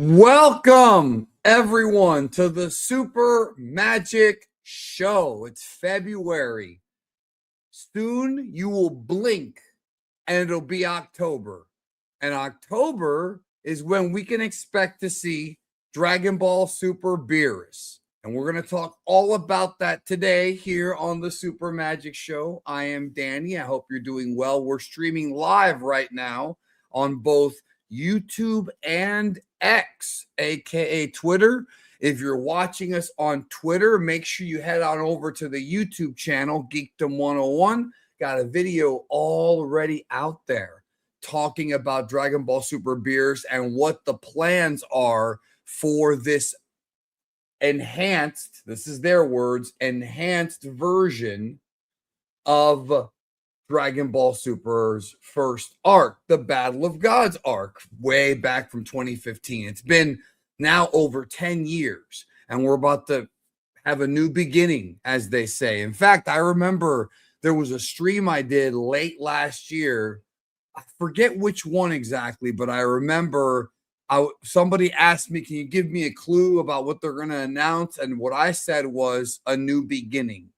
Welcome, everyone, to the Super Magic Show. It's February. Soon you will blink and it'll be October. And October is when we can expect to see Dragon Ball Super Beerus. And we're going to talk all about that today here on the Super Magic Show. I am Danny. I hope you're doing well. We're streaming live right now on both YouTube and X, aka Twitter. If you're watching us on Twitter, make sure you head on over to the YouTube channel, Geekdom 101. Got a video already out there talking about Dragon Ball Super Beerus and what the plans are for this enhanced, this is their words, enhanced version of Dragon Ball Super's first arc, the Battle of Gods arc, way back from 2015. It's been now over 10 years, and we're about to have a new beginning, as they say. In fact, I remember there was a stream I did late last year. I forget which one exactly, but I remember somebody asked me, can you give me a clue about what they're going to announce? And what I said was a new beginning,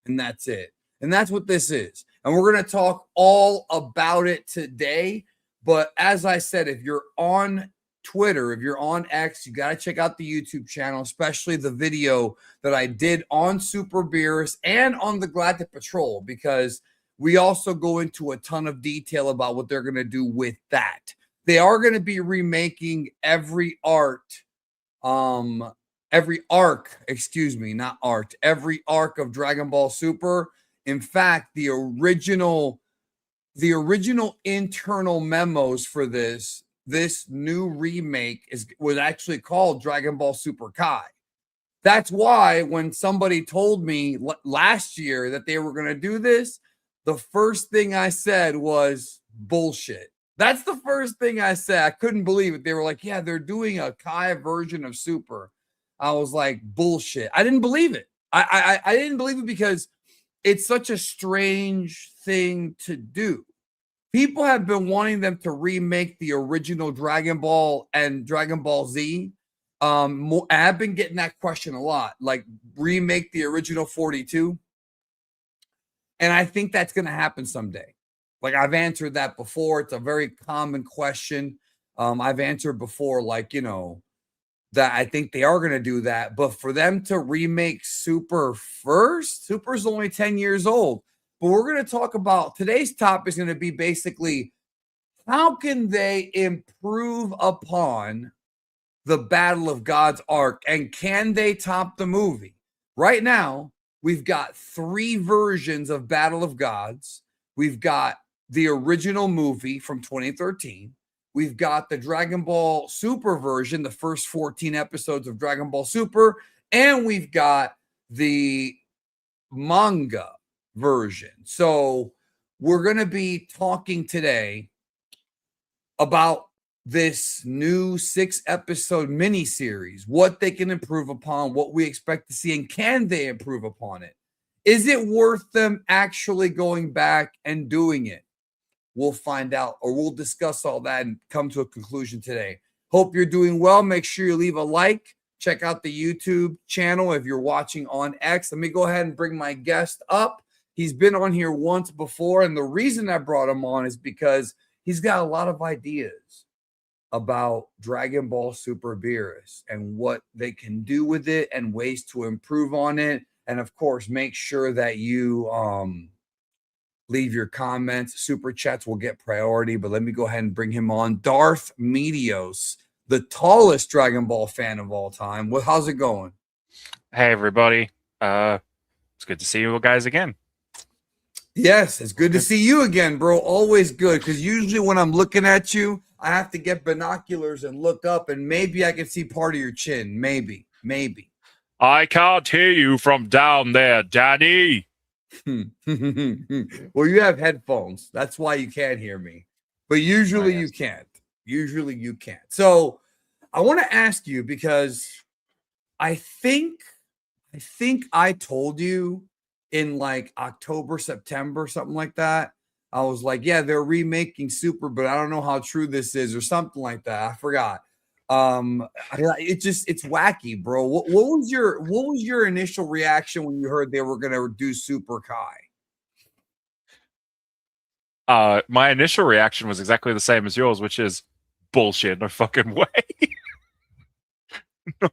and that's it. And that's what this is. And we're going to talk all about it today. But as I said, if you're on Twitter, if you're on X, you got to check out the YouTube channel, especially the video that I did on Super Beerus and on the Galactic Patrol, because we also go into a ton of detail about what they're going to do with that. They are going to be remaking every arc of Dragon Ball Super. In fact, the original internal memos for this new remake was actually called Dragon Ball Super Kai. That's why when somebody told me last year that they were going to do this, the first thing I said was bullshit. That's the first thing I said. I couldn't believe it. They were like, yeah, they're doing a Kai version of Super. I was like, bullshit. I didn't believe it. I didn't believe it because it's such a strange thing to do. People have been wanting them to remake the original Dragon Ball and Dragon Ball Z. I've been getting that question a lot, like remake the original 42. And I think that's going to happen someday. Like I've answered that before. It's a very common question. I've answered before, like, that I think they are going to do that. But for them to remake Super first, Super's only 10 years old. But we're going to talk about today's topic is going to be basically how can they improve upon the Battle of Gods arc, and can they top the movie? Right now, we've got 3 versions of Battle of Gods. We've got the original movie from 2013. We've got the Dragon Ball Super version, the first 14 episodes of Dragon Ball Super, and we've got the manga version. So we're going to be talking today about this new 6-episode miniseries, what they can improve upon, what we expect to see, and can they improve upon it? Is it worth them actually going back and doing it? We'll find out, or we'll discuss all that and come to a conclusion today. Hope you're doing well. Make sure you leave a like. Check out the YouTube channel if you're watching on X. Let me go ahead and bring my guest up. He's been on here once before, and the reason I brought him on is because he's got a lot of ideas about Dragon Ball Super Beerus and what they can do with it and ways to improve on it. And of course, make sure that you leave your comments. Super chats will get priority, but let me go ahead and bring him on. DarthMeteos, the tallest Dragon Ball fan of all time. Well, how's it going? Hey, everybody. It's good to see you guys again. Yes, it's good to see you again, bro. Always good, because usually when I'm looking at you, I have to get binoculars and look up, and maybe I can see part of your chin. Maybe. I can't hear you from down there, Danny. Well, you have headphones. That's why you can't hear me. But usually you can't. So I want to ask you, because I think I told you in like October, September, something like that. I was like, yeah, they're remaking Super, but I don't know how true this is or something like that. I forgot. It's wacky, bro. What was your initial reaction when you heard they were gonna do Super Kai? My initial reaction was exactly the same as yours, which is bullshit. No fucking way. no,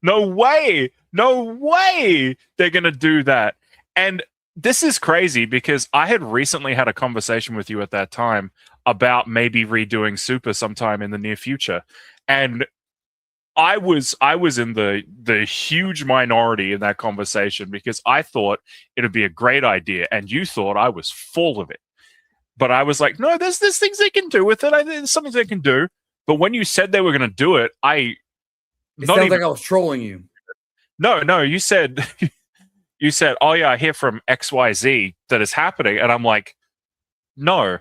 no way. No way they're gonna do that. And this is crazy because I had recently had a conversation with you at that time about maybe redoing Super sometime in the near future, and I was in the huge minority in that conversation because I thought it'd be a great idea, and you thought I was full of it. But I was like, no, there's things they can do with it. There's something they can do. But when you said they were going to do it, It sounds like I was trolling you. No, you said you said, oh yeah, I hear from XYZ that it's happening, and I'm like, no.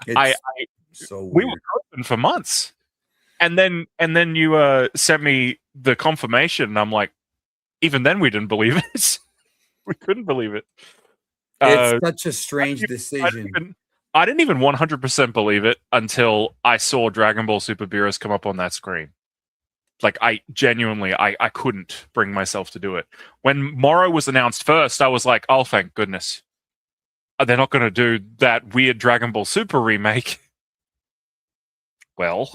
It's so weird. We were open for months, and then you sent me the confirmation, and I'm like, even then we didn't believe it. We couldn't believe it. It's such a strange decision. I didn't even 100% believe it until I saw Dragon Ball Super Beerus come up on that screen. Like, I genuinely, I couldn't bring myself to do it. When Moro was announced first, I was like, oh, thank goodness. They're not going to do that weird Dragon Ball Super remake. Well,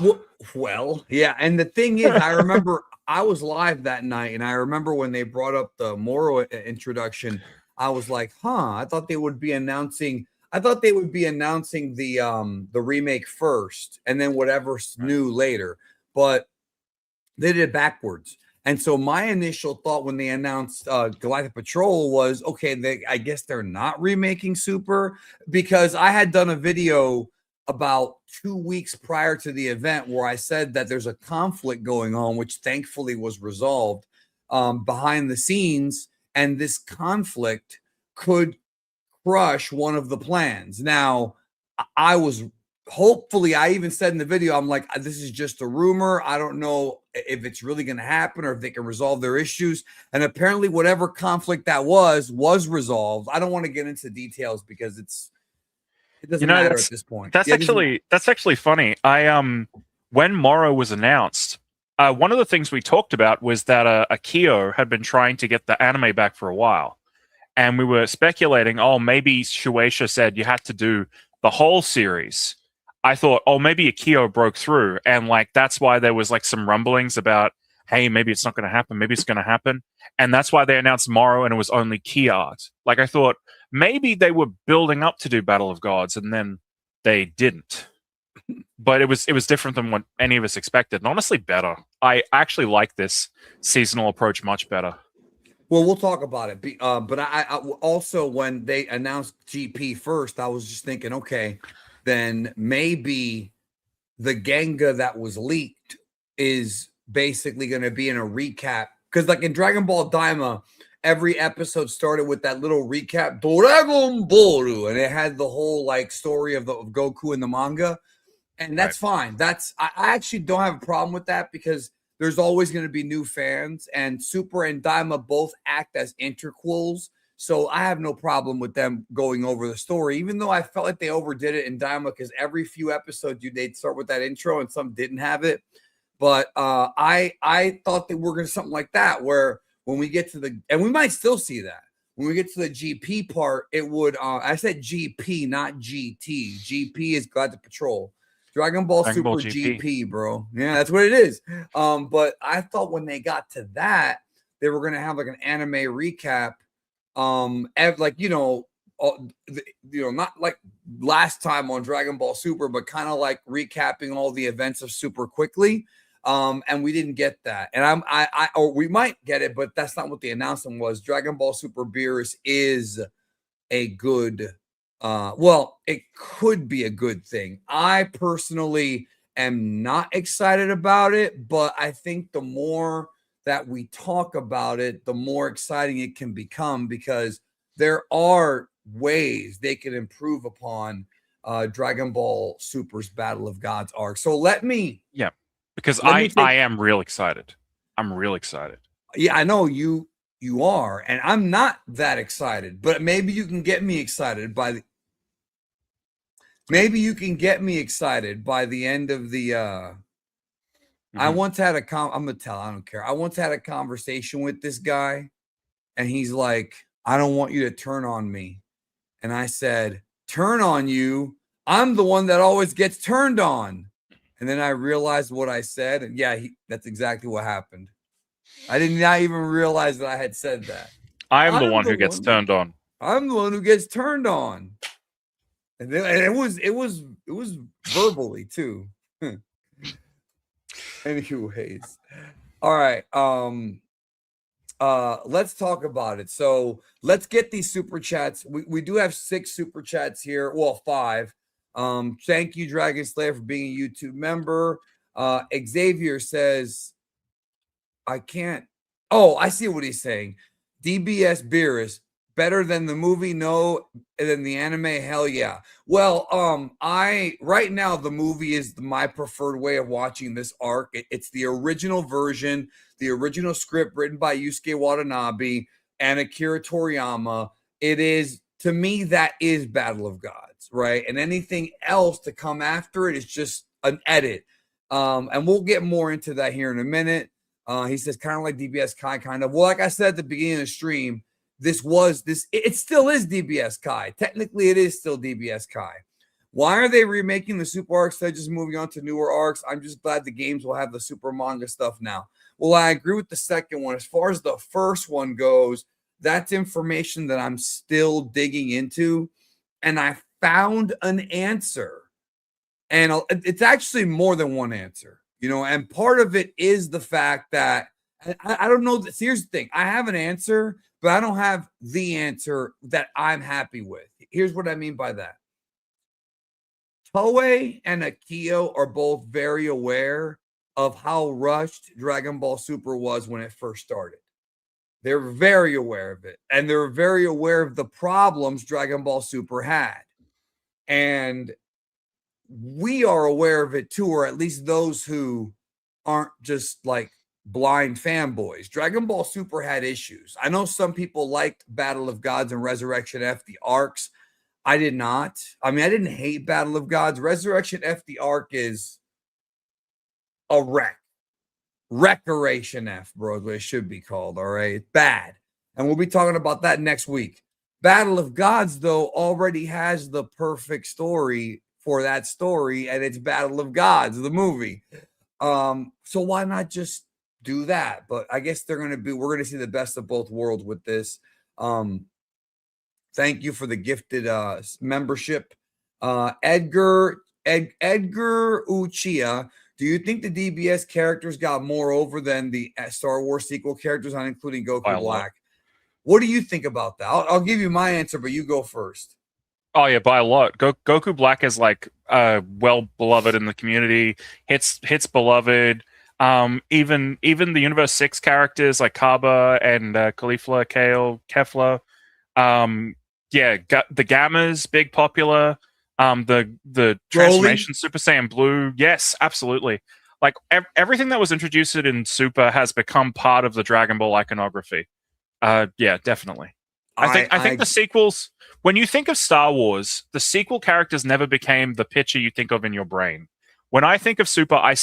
yeah. And the thing is, I remember I was live that night, and I remember when they brought up the Moro introduction, I was like, huh, I thought they would be announcing the remake first and then whatever's new later. But they did it backwards. And so my initial thought when they announced Galactic Patrol was, okay, I guess they're not remaking Super, because I had done a video about 2 weeks prior to the event where I said that there's a conflict going on, which thankfully was resolved behind the scenes. And this conflict could crush one of the plans. Now, I even said in the video, I'm like, this is just a rumor. I don't know if it's really going to happen or if they can resolve their issues. And apparently whatever conflict that was resolved. I don't want to get into details because it doesn't matter at this point. That's actually funny. When Moro was announced, one of the things we talked about was that Akio had been trying to get the anime back for a while. And we were speculating, oh, maybe Shueisha said you had to do the whole series. I thought, oh, maybe Akio broke through. And like, that's why there was like some rumblings about, hey, maybe it's not going to happen. Maybe it's going to happen. And that's why they announced Moro and it was only key art. Like, I thought maybe they were building up to do Battle of Gods and then they didn't. But it was different than what any of us expected. And honestly, better. I actually like this seasonal approach much better. Well, we'll talk about it. But I also, when they announced GP first, I was just thinking, okay, then maybe the Ganga that was leaked is basically going to be in a recap. Because like in Dragon Ball Daima, every episode started with that little recap, Dragon Ball, and it had the whole like story of Goku in the manga. And that's fine. I actually don't have a problem with that because there's always going to be new fans, and Super and Daima both act as interquels. So I have no problem with them going over the story, even though I felt like they overdid it in Daima because every few episodes they'd start with that intro and some didn't have it. But I thought they were going to something like that, where when we get to and we might still see that. When we get to the GP part, it would, I said GP, not GT. GP is Galactic Patrol. Dragon Ball Super GP, bro. Yeah, that's what it is. But I thought when they got to that, they were gonna have like an anime recap, like not like last time on Dragon Ball Super, but kind of like recapping all the events of Super quickly. And we didn't get that, and or we might get it, but that's not what the announcement was. Dragon Ball Super Beerus is a good. It could be a good thing. I personally am not excited about it, but I think the more that we talk about it, the more exciting it can become because there are ways they can improve upon Dragon Ball Super's Battle of Gods arc. So because I am real excited. I'm real excited. Yeah, I know you are, and I'm not that excited, but maybe you can get me excited by maybe you can get me excited by the end of the I once had a I'm gonna tell, I don't care. I once had a conversation with this guy, and he's like, I don't want you to turn on me. And I said, turn on you? I'm the one that always gets turned on. And then I realized what I said, and yeah, that's exactly what happened. I did not even realize that I had said that. I'm the one who gets turned on. I'm the one who gets turned on. And it was verbally too. Anyways, all right. Let's talk about it. So let's get these super chats. We do have 6 super chats here. Well, 5. Thank you, Dragon Slayer, for being a YouTube member. Xavier says, I can't. Oh, I see what he's saying. DBS Beerus, better than the movie? No. Than the anime? Hell yeah. Well, right now the movie is my preferred way of watching this arc. It's the original version, the original script written by Yusuke Watanabe and Akira Toriyama. It is, to me, that is Battle of Gods, right? And anything else to come after it is just an edit. And we'll get more into that here in a minute. He says, kind of like DBS Kai, kind of. Well, like I said at the beginning of the stream, it still is DBS Kai. Technically, it is still DBS Kai. Why are they remaking the super arcs instead of just moving on to newer arcs? I'm just glad the games will have the super manga stuff now. Well, I agree with the second one. As far as the first one goes, that's information that I'm still digging into, and I found an answer. And it's actually more than one answer, and part of it is the fact that I don't know. Here's the thing. I have an answer, but I don't have the answer that I'm happy with. Here's what I mean by that. Toei and Akio are both very aware of how rushed Dragon Ball Super was when it first started. They're very aware of it, and they're very aware of the problems Dragon Ball Super had. And we are aware of it too, or at least those who aren't just like blind fanboys. Dragon Ball Super had issues. I know some people liked Battle of Gods and Resurrection F, the arcs. I did not. I mean, I didn't hate Battle of Gods. Resurrection F, the arc is a wreck. Recreation F, bro, is what it should be called. All right. It's bad. And we'll be talking about that next week. Battle of Gods, though, already has the perfect story for that story, and it's Battle of Gods, the movie. So why not just do that? But I guess we're going to see the best of both worlds with this. Thank you for the gifted membership. Edgar Uchiha, do you think the DBS characters got more over than the Star Wars sequel characters, not including Goku Black? What do you think about that? I'll give you my answer, but you go first. Oh yeah, by a lot. Goku Black is like well beloved in the community. Hits beloved. Even the Universe 6 characters like Kaba and Caulifla, Kale, Kefla. The Gammas, big popular. The transformation Super Saiyan Blue. Yes, absolutely. Like everything that was introduced in Super has become part of the Dragon Ball iconography. Yeah, definitely. I think the sequels, when you think of Star Wars, the sequel characters never became the picture you think of in your brain. When I think of Super, I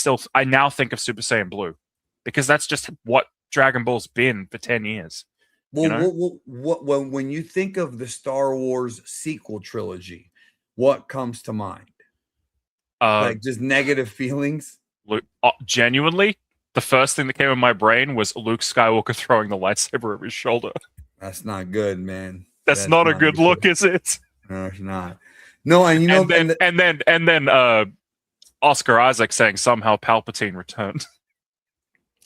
now think of Super Saiyan Blue, because that's just what Dragon Ball's been for 10 years. Well, when you think of the Star Wars sequel trilogy, what comes to mind? Like just negative feelings? Genuinely, the first thing that came in my brain was Luke Skywalker throwing the lightsaber over his shoulder. That's not good, man. That's not a good look, is it? No, it's not. No, and then Oscar Isaac saying somehow Palpatine returned.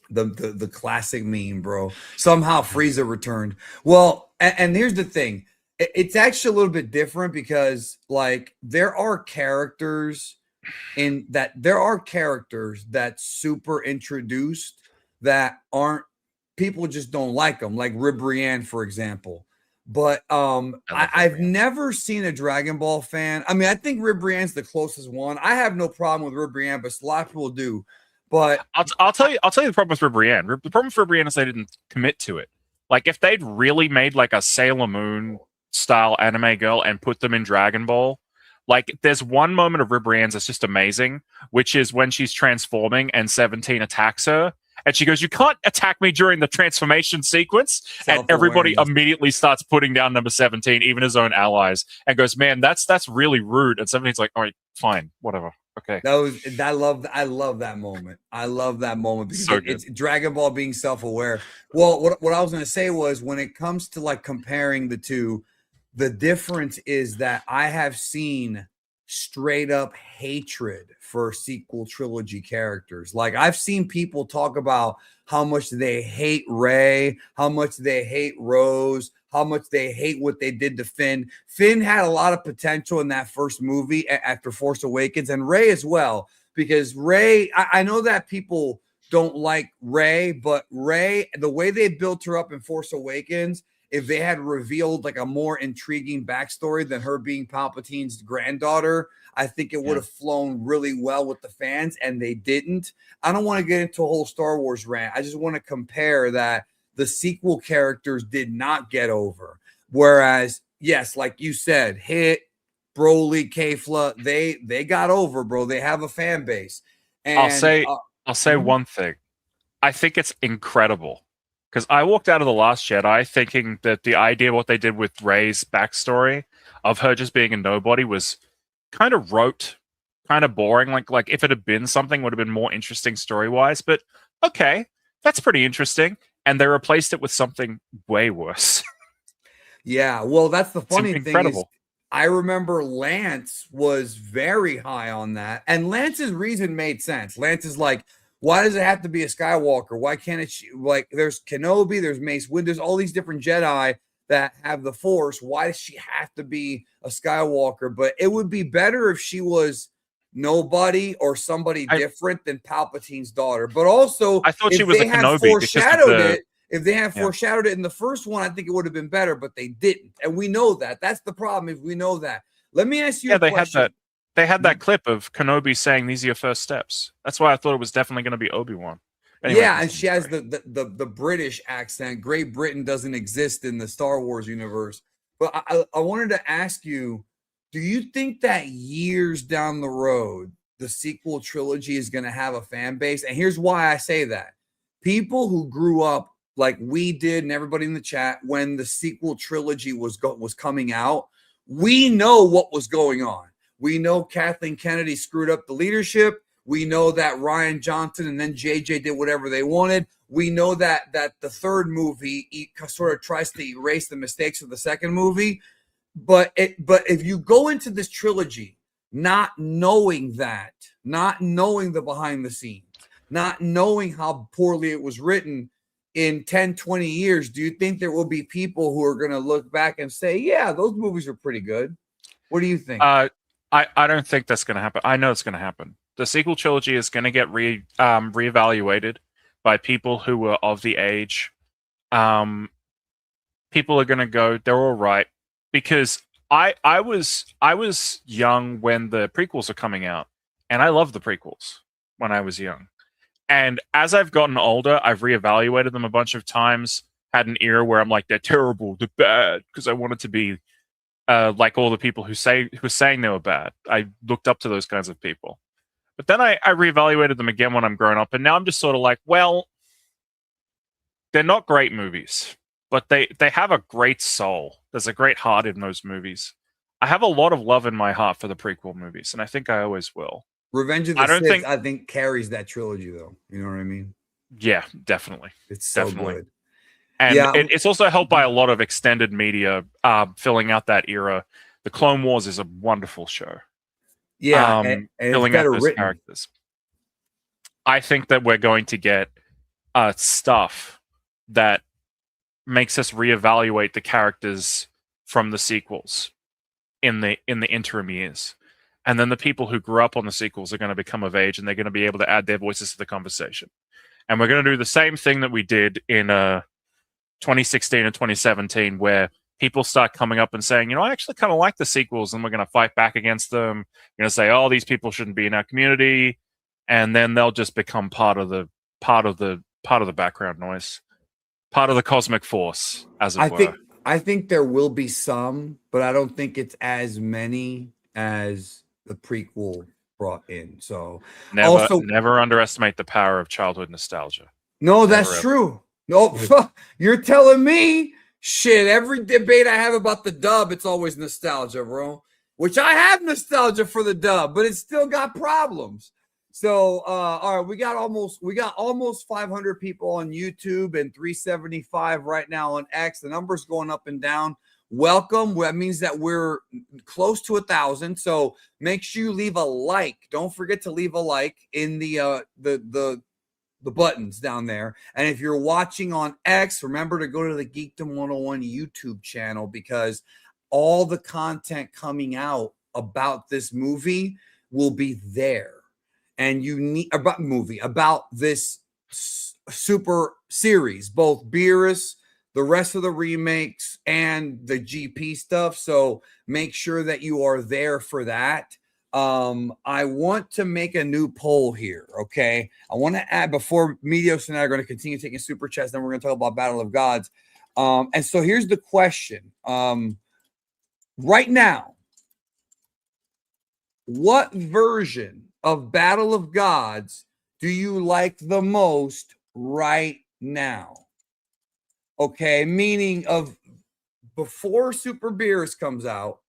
The classic meme, bro. Somehow Frieza returned. Well, and here's the thing. It's actually a little bit different because like there are characters that Super introduced that aren't, people just don't like them, like Ribrianne, for example. But I've never seen a Dragon Ball fan. I mean, I think Ribrianne's the closest one. I have no problem with Ribrianne, but a lot of people do. But I'll tell you the problem with Ribrianne. The problem with Ribrianne is they didn't commit to it. Like if they'd really made like a Sailor Moon style anime girl and put them in Dragon Ball, Like, there's one moment of Ribrianne's that's just amazing, which is when she's transforming and 17 attacks her. And she goes, "You can't attack me during the transformation sequence." And everybody immediately starts putting down number 17, even his own allies, and goes, "Man, that's really rude." And 17's like, "All right, fine, whatever. Okay." I love that moment. I love that moment because So it's Dragon Ball being self-aware. Well, what I was going to say was, when it comes to like comparing the two, the difference is that I have seen straight up hatred for sequel trilogy characters. Like, I've seen people talk about how much they hate Rey, how much they hate Rose, how much they hate what they did to Finn. Finn had a lot of potential in that first movie after Force Awakens, and Rey as well, because Rey, I know that people don't like Rey, but Rey, the way they built her up in Force Awakens, if they had revealed like a more intriguing backstory than her being Palpatine's granddaughter, I think it would have flown really well with the fans, and they didn't. I don't want to get into a whole Star Wars rant. I just want to compare that the sequel characters did not get over. Whereas, yes, like you said, Hit, Broly, Kefla, they got over, bro. They have a fan base. And I'll say one thing. I think it's incredible. Because I walked out of The Last Jedi thinking that the idea of what they did with Rey's backstory of her just being a nobody was kind of rote, kind of boring. Like if it had been something, it would have been more interesting story-wise. But okay, that's pretty interesting. And they replaced it with something way worse. Yeah, well, that's the funny thing is, I remember Lance was very high on that. And Lance's reason made sense. Lance is like, why does it have to be a Skywalker? Why can't it, like, there's Kenobi, there's Mace Windu, there's all these different Jedi that have the Force. Why does she have to be a Skywalker? But it would be better if she was nobody or somebody different than Palpatine's daughter. But also, I thought she was a Kenobi if they had foreshadowed it in the first one, I think it would have been better, but they didn't. And we know that. That's the problem, is we know that. Let me ask you a question. They had that clip of Kenobi saying, "These are your first steps." That's why I thought it was definitely going to be Obi-Wan. Anyway, yeah, and she has the British accent. Great Britain doesn't exist in the Star Wars universe. But I wanted to ask you, do you think that years down the road, the sequel trilogy is going to have a fan base? And here's why I say that. People who grew up like we did, and everybody in the chat, when the sequel trilogy was coming out, we know what was going on. We know Kathleen Kennedy screwed up the leadership. We know that Rian Johnson and then JJ did whatever they wanted. We know that the third movie sort of tries to erase the mistakes of the second movie. But if you go into this trilogy not knowing that, not knowing the behind the scenes, not knowing how poorly it was written, in 10, 20 years, do you think there will be people who are going to look back and say, yeah, those movies are pretty good? What do you think? I don't think that's going to happen. I know it's going to happen. The sequel trilogy is going to get reevaluated by people who were of the age. People are going to go, they're all right, because I was young when the prequels are coming out, and I loved the prequels when I was young. And as I've gotten older, I've reevaluated them a bunch of times. Had an era where I'm like, they're terrible, they're bad, because I wanted to be like all the people who were saying they were bad. I looked up to those kinds of people. But then I reevaluated them again when I'm grown up, and now I'm just sort of like, well, they're not great movies, but they have a great soul. There's a great heart in those movies. I have a lot of love in my heart for the prequel movies, and I think I always will. Revenge of the Sith, I think, carries that trilogy, though. You know what I mean? Yeah, definitely. It's so good. And it's also helped by a lot of extended media filling out that era. The Clone Wars is a wonderful show. Yeah, and filling out those characters. I think that we're going to get stuff that makes us reevaluate the characters from the sequels in the interim years. And then the people who grew up on the sequels are going to become of age, and they're going to be able to add their voices to the conversation. And we're going to do the same thing that we did in 2016 and 2017, where people start coming up and saying, I actually kind of like the sequels, and we're going to fight back against them. We're going to say, oh, these people shouldn't be in our community, and then they'll just become part of the background noise, part of the cosmic force, as it were. I think there will be some, but I don't think it's as many as the prequel brought in. So never underestimate the power of childhood nostalgia. No, that's true. No, you're telling me shit. Every debate I have about the dub, it's always nostalgia, bro. Which I have nostalgia for the dub, but it's still got problems. So, all right, we got almost 500 people on YouTube and 375 right now on X. The number's going up and down. Welcome. That means that we're close to 1,000. So make sure you leave a like. Don't forget to leave a like in the buttons down there. And if you're watching on X, remember to go to the Geekdom 101 YouTube channel, because all the content coming out about this movie will be there. And you need about this super series, both Beerus, the rest of the remakes, and the GP stuff. So make sure that you are there for that. I want to make a new poll here. Okay. I want to add, before Meteos and I are going to continue taking super chats, then we're going to talk about Battle of Gods. And so here's the question. Right now, what version of Battle of Gods do you like the most right now? Okay, meaning of before Super Beerus comes out,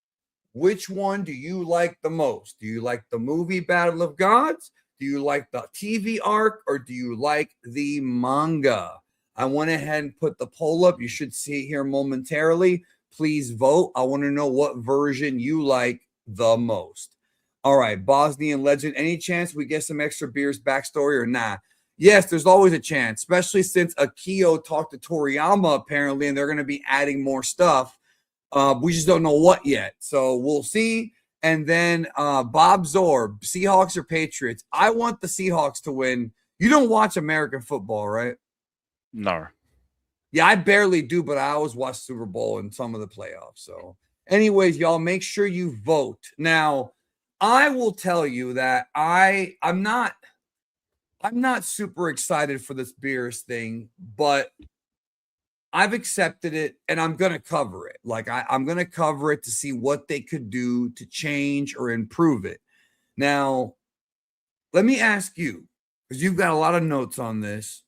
which one do you like the most? Do you like the movie Battle of Gods? Do you like the TV arc? Or do you like the manga? I went ahead and put the poll up. You should see it here momentarily. Please vote. I want to know what version you like the most. All right, Bosnian legend. Any chance we get some extra Beerus backstory or nah? Yes, there's always a chance, especially since Akio talked to Toriyama apparently, and they're going to be adding more stuff. We just don't know what yet. So we'll see. And then Bob Zorb, Seahawks or Patriots? I want the Seahawks to win. You don't watch American football, right? No. Yeah, I barely do, but I always watch Super Bowl and some of the playoffs. So anyways, y'all, make sure you vote. Now, I will tell you that I'm not super excited for this Beerus thing, but I've accepted it and I'm going to cover it. Like I'm going to cover it to see what they could do to change or improve it. Now, let me ask you, because you've got a lot of notes on this.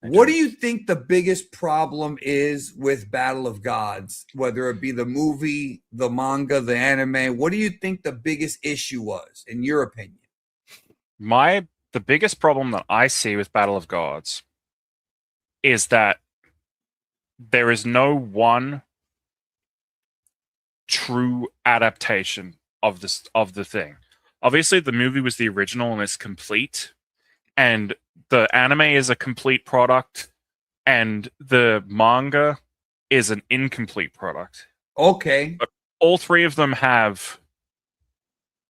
What do you think the biggest problem is with Battle of Gods, whether it be the movie, the manga, the anime? What do you think the biggest issue was, in your opinion? The biggest problem that I see with Battle of Gods is that there is no one true adaptation of the thing. Obviously, the movie was the original and it's complete, and the anime is a complete product, and the manga is an incomplete product. Okay. But all three of them have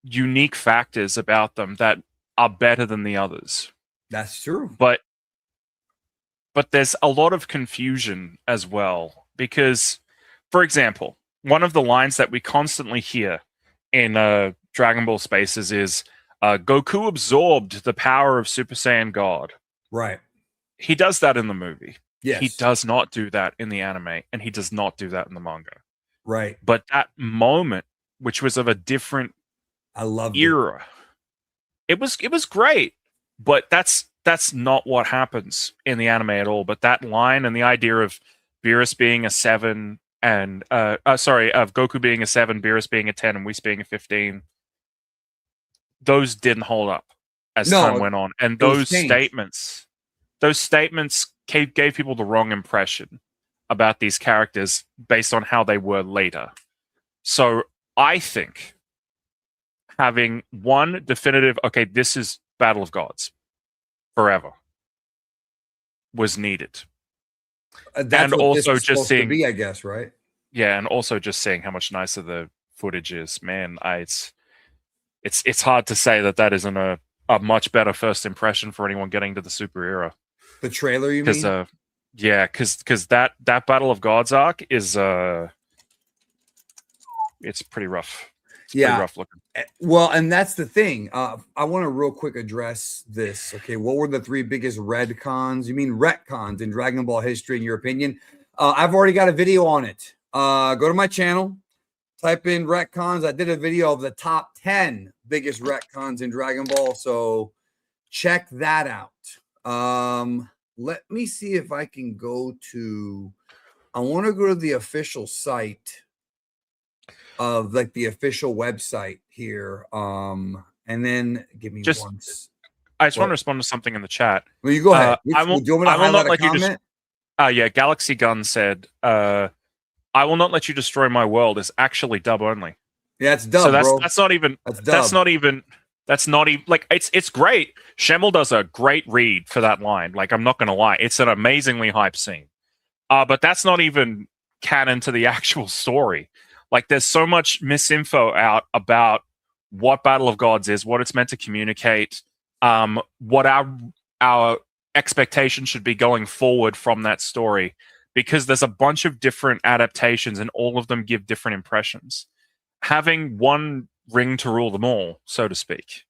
unique factors about them that are better than the others. That's true. But there's a lot of confusion as well, because, for example, one of the lines that we constantly hear in Dragon Ball Spaces is Goku absorbed the power of Super Saiyan God. Right. He does that in the movie. Yes. He does not do that in the anime, and he does not do that in the manga. Right. But that moment, which was of a different era, it was great. But that's not what happens in the anime at all. But that line and the idea of Beerus being a 7 and of Goku being a 7, Beerus being a 10, and Whis being a 15, those didn't hold up as time went on. And those statements gave people the wrong impression about these characters based on how they were later. So I think having one definitive, okay, this is Battle of Gods forever, was needed. That's and what also this is just seeing, to be, I guess, right? Yeah, and also just seeing how much nicer the footage is. Man, it's hard to say that isn't a much better first impression for anyone getting to the Super era. The trailer, you mean? Because that Battle of Gods arc is it's pretty rough. Pretty rough looking. Well, and that's the thing. I want to real quick address this. Okay, what were the 3 biggest retcons? You mean retcons in Dragon Ball history, in your opinion? I've already got a video on it. Go to my channel, Type in retcons. I did a video of the top 10 biggest retcons in Dragon Ball, so check that out. Let me see if I can go to. I want to go to the official site of like the official website here. And then give me one. I just want to respond to something in the chat. Well, you go ahead. Do you want me to highlight a comment? Yeah, Galaxy Gun said, "I will not let you destroy my world." Is actually dub only. Yeah, it's dub, so bro. That's not even. That's not even like it's great. Shemmel does a great read for that line. Like, I'm not gonna lie, it's an amazingly hype scene. But that's not even canon to the actual story. Like, there's so much misinfo out about what Battle of Gods is, what it's meant to communicate, what our expectation should be going forward from that story, because there's a bunch of different adaptations and all of them give different impressions. Having one ring to rule them all, so to speak,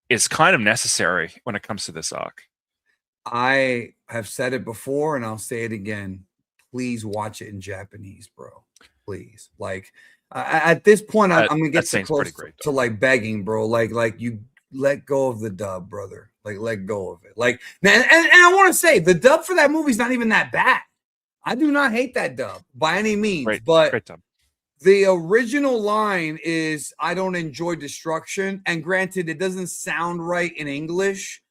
is kind of necessary when it comes to this arc. I have said it before and I'll say it again. Please watch it in Japanese, bro. Please. Like, at this point, I'm gonna get so close to like begging, bro. Like you let go of the dub, brother. Like, let go of it. Like, and I want to say the dub for that movie is not even that bad. I do not hate that dub by any means, but the original line is "I don't enjoy destruction." And granted, it doesn't sound right in English.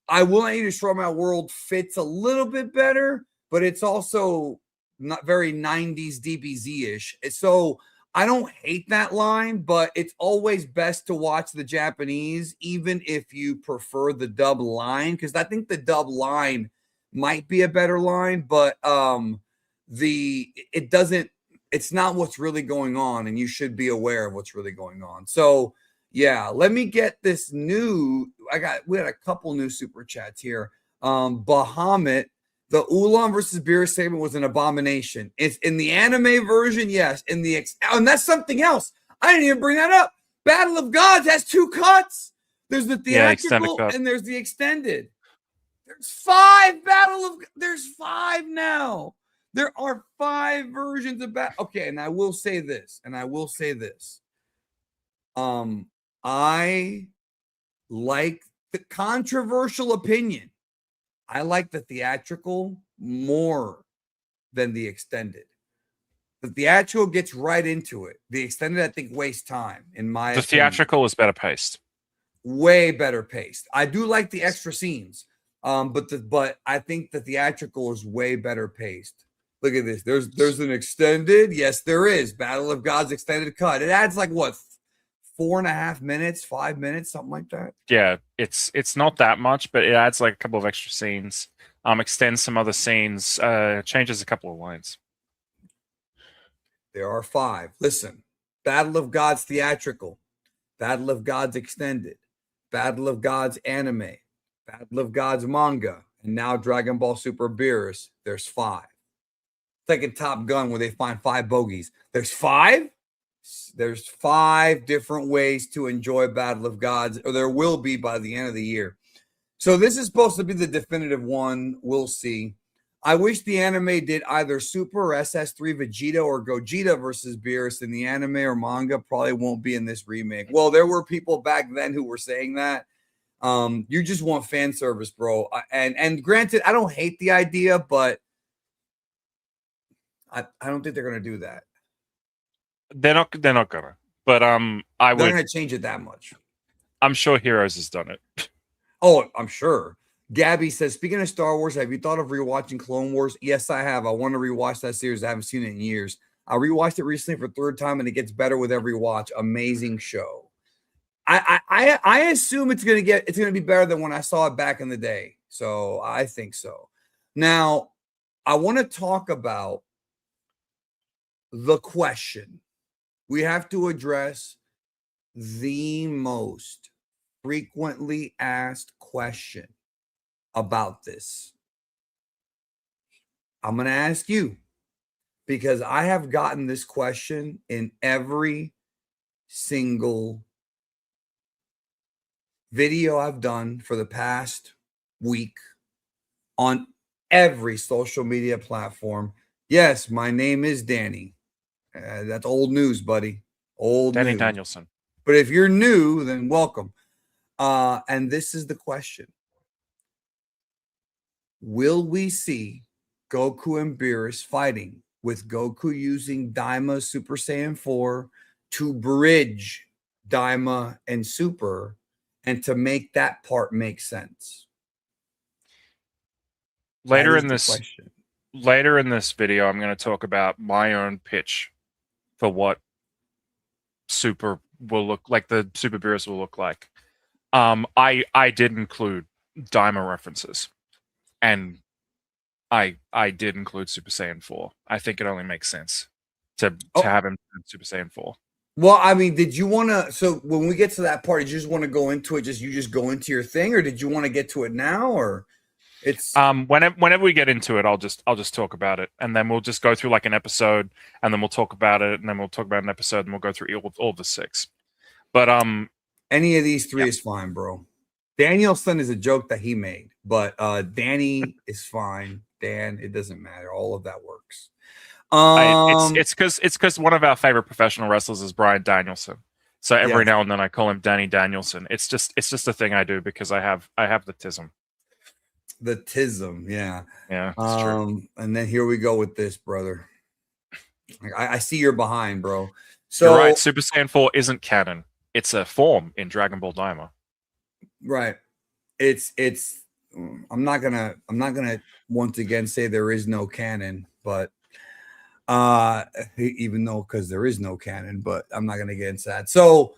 "I will not destroy my world" fits a little bit better, but it's also not very 90s DBZ-ish. So I don't hate that line, but it's always best to watch the Japanese, even if you prefer the dub line, because I think the dub line might be a better line, but it's not what's really going on, and you should be aware of what's really going on. So yeah, let me get this new. We had a couple new super chats here. Bahamut, the Ulan versus Beerus segment was an abomination. It's in the anime version, yes. And that's something else. I didn't even bring that up. Battle of Gods has 2 cuts. There's the theatrical and there's the extended. There's 5 There's 5 now. There are 5 versions of Okay, and I will say this. I like the controversial opinion. I like the theatrical more than the extended. The theatrical gets right into it. The extended, I think, wastes time, in my opinion. The theatrical is better paced. Way better paced. I do like the extra scenes, but I think the theatrical is way better paced. Look at this. There's an extended. Yes, there is. Battle of Gods extended cut. It adds like what? 4.5 minutes, 5 minutes, something like that. Yeah, it's not that much, but it adds like a couple of extra scenes, extends some other scenes, changes a couple of lines. There are 5. Listen, Battle of Gods theatrical, Battle of Gods extended, Battle of Gods anime, Battle of Gods manga, and now Dragon Ball Super Beerus. There's 5. It's like in Top Gun where they find 5 bogeys. There's 5. There's 5 different ways to enjoy Battle of Gods, or there will be by the end of the year. So this is supposed to be the definitive one. We'll see. I wish the anime did either Super or SS3 Vegeta or Gogeta versus Beerus in the anime or manga. Probably won't be in this remake. Well, there were people back then who were saying that. You just want fan service, bro. And granted, I don't hate the idea, but I don't think they're gonna do that. They're not gonna. But they're gonna change it that much. I'm sure Heroes has done it. Oh, I'm sure. Gabby says, speaking of Star Wars, have you thought of rewatching Clone Wars? Yes, I have. I want to rewatch that series. I haven't seen it in years. I rewatched it recently for 3rd time, and it gets better with every watch. Amazing show. I assume it's gonna be better than when I saw it back in the day. So I think so. Now, I want to talk about the question. We have to address the most frequently asked question about this. I'm going to ask you, because I have gotten this question in every single video I've done for the past week on every social media platform. Yes, my name is Danny. That's old news, buddy. Old Danny news. Danielson. But if you're new, then welcome. And this is the question. Will we see Goku and Beerus fighting with Goku using Daima Super Saiyan 4 to bridge Daima and Super and to make that part make sense? Later in this video, I'm going to talk about my own pitch for what Super will look like, the Super Beerus will look like. I did include Daima references, and I did include Super Saiyan 4. I think it only makes sense to have him Super Saiyan 4. Well, I mean, did you want to? So when we get to that part, did you just want to go into it? You just go into your thing, or did you want to get to it now, or? It's whenever we get into it, I'll just talk about it, and then we'll just go through like an episode, and then we'll talk about it, and then we'll talk about an episode, and we'll go through all the 6. But any of these 3 is fine, bro. Danielson is a joke that he made, but Danny is fine. Dan, it doesn't matter. All of that works. It's because one of our favorite professional wrestlers is Bryan Danielson. So every now and then I call him Danny Danielson. It's just a thing I do because I have the tism. The tism, yeah. It's true. And then here we go with this, brother. I see you're behind, bro. So you're right. Super Saiyan 4 isn't canon. It's a form in Dragon Ball Daima. Right. It's. I'm not gonna once again say there is no canon, but even though because there is no canon, but I'm not gonna get into that. So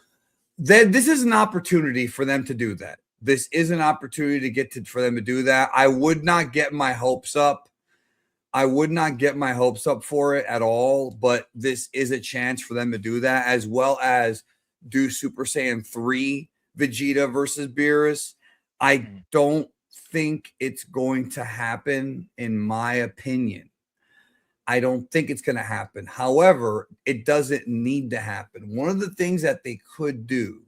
this is an opportunity for them to do that. This is an opportunity for them to do that. I would not get my hopes up. I would not get my hopes up for it at all, but this is a chance for them to do that, as well as do Super Saiyan 3 Vegeta versus Beerus. I don't think it's going to happen, in my opinion. I don't think it's going to happen. However, it doesn't need to happen. One of the things that they could do.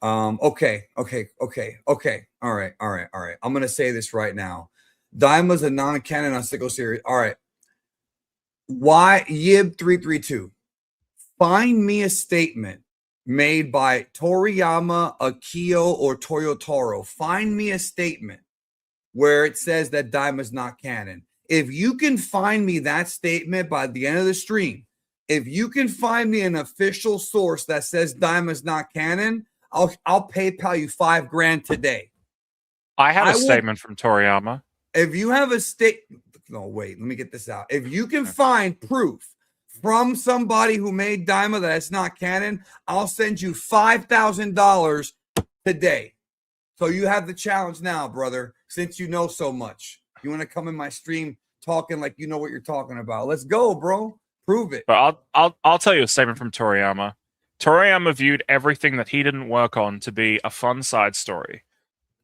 Okay. All right. I'm going to say this right now. Daima's a non-canon on Sicko series. All right. Why Yib332? Find me a statement made by Toriyama, Akio, or Toyotaro. Find me a statement where it says that Daima's not canon. If you can find me that statement by the end of the stream, if you can find me an official source that says Daima's not canon, I'll PayPal you $5,000 today. I have a statement from Toriyama. If you have a no, wait, let me get this out. If you can find proof from somebody who made Daima that it's not canon, I'll send you $5,000 today. So you have the challenge now, brother, since you know so much. You want to come in my stream talking like you know what you're talking about. Let's go, bro. Prove it. But I'll tell you a statement from Toriyama. Toriyama viewed everything that he didn't work on to be a fun side story.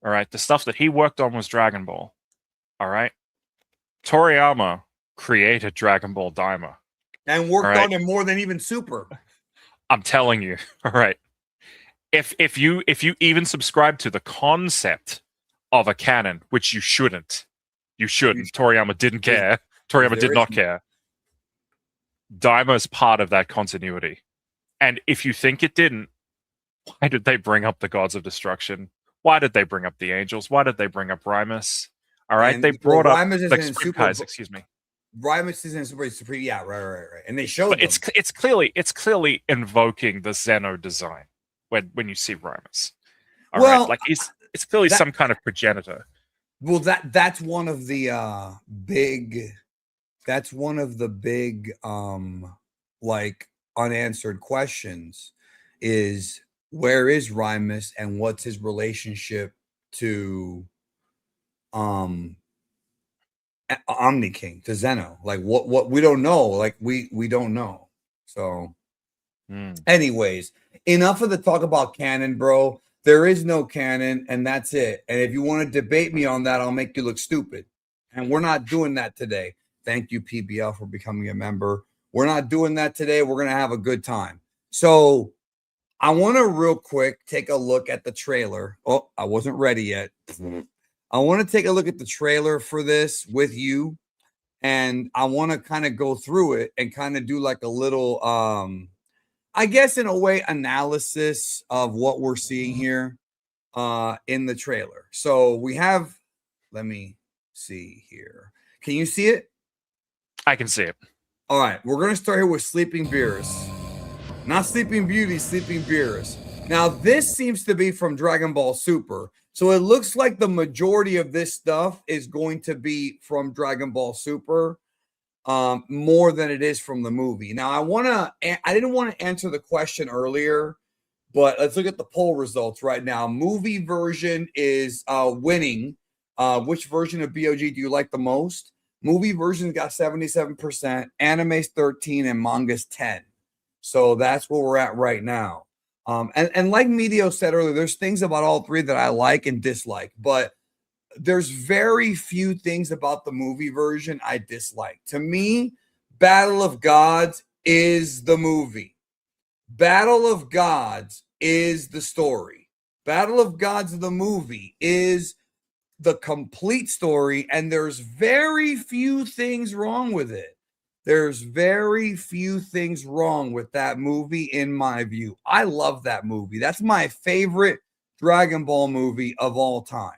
All right. The stuff that he worked on was Dragon Ball. All right. Toriyama created Dragon Ball Daima. And worked on it more than even Super. I'm telling you. All right. If you even subscribe to the concept of a canon, which you shouldn't. Toriyama didn't care. Toriyama did not care. Daima is part of that continuity. And if you think it didn't, why did they bring up the gods of destruction? Why did they bring up the angels? Why did they bring up Rimus? All right, they brought up the Kais, excuse me. Rimus is in Super. Yeah, right. And they showed. But it's clearly invoking the Zeno design when you see Rimus. All right, like it's clearly some kind of progenitor. Well, that's one of the big like unanswered questions is where is Rimus and what's his relationship to Omni King, to Zeno? Like what we don't know. Like we don't know. So anyways, enough of the talk about canon, bro. There is no canon, and that's it. And if you want to debate me on that, I'll make you look stupid. And we're not doing that today. Thank you, PBL, for becoming a member. We're not doing that today. We're going to have a good time. So I want to real quick take a look at the trailer. Oh, I wasn't ready yet. I want to take a look at the trailer for this with you. and I want to kind of go through it and kind of do like a little, I guess in a way, analysis of what we're seeing here in the trailer. So we have, let me see here. Can you see it? I can see it. All right, we're gonna start here with Sleeping Beerus. Not Sleeping Beauty, Sleeping Beerus. Now, this seems to be from Dragon Ball Super. So it looks like the majority of this stuff is going to be from Dragon Ball Super more than it is from the movie. Now, I didn't want to answer the question earlier, but let's look at the poll results right now. Movie version is winning. Which version of BOG do you like the most? Movie version got 77%, anime's 13%, and manga's 10%. So that's where we're at right now. And like Medio said earlier, there's things about all three that I like and dislike, but there's very few things about the movie version I dislike. To me, Battle of Gods is the movie. Battle of Gods is the story. Battle of Gods, the movie, is the complete story, and there's very few things wrong with it. There's very few things wrong with that movie, in my view. I love that movie. That's my favorite Dragon Ball movie of all time,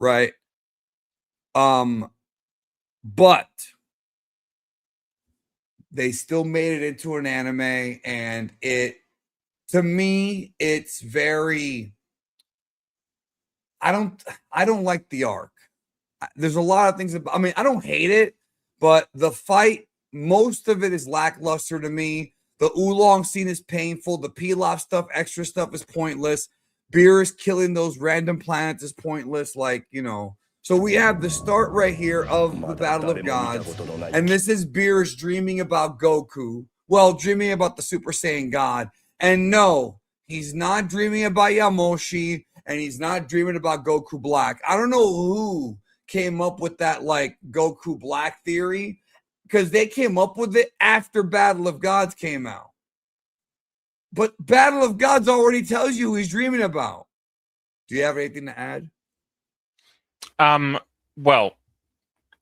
right? But they still made it into an anime, and to me, it's very. I don't like the arc. There's a lot of things about. I mean, I don't hate it, but the fight. Most of it is lackluster to me. The oolong scene is painful. The pilaf stuff, extra stuff is pointless. Beerus killing those random planets is pointless. Like, So we have the start right here of the Battle of Gods. And this is Beerus dreaming about Goku. Well, dreaming about the Super Saiyan God. And no, he's not dreaming about Yamoshi. And he's not dreaming about Goku Black. I don't know who came up with that, like, Goku Black theory. Because they came up with it after Battle of Gods came out. But Battle of Gods already tells you who he's dreaming about. Do you have anything to add? Well,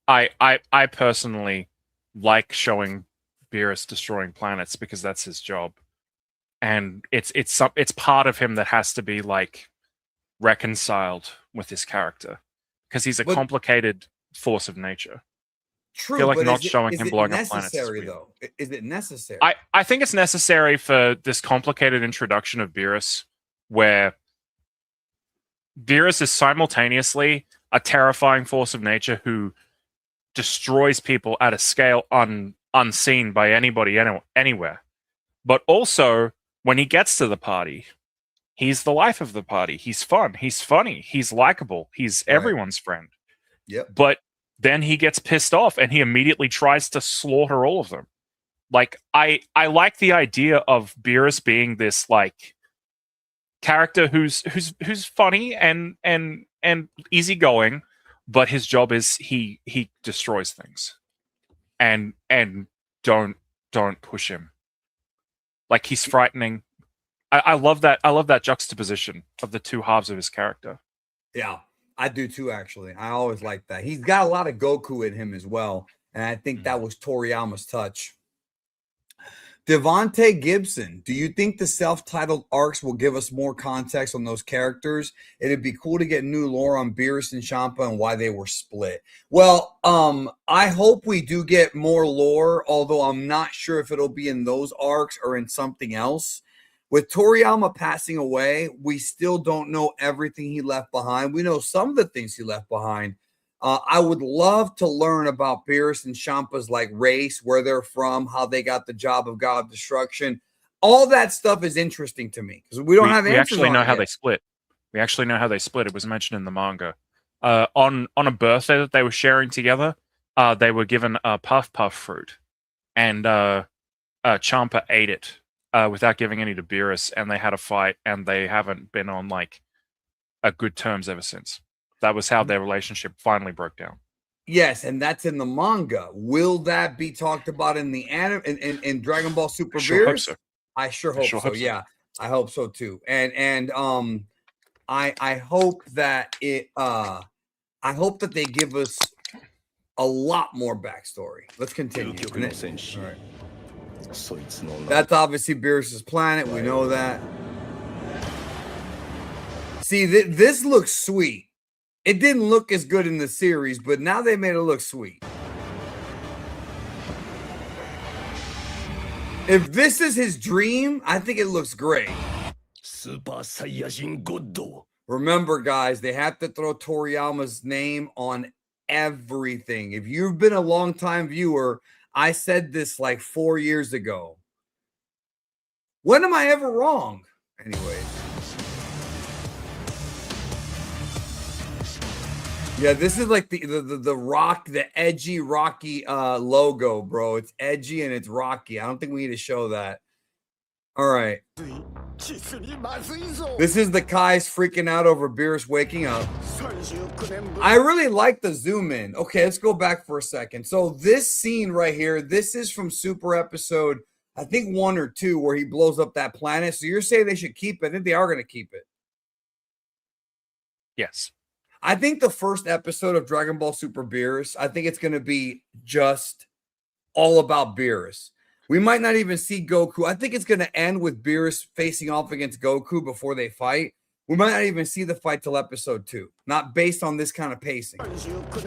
I personally like showing Beerus destroying planets because that's his job. And it's part of him that has to be like reconciled with his character. Because he's a complicated force of nature. True, I feel like but not showing him blowing up planets. Necessary though? Is it necessary? I think it's necessary for this complicated introduction of Beerus, where Beerus is simultaneously a terrifying force of nature who destroys people at a scale unseen by anybody anywhere. But also, when he gets to the party, he's the life of the party. He's fun. He's funny. He's likable. He's everyone's friend. Yep. But then he gets pissed off and he immediately tries to slaughter all of them. Like, I like the idea of Beerus being this like character who's funny and easygoing, but his job is he destroys things. And don't push him. Like, he's frightening. I love that juxtaposition of the two halves of his character. Yeah. I do too, actually. I always like that. He's got a lot of Goku in him as well. And I think that was Toriyama's touch. Devontae Gibson, do you think the self-titled arcs will give us more context on those characters? It'd be cool to get new lore on Beerus and Champa and why they were split. Well, I hope we do get more lore, although I'm not sure if it'll be in those arcs or in something else. With Toriyama passing away, we still don't know everything he left behind. We know some of the things he left behind. I would love to learn about Beerus and Champa's like race, where they're from, how they got the job of God of Destruction. All that stuff is interesting to me because we don't have answers. We actually know on it how yet. they split. We actually know how they split. It was mentioned in the manga. On a birthday that they were sharing together, they were given a puff fruit, and Champa ate it. Without giving any to Beerus, and they had a fight, and they haven't been on like a good terms ever since. That was how their relationship finally broke down. Yes, and that's in the manga. Will that be talked about in the anime in Dragon Ball Super Beerus? So. I sure hope so. Yeah, I hope so too. And I hope that it I hope that they give us a lot more backstory. Let's continue. All right. That's obviously Beerus's planet. We know that. See, this looks sweet. It didn't look as good in the series, but now they made it look sweet. If this is his dream, I think it looks great. Super Saiyajin God. Remember, guys, they have to throw Toriyama's name on everything. If you've been a long-time viewer, I said this like 4 years ago. When am I ever wrong? Anyways. Yeah, this is like the edgy Rocky logo, bro. It's edgy and it's Rocky. I don't think we need to show that. All right. This is the Kai's freaking out over Beerus waking up. I really like the zoom in. Okay, let's go back for a second. So this scene right here, this is from Super episode, I think 1 or 2, where he blows up that planet. So you're saying they should keep it. I think they are going to keep it. Yes. I think the first episode of Dragon Ball Super Beerus, I think it's going to be just all about Beerus. We might not even see Goku. I think it's going to end with Beerus facing off against Goku before they fight. We might not even see the fight till episode 2, not based on this kind of pacing.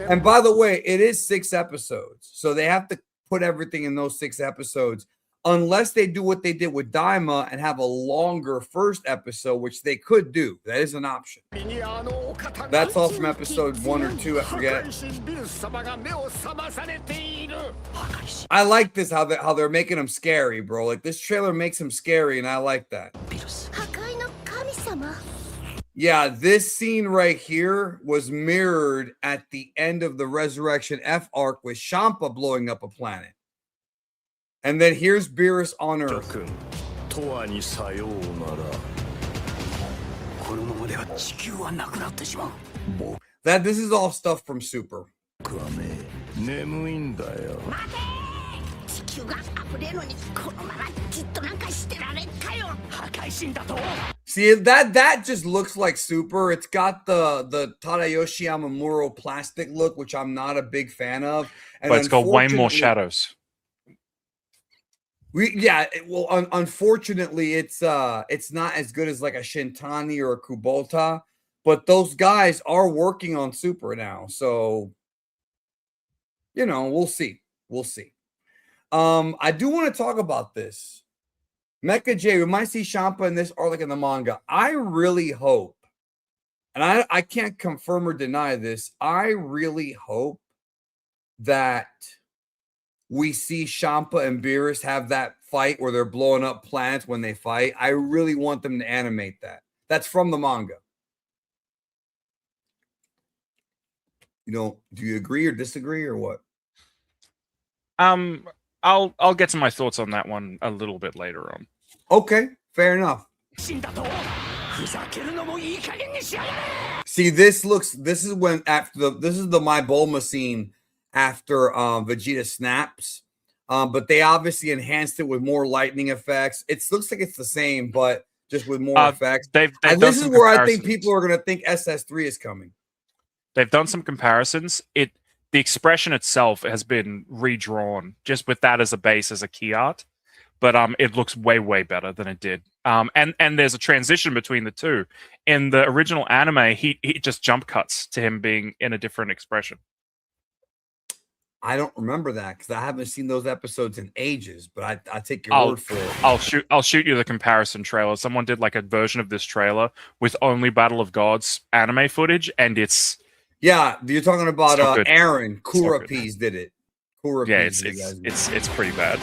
And by the way, it is 6 episodes, so they have to put everything in those 6 episodes, unless they do what they did with Daima and have a longer first episode, which they could do. That is an option. That's all from episode 1 or 2, I forget. I like this, how they're making him scary, bro. Like, this trailer makes him scary, and I like that. Yeah, this scene right here was mirrored at the end of the Resurrection F arc with Champa blowing up a planet. And then here's Beerus on Earth. This is all stuff from Super. See, that just looks like Super. It's got the Tadayoshi Yamamuro plastic look, which I'm not a big fan of. And but it's got way more shadows. Unfortunately, it's not as good as like a Shintani or a Kubota, but those guys are working on Super now, so we'll see. I do want to talk about this. Mecha J, we might see Champa in this or like in the manga. I really hope, and I can't confirm or deny this, I really hope that we see Champa and Beerus have that fight where they're blowing up planets when they fight. I really want them to animate that. That's from the manga. Do you agree or disagree or what? I'll get to my thoughts on that one a little bit later on. Okay, fair enough. See, this is when this is the My Bulma scene after Vegeta snaps. But they obviously enhanced it with more lightning effects. It looks like it's the same, but just with more effects. And this is where I think people are going to think SS3 is coming. They've done some comparisons. The expression itself has been redrawn just with that as a base, as a key art. But it looks way, way better than it did. And there's a transition between the two. In the original anime, he just jump cuts to him being in a different expression. I don't remember that because I haven't seen those episodes in ages, but I take your word for it. I'll shoot you the comparison trailer. Someone did like a version of this trailer with only Battle of Gods anime footage, and it's you're talking about Aaron Kurapis did it. It's pretty bad.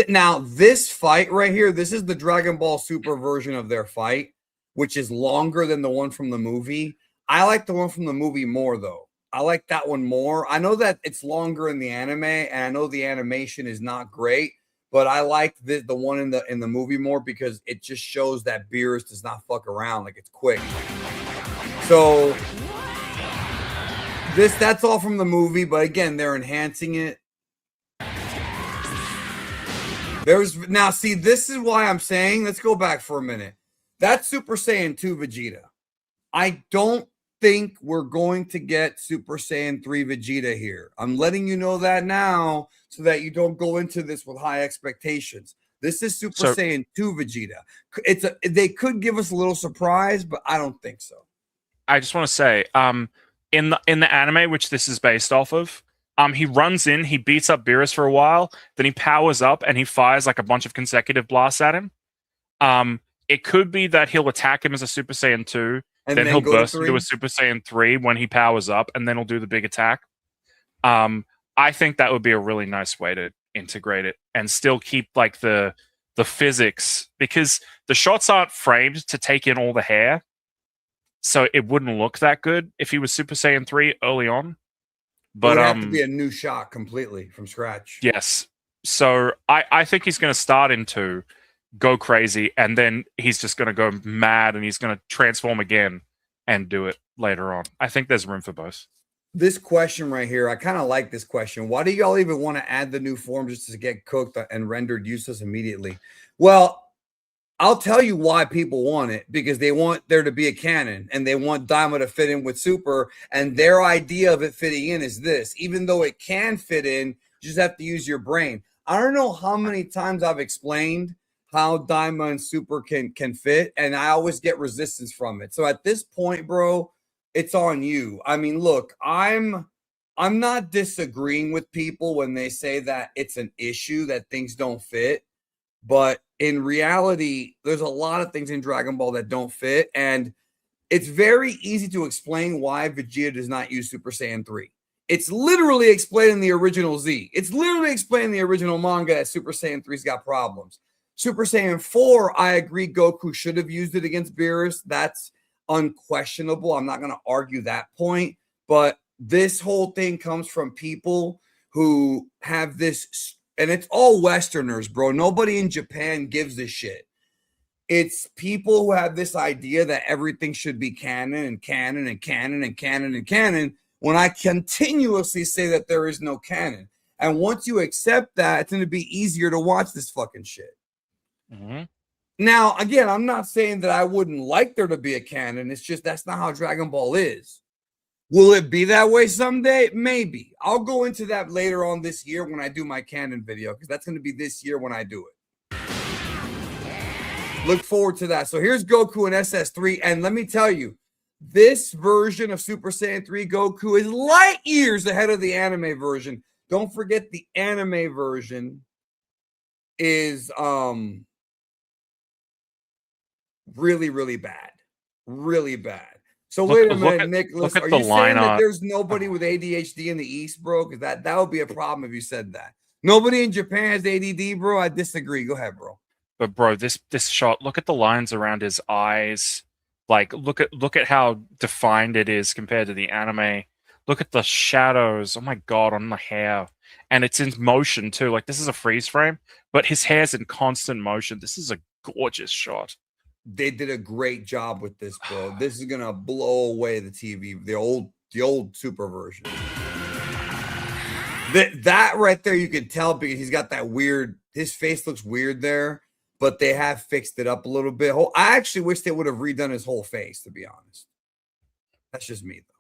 Now this fight right here, this is the Dragon Ball Super version of their fight, which is longer than the one from the movie. I like the one from the movie more though. I like that one more. I know that it's longer in the anime, and I know the animation is not great, but I like the one in the movie more because it just shows that Beerus does not fuck around. Like, it's quick. So that's all from the movie, but again, they're enhancing it. Now, see, this is why I'm saying, let's go back for a minute. That's Super Saiyan 2 Vegeta. I don't think we're going to get Super Saiyan 3 Vegeta here. I'm letting you know that now so that you don't go into this with high expectations. This is Super Saiyan 2 Vegeta. They could give us a little surprise, but I don't think so. I just want to say, in the anime, which this is based off of, he runs in, he beats up Beerus for a while, then he powers up and he fires like a bunch of consecutive blasts at him. It could be that he'll attack him as a Super Saiyan 2, and then he'll burst into a Super Saiyan 3 when he powers up, and then he'll do the big attack. I think that would be a really nice way to integrate it and still keep like the physics, because the shots aren't framed to take in all the hair, so it wouldn't look that good if he was Super Saiyan 3 early on. But it would have to be a new shot completely from scratch. Yes. So I think he's going to start in 2, go crazy, and then he's just going to go mad and he's going to transform again and do it later on. I think there's room for both. This question right here, I kind of like this question. Why do y'all even want to add the new form just to get cooked and rendered useless immediately? Well, I'll tell you why people want it, because they want there to be a canon and they want Daima to fit in with Super, and their idea of it fitting in is this. Even though it can fit in, you just have to use your brain. I don't know how many times I've explained how Daima and Super can fit, and I always get resistance from it. So at this point, bro, it's on you. I mean, look, I'm not disagreeing with people when they say that it's an issue that things don't fit, but in reality, there's a lot of things in Dragon Ball that don't fit, and it's very easy to explain why Vegeta does not use Super Saiyan 3. It's literally explained in the original Z. It's literally explained in the original manga that Super Saiyan 3's got problems. Super Saiyan 4, I agree Goku should have used it against Beerus. That's unquestionable. I'm not going to argue that point, but this whole thing comes from people who have this, and it's all Westerners, bro. Nobody in Japan gives a shit. It's people who have this idea that everything should be canon and canon and canon and canon and canon, when I continuously say that there is no canon. And once you accept that, it's going to be easier to watch this fucking shit. Mm-hmm. Now, again, I'm not saying that I wouldn't like there to be a canon. It's just that's not how Dragon Ball is. Will it be that way someday? Maybe. I'll go into that later on this year when I do my canon video, because that's going to be this year when I do it. Look forward to that. So here's Goku in SS3, and let me tell you, this version of Super Saiyan 3 Goku is light years ahead of the anime version. Don't forget the anime version is really, really bad. Really bad. So wait a minute, Nicholas. Are you saying that there's nobody with ADHD in the East, bro? Because that would be a problem if you said that. Nobody in Japan has ADD, bro. I disagree. Go ahead, bro. But bro, this shot, look at the lines around his eyes. Like, look at how defined it is compared to the anime. Look at the shadows. Oh my god, on the hair. And it's in motion too. Like, this is a freeze frame, but his hair's in constant motion. This is a gorgeous shot. They did a great job with this, bro. This is gonna blow away the TV, the old Super version. That right there, you can tell because he's got that weird. His face looks weird there, but they have fixed it up a little bit. I actually wish they would have redone his whole face, to be honest. That's just me, though.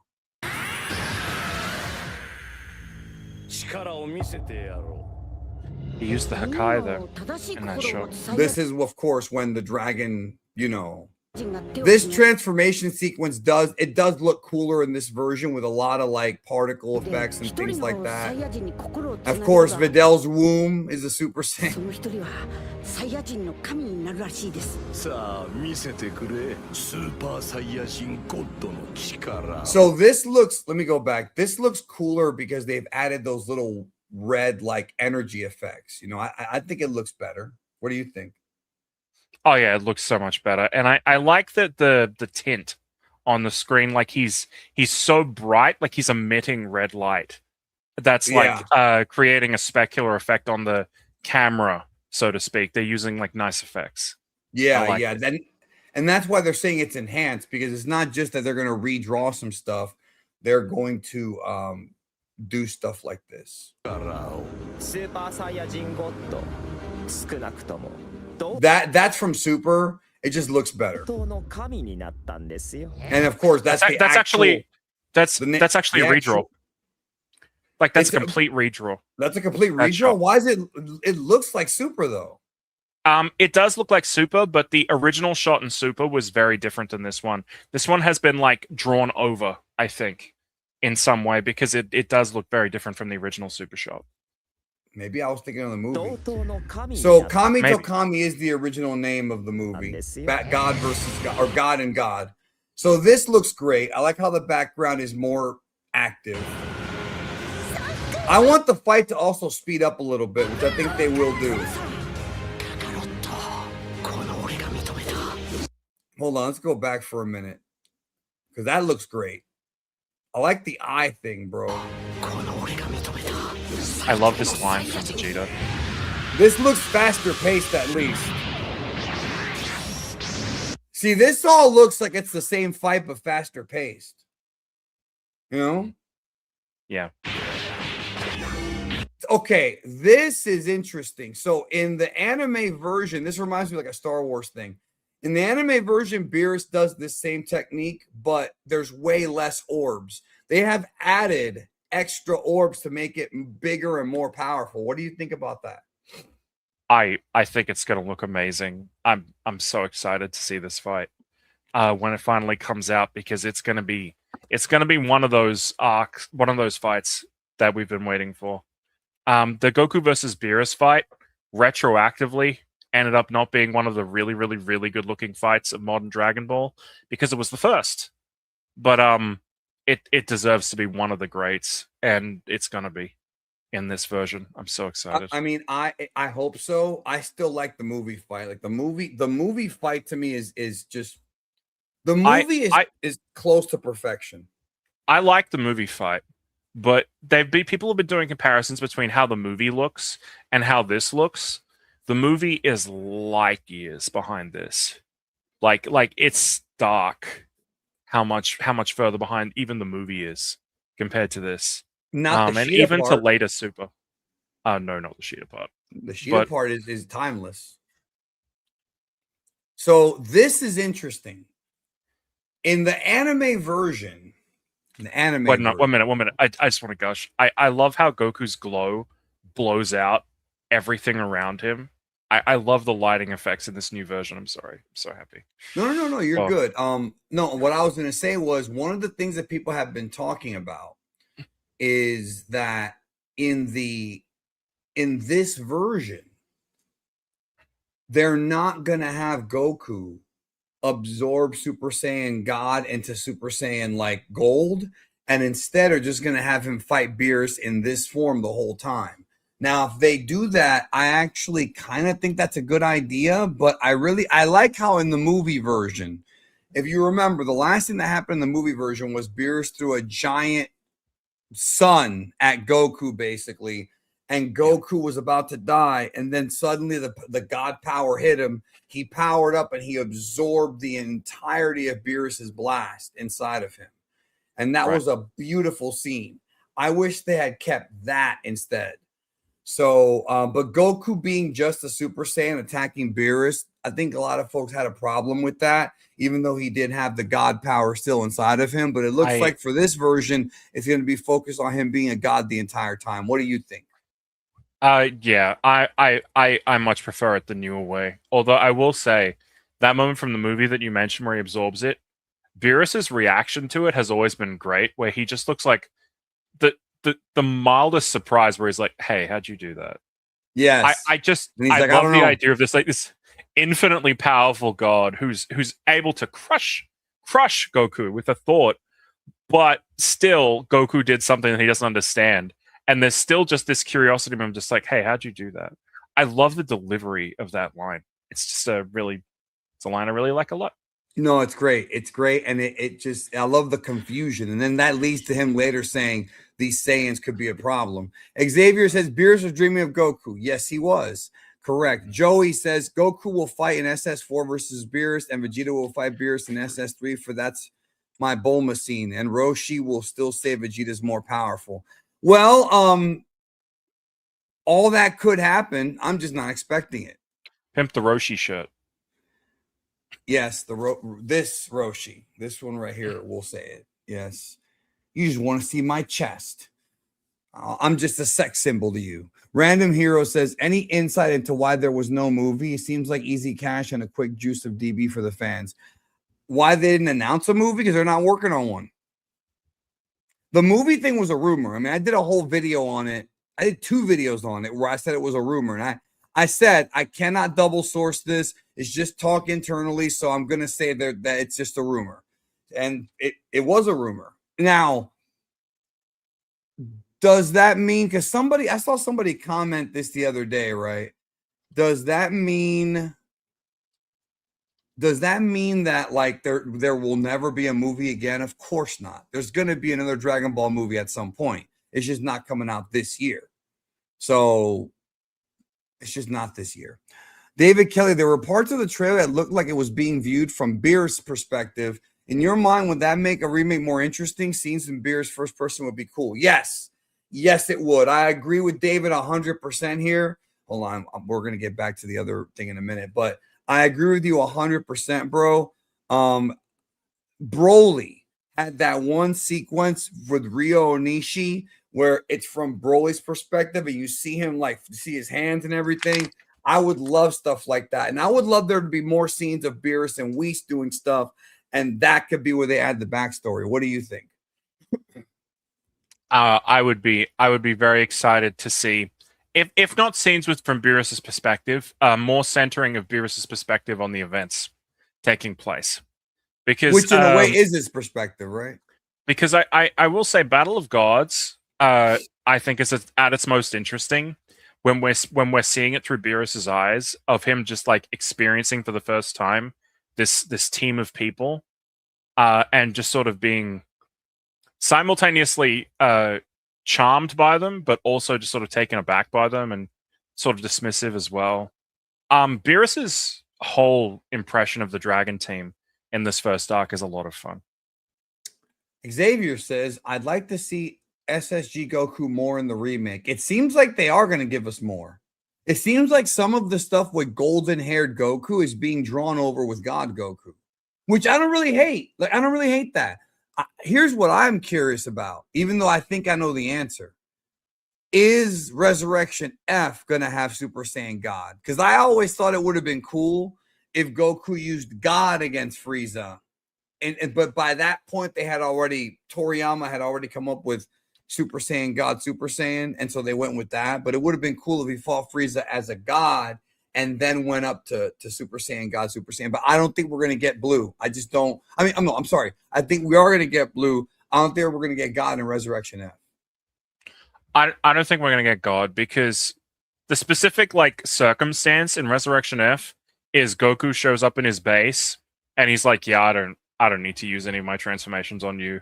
He used the Hakai though in that shot. This is, of course, when the dragon, you know, this transformation sequence does look cooler in this version with a lot of like particle effects and things like that. Of course, Videl's womb is a Super Saiyan. So this looks, let me go back. This looks cooler because they've added those little red like energy effects. You know, I think it looks better. What do you think? Oh yeah, it looks so much better, and I like that the tint on the screen, like he's so bright, like he's emitting red light. That's like creating a specular effect on the camera, so to speak. They're using like nice effects. Yeah, yeah. And that's why they're saying it's enhanced, because it's not just that they're going to redraw some stuff; they're going to do stuff like this. That's from Super. It just looks better. 本当の神になったんですよ。 And of course, that's the that's actually that's the na- that's actually the a actual- redraw. Like that's It's a a- complete redraw. That's a complete That redraw. shot. Why is it? It looks like Super though. It does look like Super, but the original shot in Super was very different than this one. This one has been like drawn over, I think, in some way, because it does look very different from the original Super shot. Maybe I was thinking of the movie. 同等の神に So なった Kami to Maybe. Kami is the original name of the movie. This year. God versus God, or God and God. So this looks great. I like how the background is more active. I want the fight to also speed up a little bit, which I think they will do. カカロット、この俺が認めた。 Hold on, let's go back for a minute. Because that looks great. I like the eye thing, bro. この俺が認めた。 I love this line from Vegeta. This looks faster paced at least. See, this all looks like it's the same fight but faster paced. You know? Yeah. Okay, this is interesting. So in the anime version, this reminds me like a Star Wars thing. In the anime version, Beerus does this same technique, but there's way less orbs. They have added extra orbs to make it bigger and more powerful. What do you think about that? I think it's going to look amazing. I'm so excited to see this fight when it finally comes out, because it's going to be one of those fights that we've been waiting for. The Goku versus Beerus fight retroactively ended up not being one of the really, really, really good looking fights of modern Dragon Ball, because it was the first. But it deserves to be one of the greats, and it's gonna be in this version. I'm so excited. I mean, I hope so. I still like the movie fight. Like the movie fight to me is just the movie is close to perfection. I like the movie fight, but people have been doing comparisons between how the movie looks and how this looks. The movie is light years behind this. Like it's dark how much further behind even the movie is compared to this. Not the and Sheeta even part. to later Super. No, not the Sheeta part. The Sheeta part is timeless. So this is interesting. In the anime version, Wait, no, 1 minute. I just want to gush. I love how Goku's glow blows out everything around him. I love the lighting effects in this new version. I'm sorry. I'm so happy. No, you're Oh. good. No, what I was going to say was one of the things that people have been talking about is that in this version, they're not going to have Goku absorb Super Saiyan God into Super Saiyan like Gold, and instead are just going to have him fight Beerus in this form the whole time. Now, if they do that, I actually kind of think that's a good idea, but I like how in the movie version, if you remember, the last thing that happened in the movie version was Beerus threw a giant sun at Goku, basically, and Goku was about to die, and then suddenly the God power hit him. He powered up and he absorbed the entirety of Beerus's blast inside of him. And that was a beautiful scene. I wish they had kept that instead. So, but Goku being just a Super Saiyan attacking Beerus, I think a lot of folks had a problem with that, even though he did have the God power still inside of him. But it looks like for this version, it's going to be focused on him being a god the entire time. What do you think? Yeah, I much prefer it the newer way. Although I will say that moment from the movie that you mentioned where he absorbs it, Beerus's reaction to it has always been great, where he just looks like the mildest surprise, where he's like, "Hey, how'd you do that?" Yes, I like, love the idea of this infinitely powerful god who's able to crush Goku with a thought, but still Goku did something that he doesn't understand, and there's still just this curiosity of him, just like, "Hey, how'd you do that?" I love the delivery of that line. It's just it's a line I really like a lot. No, it's great. It's great. And it just, I love the confusion. And then that leads to him later saying these Saiyans could be a problem. Xavier says Beerus was dreaming of Goku. Yes, he was. Correct. Joey says Goku will fight in SS4 versus Beerus, and Vegeta will fight Beerus in SS3 for that's my Bulma scene. And Roshi will still say Vegeta's more powerful. Well, all that could happen. I'm just not expecting it. Pimp the Roshi shirt. Yes, this Roshi, this one right here, we'll say it. Yes, you just want to see my chest. I'm just a sex symbol to you. Random Hero says, any insight into why there was no movie? It seems like easy cash and a quick juice of DB for the fans. Why they didn't announce a movie? Because they're not working on one. The movie thing was a rumor. I mean, I did a whole video on it. I did 2 videos on it where I said it was a rumor. And I said, I cannot double source this. It's just talk internally. So I'm going to say that it's just a rumor. And it was a rumor. Now, does that mean, because I saw somebody comment this the other day, right? Does that mean that like there will never be a movie again? Of course not. There's going to be another Dragon Ball movie at some point. It's just not coming out this year. So it's just not this year. David Kelly, there were parts of the trailer that looked like it was being viewed from Beerus' perspective. In your mind, would that make a remake more interesting? Scenes in Beerus' first person would be cool. Yes. Yes, it would. I agree with David 100% here. Hold on. We're going to get back to the other thing in a minute. But I agree with you 100%, bro. Broly had that one sequence with Ryo Onishi where it's from Broly's perspective and you see him see his hands and everything. I would love stuff like that. And I would love there to be more scenes of Beerus and Whis doing stuff. And that could be where they add the backstory. What do you think? I would be very excited to see, if not scenes from Beerus's perspective, more centering of Beerus's perspective on the events taking place. Which in a way is his perspective, right? Because I will say Battle of Gods, I think is at its most interesting when we're seeing it through Beerus's eyes of him just like experiencing for the first time this team of people, and just sort of being simultaneously charmed by them, but also just sort of taken aback by them and sort of dismissive as well. Beerus's whole impression of the Dragon team in this first arc is a lot of fun. Xavier says, I'd like to see SSG Goku more in the remake. It seems like they are going to give us more. It seems like some of the stuff with golden-haired Goku is being drawn over with God Goku, which I don't really hate. I don't really hate that. Here's what I'm curious about, even though I think I know the answer. Is Resurrection F going to have Super Saiyan God? Because I always thought it would have been cool if Goku used God against Frieza. But by that point, Toriyama had already come up with Super Saiyan God, Super Saiyan. And so they went with that. But it would have been cool if he fought Frieza as a God and then went up to Super Saiyan God, Super Saiyan. But I don't think we're going to get Blue. I just don't. I'm sorry. I think we are going to get Blue. I don't think we're going to get God in Resurrection F. I don't think we're going to get God, because the specific circumstance in Resurrection F is Goku shows up in his base and he's like, yeah, I don't need to use any of my transformations on you.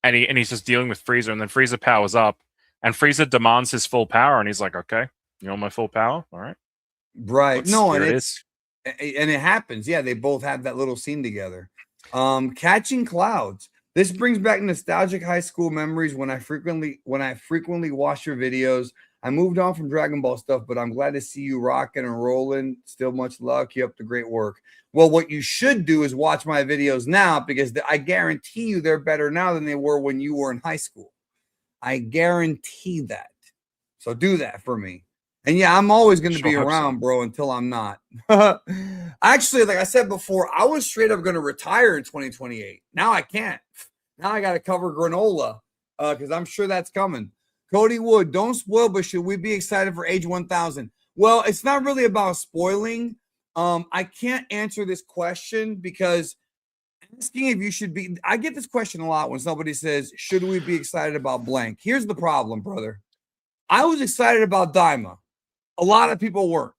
And he's just dealing with Frieza, and then Frieza powers up and Frieza demands his full power and he's like, okay, you want my full power? All right. Right. And it happens. Yeah, they both have that little scene together. Catching Clouds. This brings back nostalgic high school memories when I frequently watch your videos. I moved on from Dragon Ball stuff, but I'm glad to see you rocking and rolling. Still much love. Keep up the great work. Well, what you should do is watch my videos now, because I guarantee you they're better now than they were when you were in high school. I guarantee that. So do that for me. And yeah, I'm always going to be around, bro, until I'm not. Actually, like I said before, I was straight up going to retire in 2028. Now I can't. Now I got to cover granola, because I'm sure that's coming. Cody Wood, don't spoil, but should we be excited for Age 1000? Well, it's not really about spoiling. I can't answer this question, because asking if you should be, I get this question a lot when somebody says, should we be excited about blank? Here's the problem, brother. I was excited about Daima. A lot of people weren't.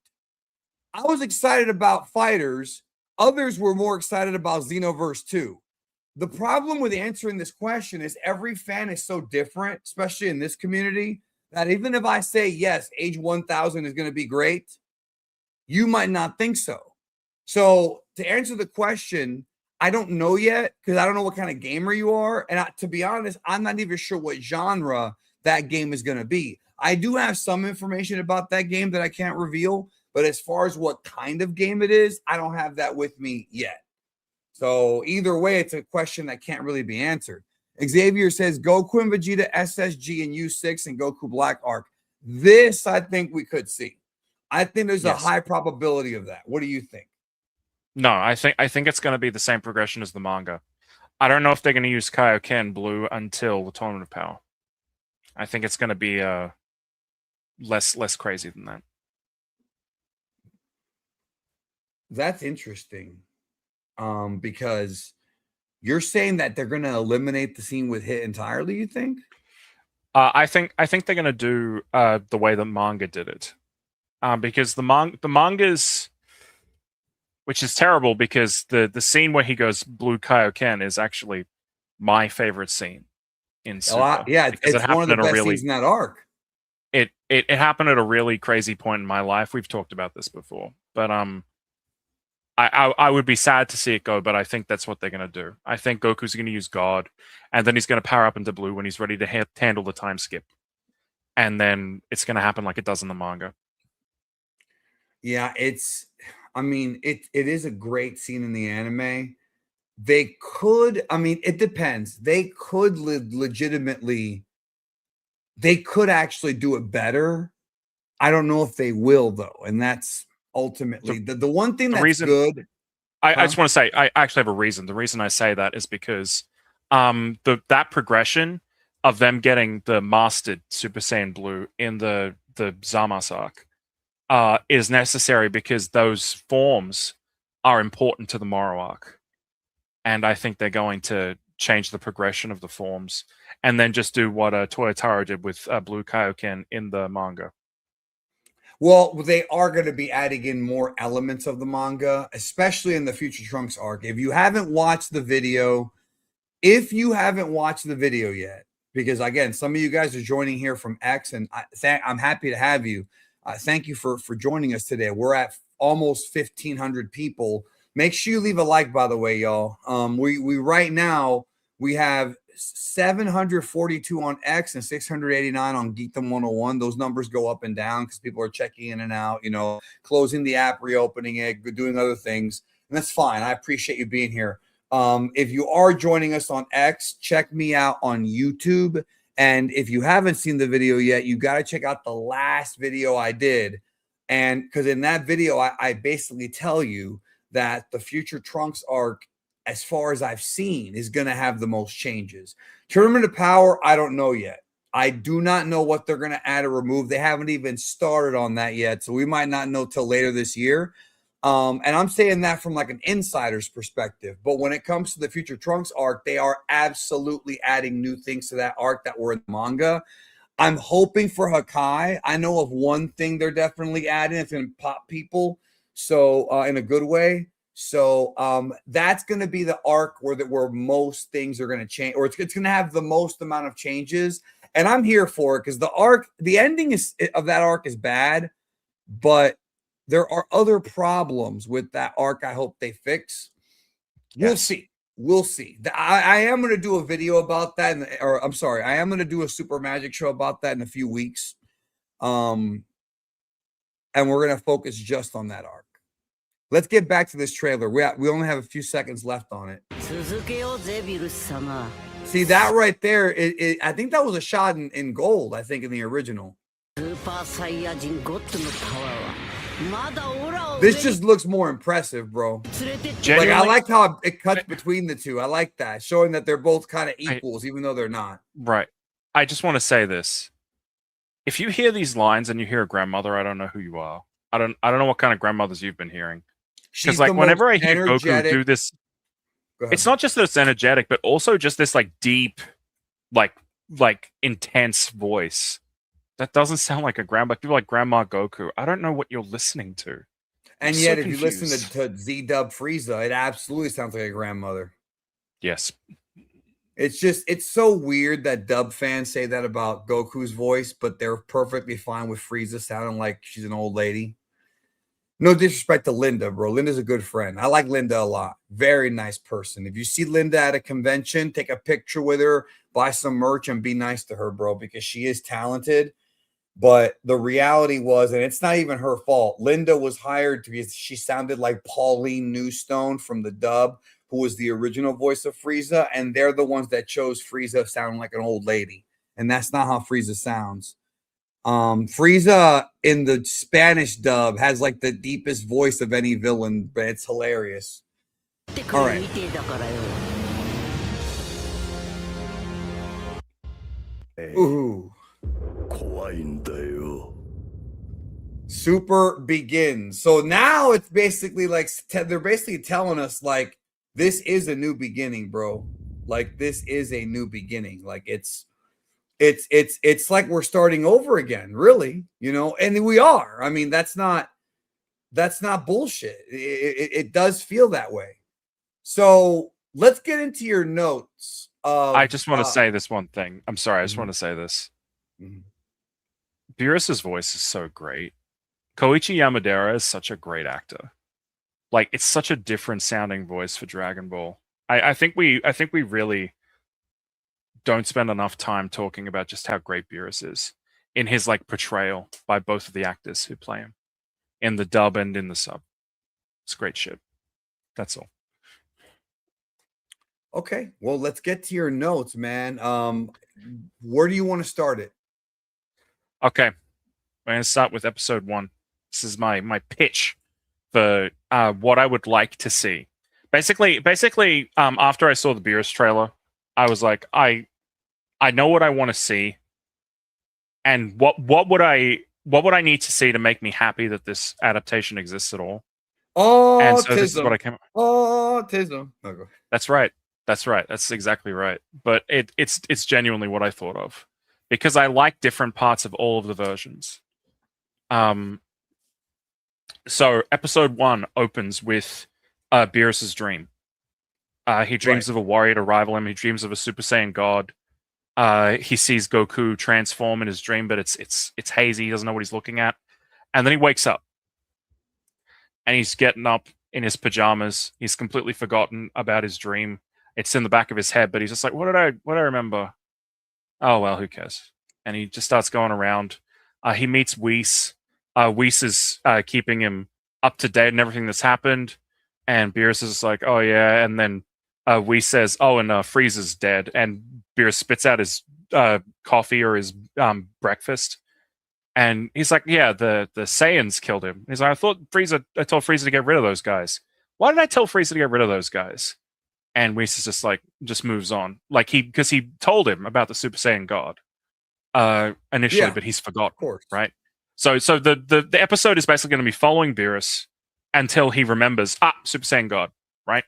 I was excited about Fighters. Others were more excited about Xenoverse 2. The problem with answering this question is every fan is so different, especially in this community, that even if I say, yes, Age 1000 is going to be great, you might not think so. So to answer the question, I don't know yet, because I don't know what kind of gamer you are. And to be honest, I'm not even sure what genre that game is going to be. I do have some information about that game that I can't reveal, But as far as what kind of game it is, I don't have that with me yet. So either way, it's a question that can't really be answered. Xavier says Goku and Vegeta SSG and U6 and Goku Black arc. This I think we could see. I think there's a high probability of that. What do you think? No, I think it's going to be the same progression as the manga. I don't know if they're going to use Kaioken Blue until the Tournament of Power. I think it's going to be less crazy than that. That's interesting, because you're saying that they're going to eliminate the scene with Hit entirely. You think? I think they're going to do the way the manga did it, because the manga's, which is terrible because the scene where he goes Blue Kaioken is actually my favorite scene in Super. Yeah, it's one of the best scenes in that arc. It happened at a really crazy point in my life. We've talked about this before, but I would be sad to see it go, but I think that's what they're going to do. I think Goku's going to use God, and then he's going to power up into Blue when he's ready to handle the time skip. And then it's going to happen like it does in the manga. Yeah, it is a great scene in the anime. They could, it depends. They could legitimately, they could actually do it better. I don't know if they will, though. And that's ultimately the one thing that's good. I just want to say, I actually have a reason. The reason I say that is because that progression of them getting the mastered Super Saiyan Blue in the Zamasu arc is necessary because those forms are important to the Moro arc. And I think they're going to change the progression of the forms and then just do what Toyotaro did with Blue Kaioken in the manga. Well, they are going to be adding in more elements of the manga, especially in the Future Trunks arc. If you haven't watched the video yet, because again, some of you guys are joining here from X, and I'm happy to have you. Thank you for joining us today. We're at almost 1,500 people. Make sure you leave a like, by the way, y'all. We right now we have 742 on X and 689 on Geekdom 101. Those numbers go up and down because people are checking in and out, closing the app, reopening it, doing other things. And that's fine. I appreciate you being here. If you are joining us on X, check me out on YouTube. And if you haven't seen the video yet, you got to check out the last video I did. And because in that video, I basically tell you that the Future Trunks arc, as far as I've seen, is going to have the most changes. Tournament of Power, I don't know yet. I do not know what they're going to add or remove. They haven't even started on that yet, so we might not know till later this year. And I'm saying that from like an insider's perspective. But when it comes to the Future Trunks arc, they are absolutely adding new things to that arc that were in the manga. I'm hoping for Hakai. I know of one thing they're definitely adding. It's going to pop people, so in a good way. So that's going to be the arc where most things are going to change, or it's going to have the most amount of changes. And I'm here for it because the ending of that arc is bad, but there are other problems with that arc I hope they fix. We'll see. We'll see. I am going to do a video about that. I am going to do a Super Magic show about that in a few weeks. And we're going to focus just on that arc. Let's get back to this trailer. We only have a few seconds left on it. See that right there? I think that was a shot in gold, I think, in the original. This just looks more impressive, bro. Like, I like how it cuts between the two. I like that, showing that they're both kind of equals, even though they're not. Right. I just want to say this. If you hear these lines and you hear a grandmother, I don't know who you are. I don't know what kind of grandmothers you've been hearing. Because like whenever I hear Goku do this, it's not just that it's energetic, but also just this like deep, like intense voice. That doesn't sound like a grandma. People like Grandma Goku. I don't know what you're listening to. And yet, if you listen to Z-Dub Frieza, it absolutely sounds like a grandmother. Yes. It's so weird that dub fans say that about Goku's voice, but they're perfectly fine with Frieza sounding like she's an old lady. No disrespect to Linda, bro. Linda's a good friend. I like Linda a lot. Very nice person. If you see Linda at a convention, take a picture with her, buy some merch, and be nice to her, bro, because she is talented. But the reality was, and it's not even her fault, Linda was hired because she sounded like Pauline Newstone from the dub, who was the original voice of Frieza, and they're the ones that chose Frieza sounding like an old lady. And that's not how Frieza sounds. Frieza in the Spanish dub has like the deepest voice of any villain, but it's hilarious. All right. Ooh. Super begins. So now it's basically like they're basically telling us like this is a new beginning, bro. Like this is a new beginning. Like it's like we're starting over again, really, you know, and we are. I mean, that's not bullshit. It does feel that way. So let's get into your notes. I just want to say this one thing. I'm sorry. I just want to say this. Beerus's voice is so great. Koichi Yamadera is such a great actor. Like, it's such a different sounding voice for Dragon Ball. I think we really don't spend enough time talking about just how great Beerus is in his like portrayal by both of the actors who play him in the dub and in the sub. It's great shit. That's all. Okay, well, let's get to your notes, man. Where do you want to start it? Okay, I'm going to start with episode 1. This is my pitch for what I would like to see. Basically, after I saw the Beerus trailer, I was like, I know what I want to see, and what would I need to see to make me happy that this adaptation exists at all? Autism. And so this is what I came. Autism. Okay. That's right. That's exactly right. But it's genuinely what I thought of, because I like different parts of all of the versions. So episode 1 opens with Beerus's dream. He dreams of a warrior to rival him. He dreams of a Super Saiyan God. He sees Goku transform in his dream, but it's hazy. He doesn't know what he's looking at. And then he wakes up, and he's getting up in his pajamas. He's completely forgotten about his dream. It's in the back of his head, but he's just like, what did I remember? Oh, well, who cares? And he just starts going around. He meets Whis. Whis is keeping him up to date and everything that's happened. And Beerus is like, oh, yeah. And then Whis says, oh, and Frieza's dead. And Beerus spits out his coffee or his breakfast. And he's like, yeah, the Saiyans killed him. He's like, I told Frieza to get rid of those guys. Why did I tell Frieza to get rid of those guys? And Whis is just moves on. Like because he told him about the Super Saiyan God initially, but he's forgotten. Of course. Right? So the episode is basically going to be following Beerus until he remembers, Super Saiyan God, right?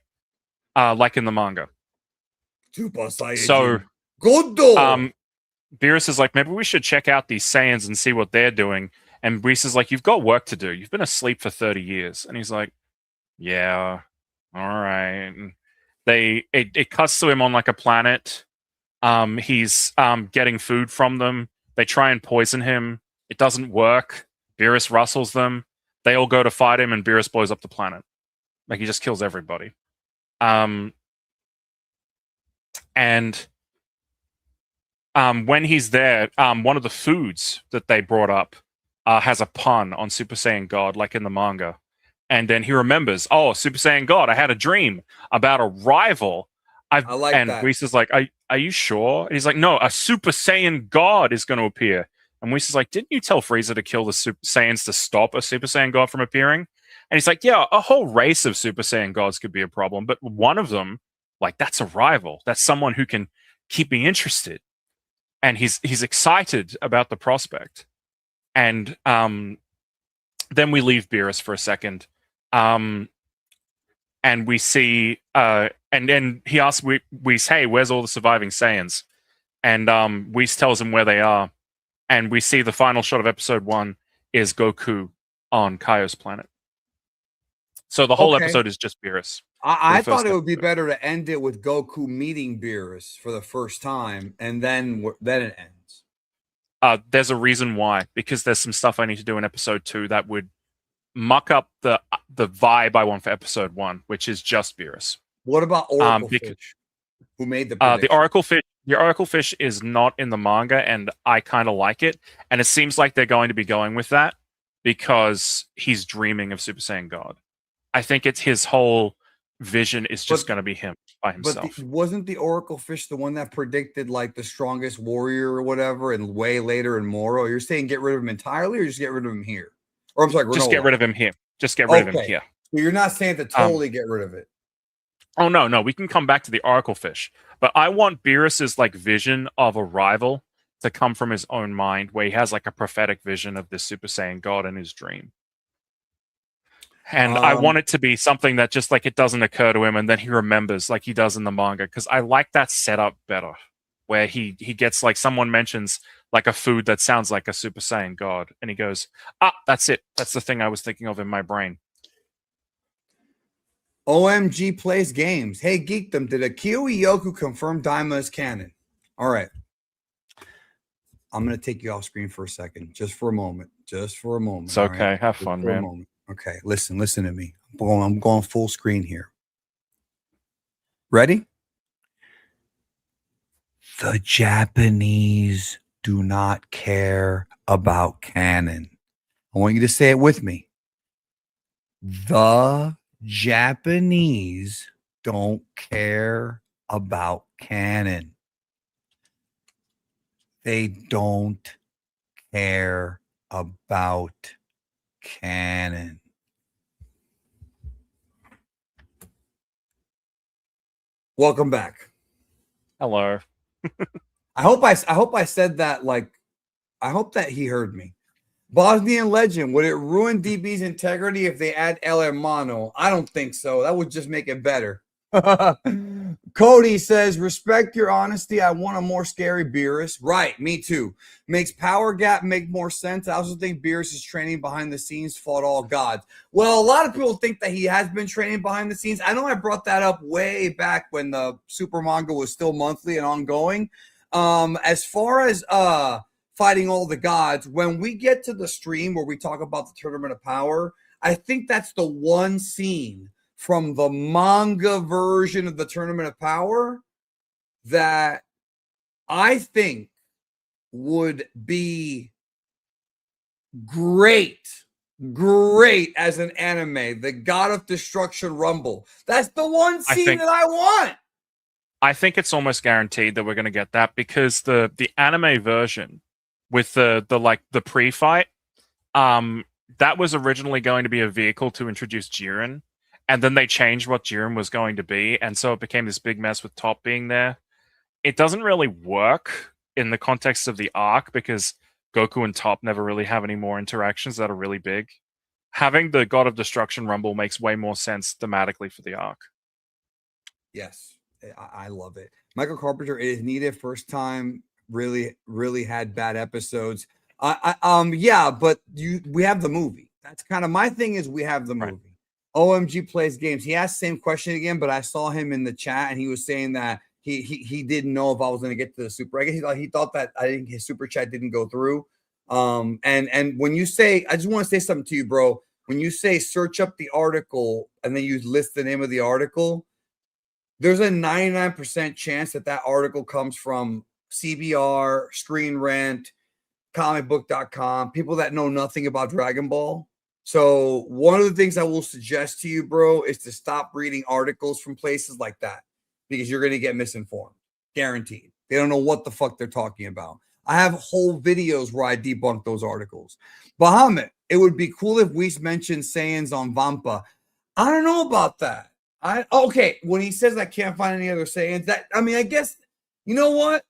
Like in the manga. Super Saiyan. So good. Beerus is like, maybe we should check out these Saiyans and see what they're doing. And Whis is like, you've got work to do. You've been asleep for 30 years. And he's like, yeah, all right. And it cuts to him on like a planet. He's getting food from them. They try and poison him. It doesn't work. Beerus rustles them. They all go to fight him, and Beerus blows up the planet. Like, he just kills everybody. And when he's there, one of the foods that they brought up has a pun on Super Saiyan God, like in the manga. And then he remembers, oh, Super Saiyan God, I had a dream about a rival. I like that. And Whis is like, are you sure? And he's like, no, a Super Saiyan God is going to appear. And Whis is like, didn't you tell Frieza to kill the Super Saiyans to stop a Super Saiyan God from appearing? And he's like, yeah, a whole race of Super Saiyan Gods could be a problem, but one of them, like, that's a rival. That's someone who can keep me interested. And he's excited about the prospect. And then we leave Beerus for a second. And we see, and then he asks Whis, hey, where's all the surviving Saiyans? And Whis tells him where they are. And we see the final shot of episode 1 is Goku on Kaio's planet. So the whole episode is just Beerus. I thought it would be better to end it with Goku meeting Beerus for the first time, and then it ends. There's a reason why, because there's some stuff I need to do in episode 2 that would muck up the vibe I want for episode 1, which is just Beerus. What about Oracle Fish, who made the prediction? The Oracle Fish The Oracle Fish is not in the manga, and I kind of like it. And it seems like they're going to be going with that because he's dreaming of Super Saiyan God. I think it's his whole vision is just going to be him by himself. But wasn't the Oracle Fish the one that predicted like the strongest warrior or whatever, and way later in Moro? You're saying get rid of him entirely, or just get rid of him here? Or I'm sorry, just get rid of him here. Just get rid of him here. So you're not saying to totally get rid of it. Oh no, we can come back to the Oracle Fish, but I want Beerus's like vision of a rival to come from his own mind, where he has like a prophetic vision of this Super Saiyan God in his dream. And I want it to be something that just like it doesn't occur to him, and then he remembers like he does in the manga, because I like that setup better, where he gets like someone mentions like a food that sounds like a Super Saiyan God, and he goes, that's it. That's the thing I was thinking of in my brain. OMG plays games. Hey, Geekdom, did Akio Yoku confirm Daima as canon? All right. I'm going to take you off screen for a second, just for a moment. Just for a moment. It's okay. Right? Have fun, man. Okay, listen to me. I'm going full screen here. Ready? The Japanese do not care about canon. I want you to say it with me. The Japanese don't care about canon. They don't care about canon. Welcome back. Hello. I hope I said that like I hope that he heard me. Bosnian legend, would it ruin DB's integrity if they add El Hermano? I don't think so. That would just make it better. Cody says, respect your honesty. I want a more scary Beerus. Right, me too. Makes Power Gap make more sense. I also think Beerus is training behind the scenes, fought all gods. Well, a lot of people think that he has been training behind the scenes. I know I brought that up way back when the Super Manga was still monthly and ongoing. As far as fighting all the gods, when we get to the stream where we talk about the Tournament of Power, I think that's the one scene from the manga version of the Tournament of Power that I think would be great as an anime. The God of Destruction Rumble. That's the one scene that I want. I think it's almost guaranteed that we're going to get that, because the anime version with the pre-fight, that was originally going to be a vehicle to introduce Jiren, and then they changed what Jiren was going to be, and so it became this big mess with Top being there. It doesn't really work in the context of the arc, because Goku and Top never really have any more interactions that are really big. Having the God of Destruction Rumble makes way more sense thematically for the arc. Yes, I love it. Michael Carpenter, it is needed. First time, really had bad episodes. Yeah, but we have the movie. That's kind of my thing, is we have the movie. Right. OMG plays games. He asked the same question again, but I saw him in the chat and he was saying that he didn't know if I was going to get to the super. I guess he thought that I think his super chat didn't go through. And when you say, I just want to say something to you, bro. When you say search up the article and then you list the name of the article, there's a 99% chance that article comes from CBR, Screen Rant, comicbook.com, people that know nothing about Dragon Ball. So one of the things I will suggest to you, bro, is to stop reading articles from places like that, because you're going to get misinformed. Guaranteed. They don't know what the fuck they're talking about. I have whole videos where I debunk those articles. Bahamut, it would be cool if Whis mentioned Saiyans on Vampa. I don't know about that. Okay, when he says I can't find any other Saiyans, I guess, you know what?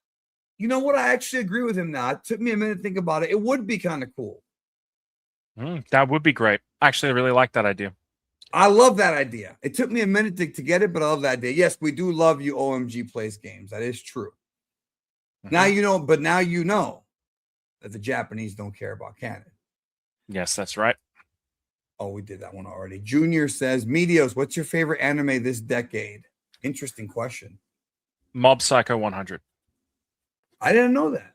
I actually agree with him now. It took me a minute to think about it. It would be kind of cool. That would be great. Actually, I really like that idea. I love that idea. It took me a minute to get it, but I love that idea. Yes, we do love you, OMG Plays Games. That is true. Now you know, but now you know that the Japanese don't care about canon. Yes, that's right. Oh, we did that one already. Junior says, Meteos, what's your favorite anime this decade? Interesting question. Mob Psycho 100. I didn't know that.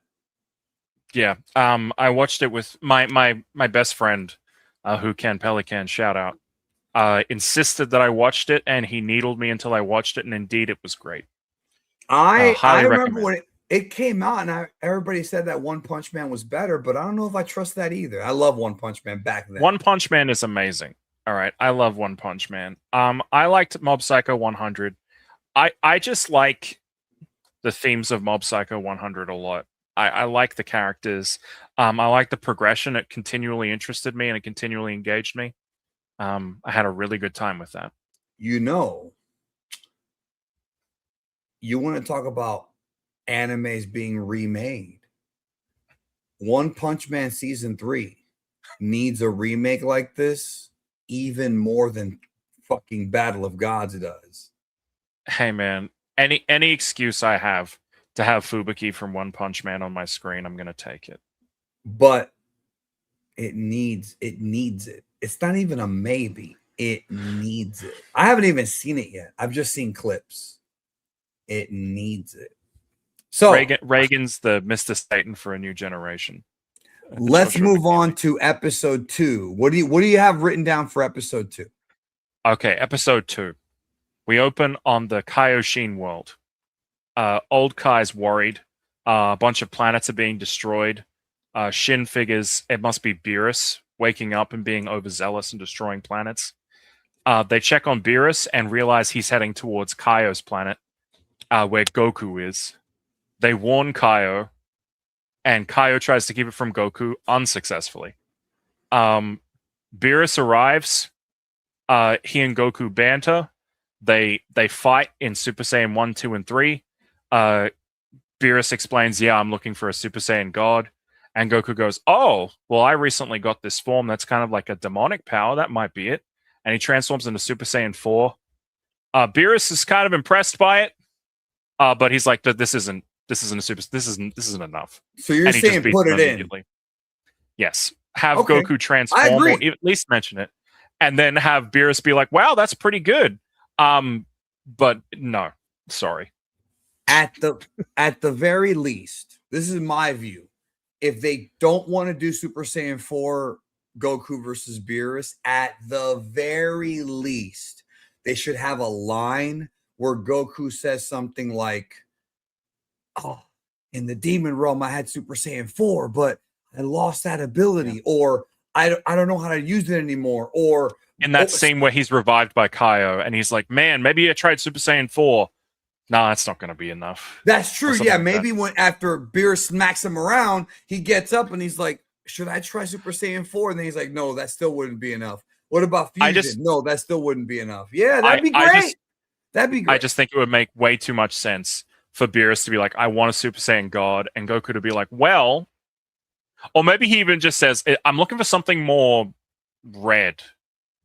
Yeah. I watched it with my best friend, who can Pelican, shout out, insisted that I watched it, and he needled me until I watched it, and indeed it was great. I remember it came out, and everybody said that One Punch Man was better, but I don't know if I trust that either. I love One Punch Man back then. One Punch Man is amazing. All right, I love One Punch Man. I liked Mob Psycho 100. I just like the themes of Mob Psycho 100 a lot. I like the characters. I like the progression. It continually interested me and it continually engaged me. I had a really good time with that. You know, you want to talk about animes being remade. One Punch Man Season 3 needs a remake like this even more than fucking Battle of Gods does. Hey man, any excuse I have to have Fubuki from One Punch Man on my screen, I'm gonna take it. But it needs it. It's not even a maybe. It needs it. I haven't even seen it yet. I've just seen clips. It needs it. So Reagan's the Mr. Satan for a new generation. Let's move on to episode 2. What do you have written down for episode 2? Okay, episode 2. We open on the Kaioshin world. Old Kai's worried. A bunch of planets are being destroyed. Shin figures it must be Beerus waking up and being overzealous and destroying planets. They check on Beerus and realize he's heading towards Kaio's planet, where Goku is. They warn Kaio, and Kaio tries to keep it from Goku unsuccessfully. Beerus arrives. He and Goku banter. They fight in Super Saiyan 1, 2, and 3. Beerus explains, yeah, I'm looking for a Super Saiyan God. And Goku goes, oh, well, I recently got this form that's kind of like a demonic power. That might be it. And he transforms into Super Saiyan 4. Beerus is kind of impressed by it. But he's like, this isn't enough. So you're saying put it in. Yes. Have Goku transform, or at least mention it. And then have Beerus be like, wow, that's pretty good. But no, sorry. At the very least, this is my view. If they don't want to do Super Saiyan 4 Goku versus Beerus, at the very least, they should have a line where Goku says something like, oh, in the demon realm, I had Super Saiyan 4, but I lost that ability, or I don't know how to use it anymore, or in that scene where he's revived by Kaio and he's like, man, maybe I tried Super Saiyan 4. Nah, that's not going to be enough. That's true. Yeah, maybe when after Beerus smacks him around, he gets up and he's like, should I try Super Saiyan 4? And then he's like, no, that still wouldn't be enough. What about Fusion? No, that still wouldn't be enough. Yeah, that'd be great. That'd be great. I just think it would make way too much sense for Beerus to be like, I want a Super Saiyan God, and Goku to be like, well, or maybe he even just says, I'm looking for something more red.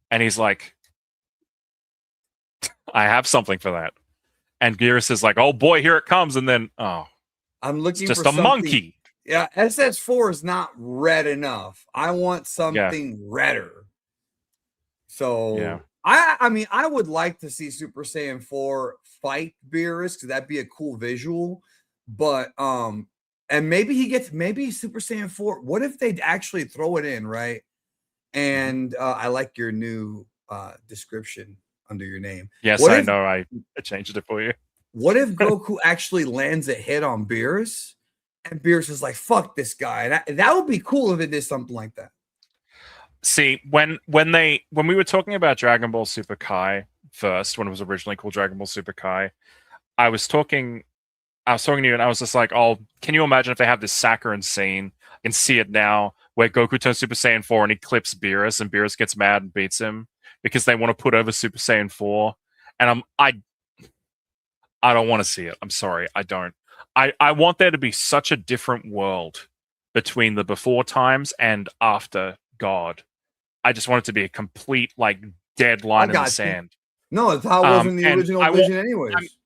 And he's like, I have something for that. And Beerus is like, oh boy, here it comes. And then, I'm looking just for a monkey. Yeah, SS4 is not red enough. I want something redder. So I mean, I would like to see Super Saiyan 4 fight Beerus because that'd be a cool visual. But and maybe Super Saiyan 4. What if they actually throw it in, right? And I like your new description under your name. Yes, I know. I changed it for you. What if Goku actually lands a hit on Beerus, and Beerus is like, "Fuck this guy"? And that would be cool if it did something like that. See, when we were talking about Dragon Ball Super Kai first, when it was originally called Dragon Ball Super Kai, I was talking to you, and I was just like, "Oh, can you imagine if they have this saccharine scene? I can see it now, where Goku turns Super Saiyan 4 and he clips Beerus, and Beerus gets mad and beats him because they want to put over Super Saiyan 4." And I don't want to see it. I'm sorry, I don't. I want there to be such a different world between the before times and after God. I just want it to be a complete, like, dead line in the sand. No, it's how it was in the original vision anyways.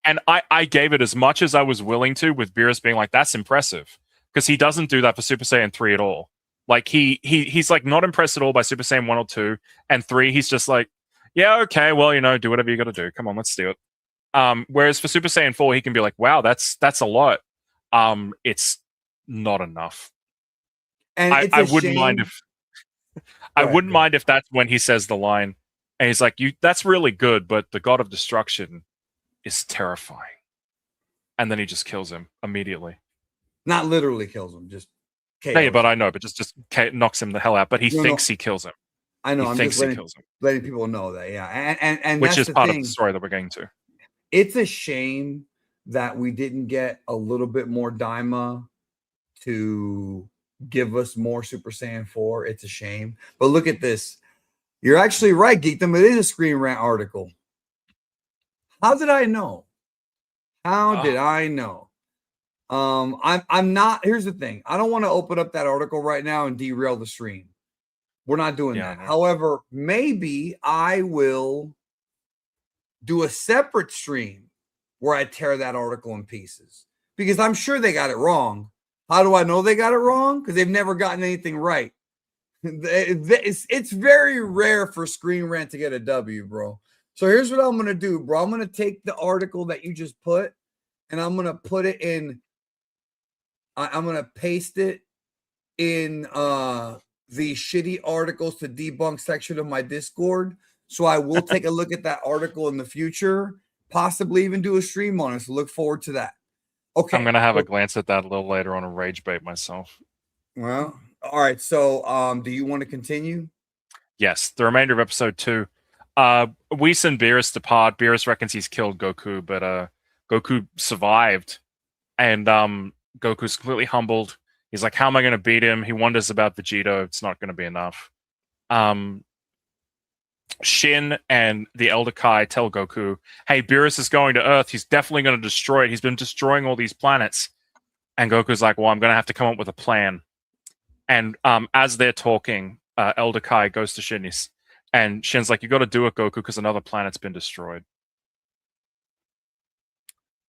And I gave it as much as I was willing to, with Beerus being like, that's impressive. Because he doesn't do that for Super Saiyan 3 at all. Like, he's like not impressed at all by Super Saiyan 1 or 2. And 3, he's just like, yeah, okay, well, do whatever you got to do. Come on, let's do it. Whereas for Super Saiyan 4, he can be like, wow, that's a lot. It's not enough. And I wouldn't mind if mind if that's when he says the line, and he's like, that's really good, but the God of Destruction is terrifying. and then he just kills him immediately. Not literally kills him, just Yeah, KOs. but I know, but just knocks him the hell out. But he No, thinks he kills him. I know. He I'm thinks just he kills him, letting people know that. Yeah, and which that's is the part of thing. the story that we're getting to. It's a shame that we didn't get a little bit more Daima to give us more Super Saiyan 4. It's a shame. But look at this. You're actually right, Geekdom. It is a Screen Rant article. How did I know? How did I know? I'm not. Here's the thing. I don't want to open up that article right now and derail the stream. We're not doing that. However, maybe I will do a separate stream where I tear that article in pieces because I'm sure they got it wrong. How do I know they got it wrong? Because they've never gotten anything right. It's very rare for Screen Rant to get a W, bro. So here's what I'm going to do, bro. I'm going to take the article that you just put and I'm going to put it in. I'm going to paste it in the shitty articles to debunk section of my Discord. So I will take a look at that article in the future, possibly even do a stream on it. So look forward to that. Okay. I'm going to have a glance at that a little later on a rage bait myself. Well, all right. So do you want to continue? Yes. The remainder of episode 2. We send Beerus depart. Beerus reckons he's killed Goku, but Goku survived. And Goku's completely humbled. He's like, how am I going to beat him? He wonders about Vegeta. It's not going to be enough. Shin and the Elder Kai tell Goku, hey, Beerus is going to Earth. He's definitely going to destroy it. He's been destroying all these planets. And Goku's like, well, I'm going to have to come up with a plan. And as they're talking, Elder Kai goes to Shin. And Shin's like, you got to do it, Goku, because another planet's been destroyed.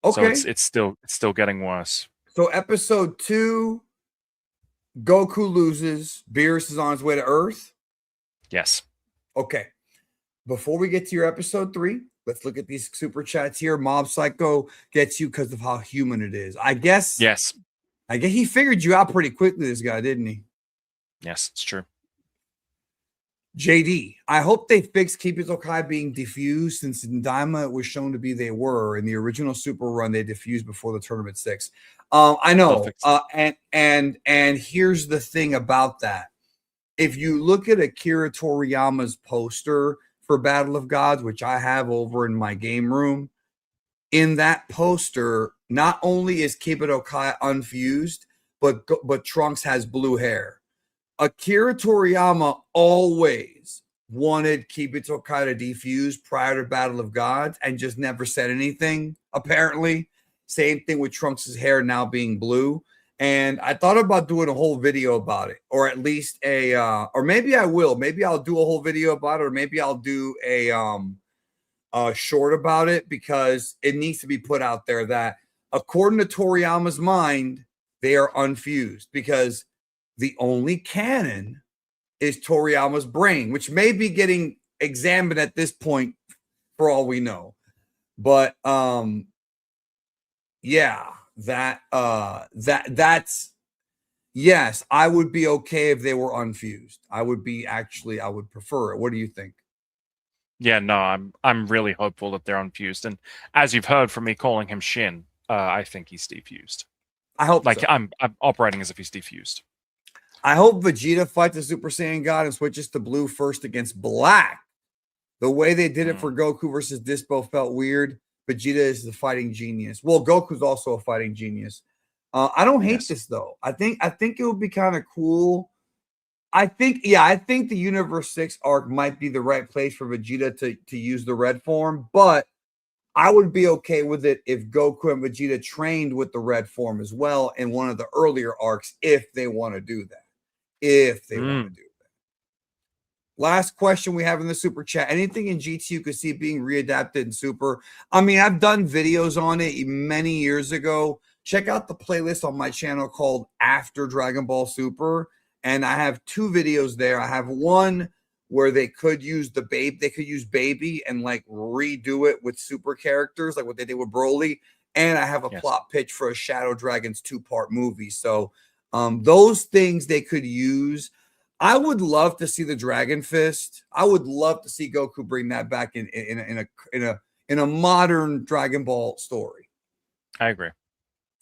Okay. So it's still getting worse. So episode 2, Goku loses. Beerus is on his way to Earth. Yes. Okay. Before we get to your episode 3, let's look at these super chats here. Mob Psycho gets you because of how human it is. I guess. Yes. I guess he figured you out pretty quickly, this guy, didn't he? Yes, it's true. JD, I hope they fix Kibito Kai being diffused since in Daima it was shown to be they were. In the original Super Run, they diffused before the Tournament 6. I know. And here's the thing about that. If you look at Akira Toriyama's poster for Battle of Gods, which I have over in my game room, in that poster, not only is Kibito Kai unfused, but Trunks has blue hair. Akira Toriyama always wanted Kibito Kai to defuse prior to Battle of Gods and just never said anything, apparently. Same thing with Trunks' hair now being blue. And I thought about doing a whole video about it, or at least or maybe I will. Maybe I'll do a whole video about it, or maybe I'll do a short about it because it needs to be put out there that according to Toriyama's mind, they are unfused because the only canon is Toriyama's brain, which may be getting examined at this point for all we know. But yeah, that's yes, I would be okay if they were unfused. I would prefer it. What do you think? Yeah, no, I'm really hopeful that they're unfused. And as you've heard from me calling him Shin, I think he's defused. I hope like so. I'm operating as if he's defused. I hope Vegeta fights the Super Saiyan God and switches to blue first against black. The way they did it for Goku versus Dispo felt weird. Vegeta is the fighting genius. Well, Goku's also a fighting genius. I don't hate this though. I think it would be kind of cool. I think the Universe 6 arc might be the right place for Vegeta to use the red form, but I would be okay with it if Goku and Vegeta trained with the red form as well in one of the earlier arcs if they want to do that. Last question we have in the super chat. Anything in GT you could see being readapted in Super? I mean, I've done videos on it many years ago. Check out the playlist on my channel called After Dragon Ball Super. And I have 2 videos there. I have one where they could use Baby and like redo it with super characters, like what they did with Broly. And I have a plot pitch for a Shadow Dragons 2-part movie. So those things they could use. I would love to see the Dragon Fist. I would love to see Goku bring that back in a modern Dragon Ball story. I agree.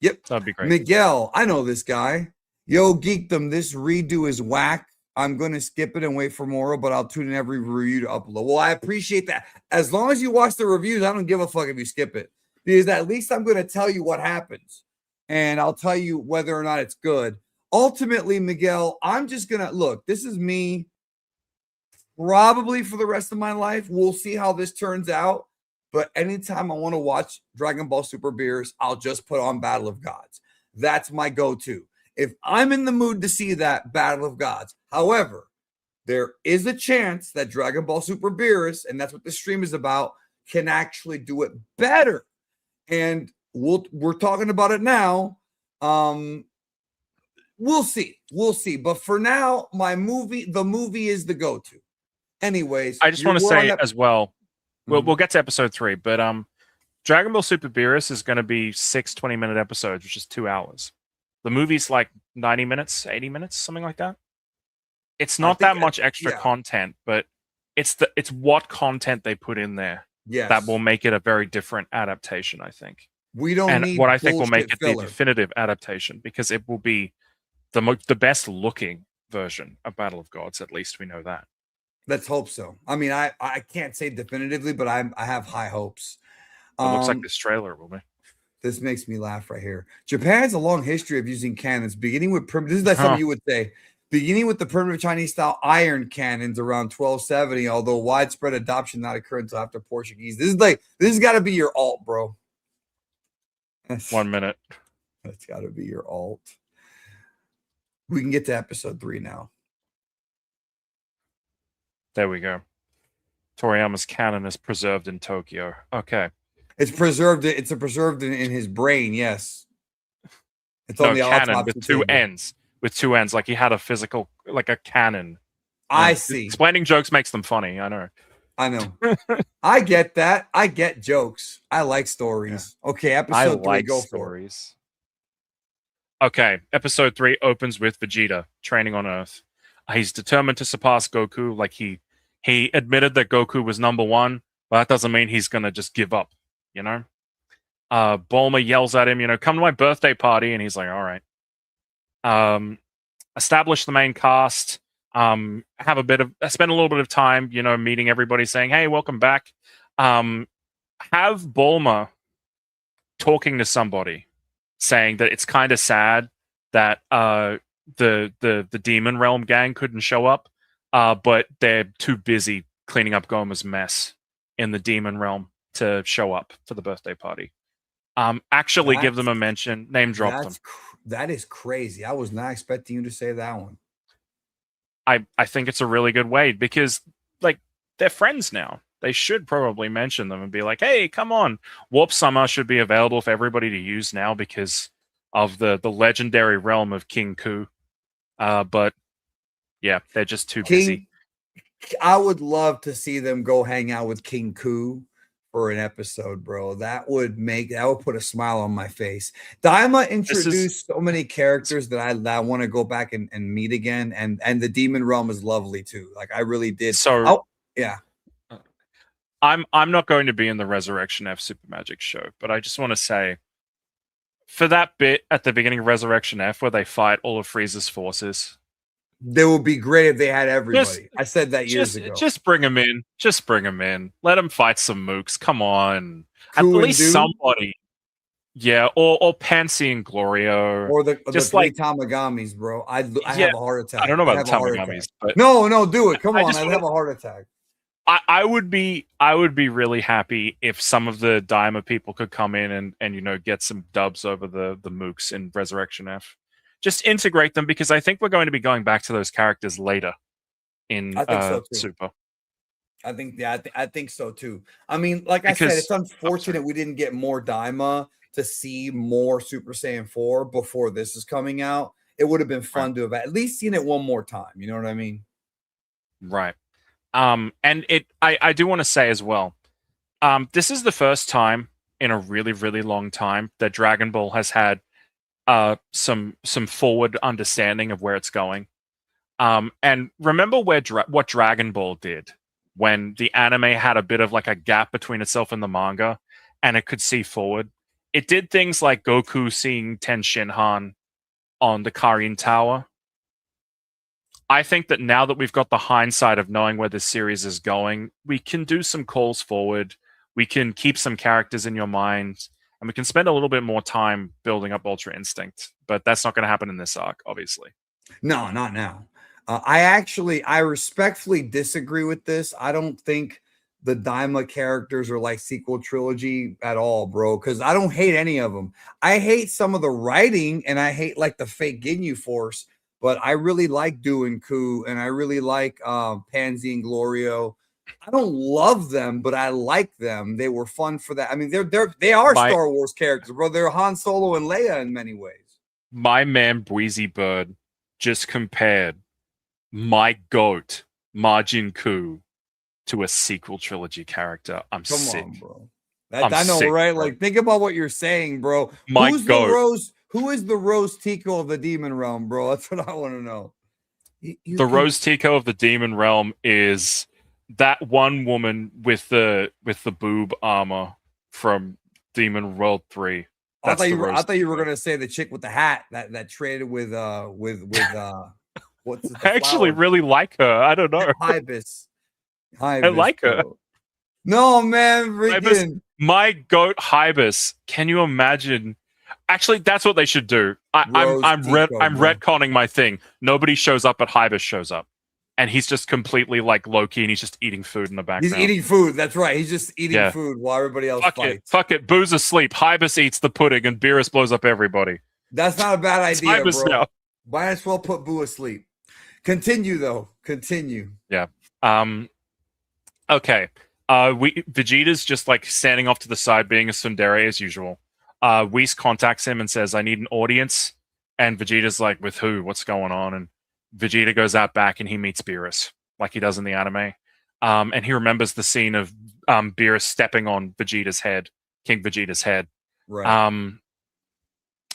Yep. That'd be great. Miguel, I know this guy. Yo, Geekdom, this redo is whack. I'm going to skip it and wait for more, but I'll tune in every review to upload. Well, I appreciate that. As long as you watch the reviews, I don't give a fuck if you skip it. Because at least I'm going to tell you what happens. And I'll tell you whether or not it's good. Ultimately, Miguel, I'm just going to look. This is me probably for the rest of my life. We'll see how this turns out. But anytime I want to watch Dragon Ball Super Beerus, I'll just put on Battle of Gods. That's my go-to. If I'm in the mood to see that, Battle of Gods. However, there is a chance that Dragon Ball Super Beerus, and that's what the stream is about, can actually do it better. And we're talking about it now. We'll see. We'll see. But for now, the movie is the go-to. Anyways, I just want to say as well, we'll get to episode 3, but Dragon Ball Super Beerus is going to be 6 20-minute episodes, which is 2 hours. The movie's like 90 minutes, 80 minutes, something like that. It's not that much extra content, but it's what content they put in there that will make it a very different adaptation, I think. We don't need what I think will make it filler. the definitive adaptation, because it will be the best looking version of Battle of Gods. At least we know that. Let's hope so. I mean, I can't say definitively, but I have high hopes. It looks like this trailer will be. This makes me laugh right here. Japan has a long history of using cannons, beginning with this is like something you would say. Beginning with the primitive Chinese-style iron cannons around 1270, although widespread adoption not occurred until after Portuguese. This has got to be your alt, bro. 1 minute. That's got to be your alt. We can get to episode 3 now. There we go. Toriyama's canon is preserved in Tokyo. Okay. It's preserved. It's preserved in his brain. Yes. It's on the canon with two ends. With 2 ends, like he had a physical, like a cannon. I see. Explaining jokes makes them funny. I know. I get that. I get jokes. I like stories. Yeah. Okay, episode 3. Go stories. Okay, episode 3 opens with Vegeta training on Earth. He's determined to surpass Goku. Like he admitted that Goku was number 1, but that doesn't mean he's gonna just give up. You know. Bulma yells at him. You know, come to my birthday party, and he's like, all right. Establish the main cast, spend a little bit of time, you know, meeting everybody, saying, hey, welcome back. Have Bulma talking to somebody, saying that it's kind of sad that the Demon Realm gang couldn't show up, but they're too busy cleaning up Goma's mess in the Demon Realm to show up for the birthday party. Actually give them a mention, name drop them. That is crazy. I was not expecting you to say that one. I think it's a really good way, because like they're friends now. They should probably mention them and be like, hey, come on. Warp Summer should be available for everybody to use now because of the legendary realm of King Ku. But yeah, they're just too busy. I would love to see them go hang out with King Ku for an episode, bro. That would put a smile on my face. Daima introduced so many characters that I want to go back and meet again, and the Demon Realm is lovely too. Like I really did. So yeah. I'm not going to be in the Resurrection F Super Magic show, but I just want to say, for that bit at the beginning of Resurrection F where they fight all of Frieza's forces, they would be great if they had everybody. I said that years ago. Just bring them in. Just bring them in. Let them fight some mooks. Come on. At least somebody. Yeah, or Pansy and Glorio. Or the three Tamagamis, bro. I have a heart attack. I don't know about the Tamagamis. But no, do it. Come on. I'd have a heart attack. I would be really happy if some of the Daima people could come in and you know, get some dubs over the mooks in Resurrection F. Just integrate them, because I think we're going to be going back to those characters later in Super. I think so too. I mean, like I said, it's unfortunate we didn't get more Daima to see more Super Saiyan 4 before this is coming out. It would have been fun to have at least seen it one more time. You know what I mean? Right. And I do want to say as well, this is the first time in a really, really long time that Dragon Ball has had some forward understanding of where it's going. And remember what Dragon Ball did when the anime had a bit of like a gap between itself and the manga, and it could see forward. it did things like Goku seeing Ten Shinhan on the Karin Tower. I think that now that we've got the hindsight of knowing where this series is going, we can do some calls forward. We can keep some characters in your mind, and we can spend a little bit more time building up Ultra Instinct. But that's not going to happen in this arc, obviously. No, not now. I respectfully disagree with this. I don't think the Daima characters are like sequel trilogy at all, bro. Because I don't hate any of them. I hate some of the writing, and I hate like the fake Ginyu Force. But I really like doing Ku, and I really like Pansy and Glorio. I don't love them, but I like them. They were fun for that. I mean, they are Star Wars characters, bro. They're Han Solo and Leia in many ways. My man Breezy Bird just compared my goat Majin Ku to a sequel trilogy character. I'm sick. Come on, bro. I know, sick, right? Bro. Like, think about what you're saying, bro. My goat. Who is the Rose Tico of the Demon Realm, bro? That's what I want to know. Rose Tico of the Demon Realm is that one woman with the boob armor from Demon World 3. I thought you were gonna say the chick with the hat that traded with what's the I actually really like her. I don't know. Hibis. I like her. No, man, freaking my goat Hibis. Can you imagine? Actually, that's what they should do. I'm retconning my thing. Nobody shows up, but Hibis shows up, and he's just completely like low-key, and he's just eating food in the background. He's eating food. That's right. He's just eating food while everybody else fights. Fuck it. Boo's asleep. Hibis eats the pudding, and Beerus blows up everybody. That's not a bad idea, Hibis bro. Now. Might as well put Boo asleep. Continue, though. Continue. Yeah. Okay. Vegeta's just like standing off to the side, being a tsundere as usual. Whis contacts him and says, I need an audience. And Vegeta's like, with who? What's going on? And Vegeta goes out back and he meets Beerus, like he does in the anime. And he remembers the scene of Beerus stepping on Vegeta's head, King Vegeta's head. Right.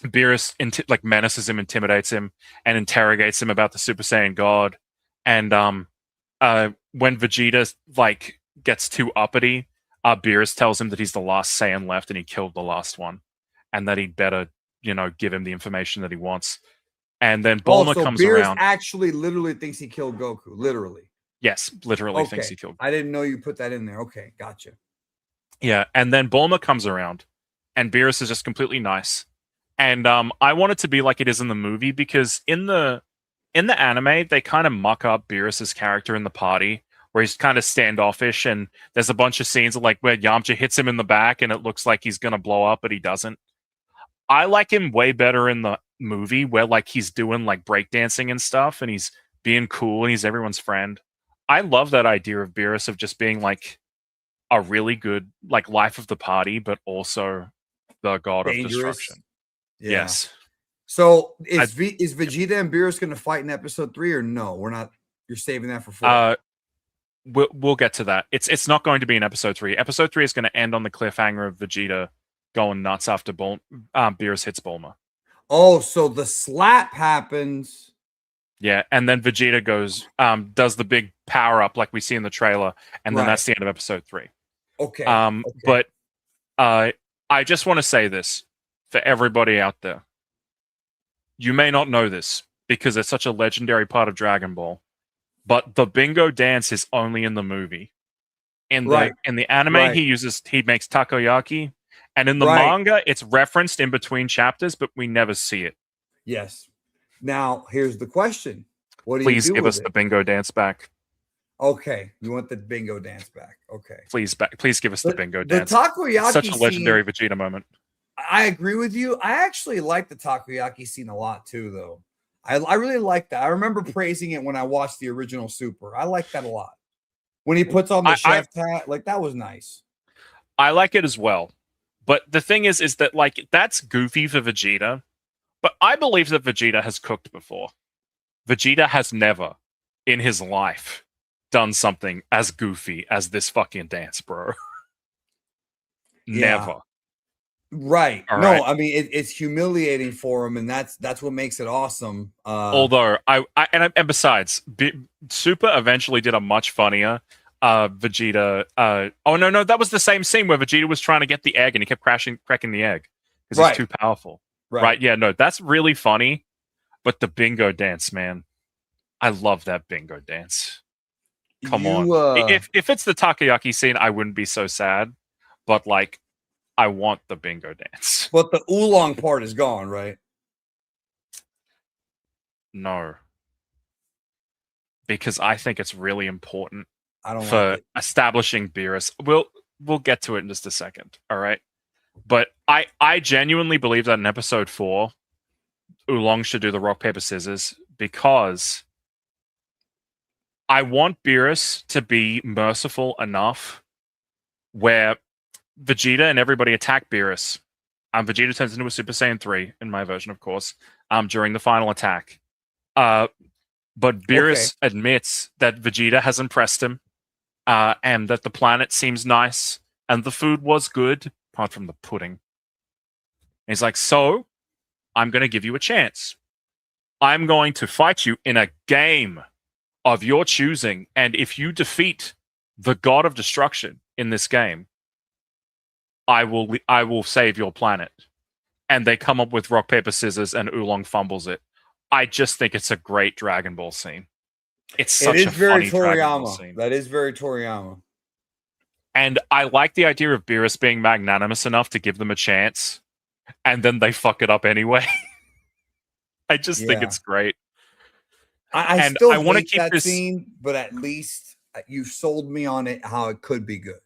Beerus menaces him, intimidates him, and interrogates him about the Super Saiyan God. And when Vegeta gets too uppity, Beerus tells him that he's the last Saiyan left and he killed the last one, and that he'd better, give him the information that he wants. And then Bulma comes Beerus around. Actually, literally thinks he killed Goku. Literally. Yes, literally thinks he killed Goku. I didn't know you put that in there. Okay, gotcha. Yeah, and then Bulma comes around, and Beerus is just completely nice. And I want it to be like it is in the movie, because in the anime, they kind of muck up Beerus's character in the party, where he's kind of standoffish, and there's a bunch of scenes of where Yamcha hits him in the back and it looks like he's gonna blow up, but he doesn't. I like him way better in the movie, where he's doing breakdancing and stuff, and he's being cool and he's everyone's friend. I love that idea of Beerus of just being a really good life of the party, but also the god of destruction. Yeah. Yes. So is Vegeta and Beerus going to fight in episode 3 or no? We're not. You're saving that for 4. We'll get to that. It's not going to be in episode 3. Episode 3 is going to end on the cliffhanger of Vegeta going nuts after Beerus hits Bulma. Oh, so the slap happens. Yeah, and then Vegeta goes, does the big power up like we see in the trailer, and then that's the end of episode 3. Okay. But I just want to say this for everybody out there. You may not know this because it's such a legendary part of Dragon Ball, but the bingo dance is only in the movie. In the anime, he makes takoyaki, and in the manga, it's referenced in between chapters, but we never see it. Yes. Now, here's the question. What do Please you do give with us the bingo dance back. Okay, you want the bingo dance back. Okay. Please give us the bingo dance. The takoyaki it's such a legendary Vegeta moment. I agree with you. I actually like the takoyaki scene a lot too, though. I really like that. I remember praising it when I watched the original Super. I like that a lot. When he puts on the chef's hat, that was nice. I like it as well. But the thing is that that's goofy for Vegeta. But I believe that Vegeta has cooked before. Vegeta has never in his life done something as goofy as this fucking dance, bro. Never. Right. No, I mean it's humiliating for him, and that's what makes it awesome. Although and besides, Super eventually did a much funnier Vegeta. Oh no, that was the same scene where Vegeta was trying to get the egg and he kept cracking the egg. because he's Right. too powerful. Right. Right? Yeah, no, that's really funny. But the bingo dance, man, I love that bingo dance. Come on. If it's the takoyaki scene, I wouldn't be so sad. But like, I want the bingo dance. But the oolong part is gone, right? No, because I think it's really important I don't for like it. establishing Beerus. We'll get to it in just a second. All right. But I genuinely believe that in episode 4, Oolong should do the rock, paper, scissors because I want Beerus to be merciful enough where Vegeta and everybody attack Beerus. Vegeta turns into a Super Saiyan 3, in my version, of course, during the final attack. But Beerus admits that Vegeta has impressed him, and that the planet seems nice, and the food was good, apart from the pudding. And he's like, so, I'm going to give you a chance. I'm going to fight you in a game of your choosing, and if you defeat the God of Destruction in this game, I will save your planet. And they come up with rock, paper, scissors, and Oolong fumbles it. I just think it's a great Dragon Ball scene. It's such a funny Dragon Ball scene. That is very Toriyama. And I like the idea of Beerus being magnanimous enough to give them a chance, and then they fuck it up anyway. I just think it's great. I and still I want to hate keep that this scene, but at least you sold me on it how it could be good.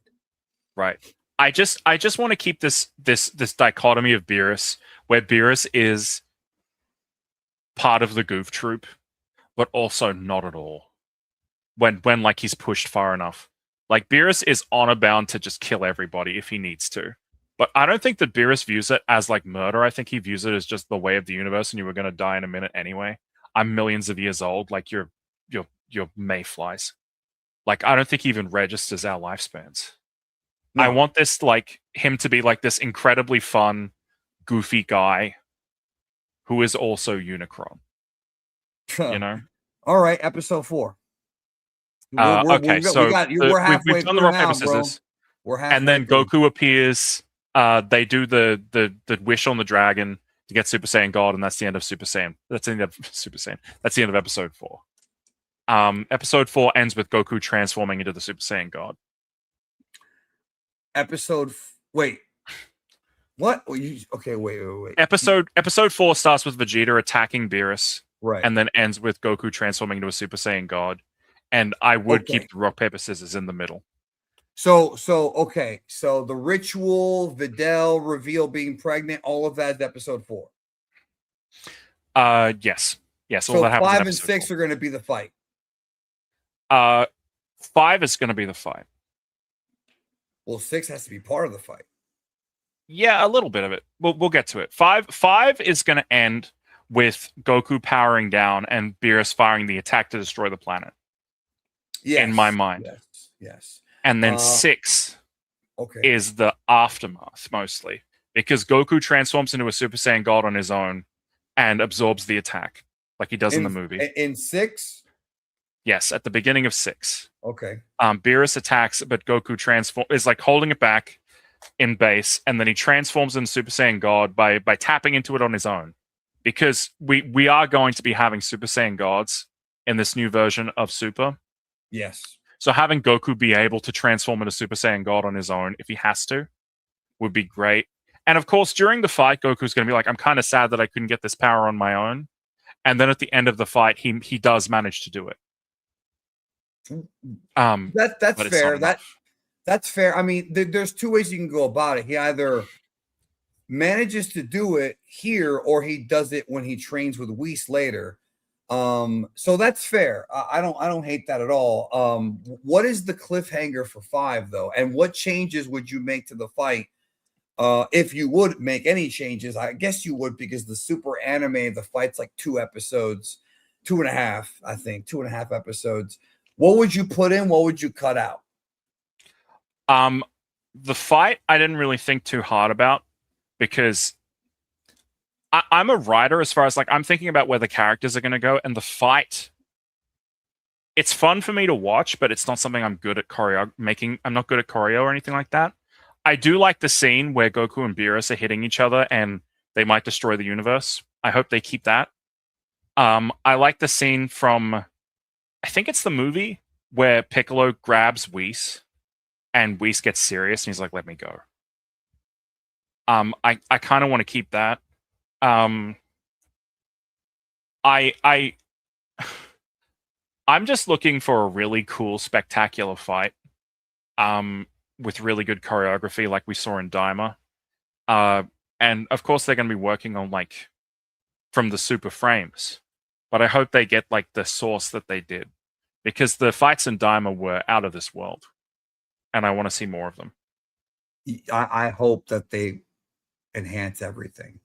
right. I just want to keep this dichotomy of Beerus, where Beerus is part of the goof troop, but also not at all. When like he's pushed far enough. Like Beerus is honor bound to just kill everybody if he needs to. But I don't think that Beerus views it as like murder. I think he views it as just the way of the universe, and you were going to die in a minute anyway. I'm millions of years old. Like you're mayflies. Like I don't think he even registers our lifespans. No. I want this like him to be like this incredibly fun, goofy guy who is also Unicron. You know. All right, episode 4. Okay, so we're halfway we've done the rock, paper, scissors. We're halfway and then through. Goku appears. They do the wish on the dragon to get Super Saiyan God, and that's the end of Super Saiyan. That's the end of Super Saiyan. That's the end of episode 4. Episode 4 ends with Goku transforming into the Super Saiyan God. Wait. What? Okay, wait. Episode 4 starts with Vegeta attacking Beerus, right, and then ends with Goku transforming into a Super Saiyan God. And I would keep the rock, paper, scissors in the middle. So the ritual, Videl reveal being pregnant, all of that is episode 4. Yes. So 5 and 6 are going to be the fight. 5 is going to be the fight. Well, 6 has to be part of the fight. Yeah, a little bit of it. We'll get to it. 5 is going to end with Goku powering down and Beerus firing the attack to destroy the planet. Yes, in my mind. Yes. And then 6 is the aftermath, mostly. Because Goku transforms into a Super Saiyan God on his own and absorbs the attack, like he does in the movie. In 6? Yes, at the beginning of 6. Okay. Beerus attacks, but Goku is like holding it back in base, and then he transforms into Super Saiyan God by tapping into it on his own. Because we are going to be having Super Saiyan Gods in this new version of Super. Yes. So having Goku be able to transform into Super Saiyan God on his own, if he has to, would be great. And of course, during the fight, Goku's going to be like, I'm kind of sad that I couldn't get this power on my own. And then at the end of the fight, he does manage to do it. That's fair. That's fair. I mean, there's 2 ways you can go about it. He either manages to do it here, or he does it when he trains with Whis later. So that's fair. I don't hate that at all. What is the cliffhanger for 5 though? And what changes would you make to the fight? If you would make any changes, I guess you would, because the super anime, the fight's like 2 episodes, 2.5, I think 2.5 episodes. What would you put in? What would you cut out? The fight, I didn't really think too hard about, because I'm a writer as far as like I'm thinking about where the characters are going to go, and the fight, it's fun for me to watch, but it's not something I'm good at I'm not good at choreo or anything like that. I do like the scene where Goku and Beerus are hitting each other and they might destroy the universe. I hope they keep that. I like the scene from, I think it's the movie where Piccolo grabs Whis and Whis gets serious and he's like, "Let me go." I kind of want to keep that. I I'm just looking for a really cool, spectacular fight. With really good choreography, like we saw in Daima. And of course, they're going to be working on like from the super frames, but I hope they get like the source that they did, because the fights in Daima were out of this world, and I want to see more of them. I hope that they enhance everything.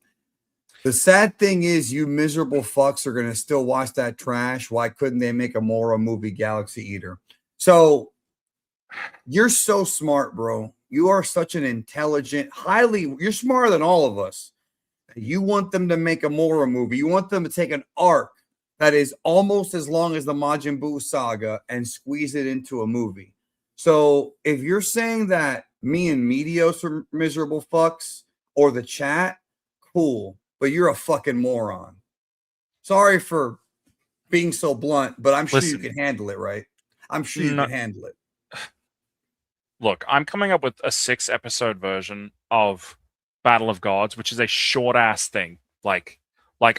The sad thing is, you miserable fucks are going to still watch that trash. Why couldn't they make a Moro movie, Galaxy Eater? So you're so smart, bro. You are such an intelligent, you're smarter than all of us. You want them to make a Moro movie. You want them to take an arc that is almost as long as the Majin Buu saga and squeeze it into a movie. So if you're saying that me and Meteos are miserable fucks, or the chat, cool, but you're a fucking moron. Sorry for being so blunt, but I'm sure you can handle it, right? I'm sure you can handle it. Look, I'm coming up with a 6-episode version of Battle of Gods, which is a short ass thing. Like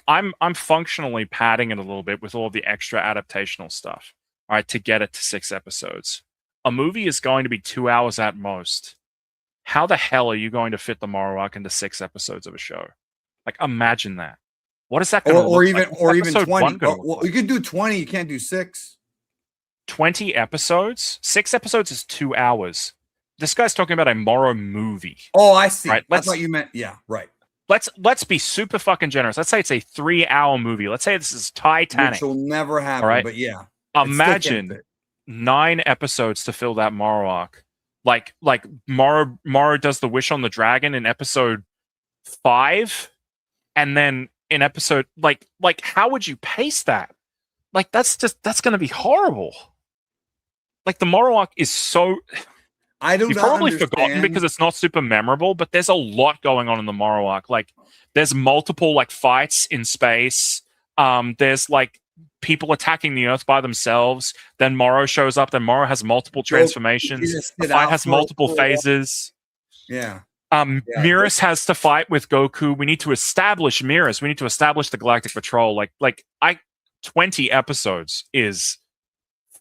I'm functionally padding it a little bit with all the extra adaptational stuff, all right, to get it to 6 episodes. A movie is going to be 2 hours at most. How the hell are you going to fit the Moro arc into 6 episodes of a show? Like, imagine that. What is that going to look like? Or even 20? Well, you could do 20. You can't do 6. 20 episodes? 6 episodes is 2 hours. This guy's talking about a Moro movie. Oh, I see. Right? I thought you meant, yeah, right. Let's be super fucking generous. Let's say it's a 3-hour movie. Let's say this is Titanic. Which will never happen, right? But yeah. Imagine 9 episodes to fill that Moro arc. Like Moro does the wish on the dragon in episode 5, and then in episode like how would you pace that? Like that's going to be horrible. Like the Moro arc is so. You've probably forgotten because it's not super memorable, but there's a lot going on in the Moro arc. Like there's multiple like fights in space. There's like people attacking the Earth by themselves. Then Moro shows up. Then Moro has multiple transformations. The fight has multiple phases. Yeah. Beerus has to fight with Goku. We need to establish Beerus. We need to establish the Galactic Patrol. 20 episodes is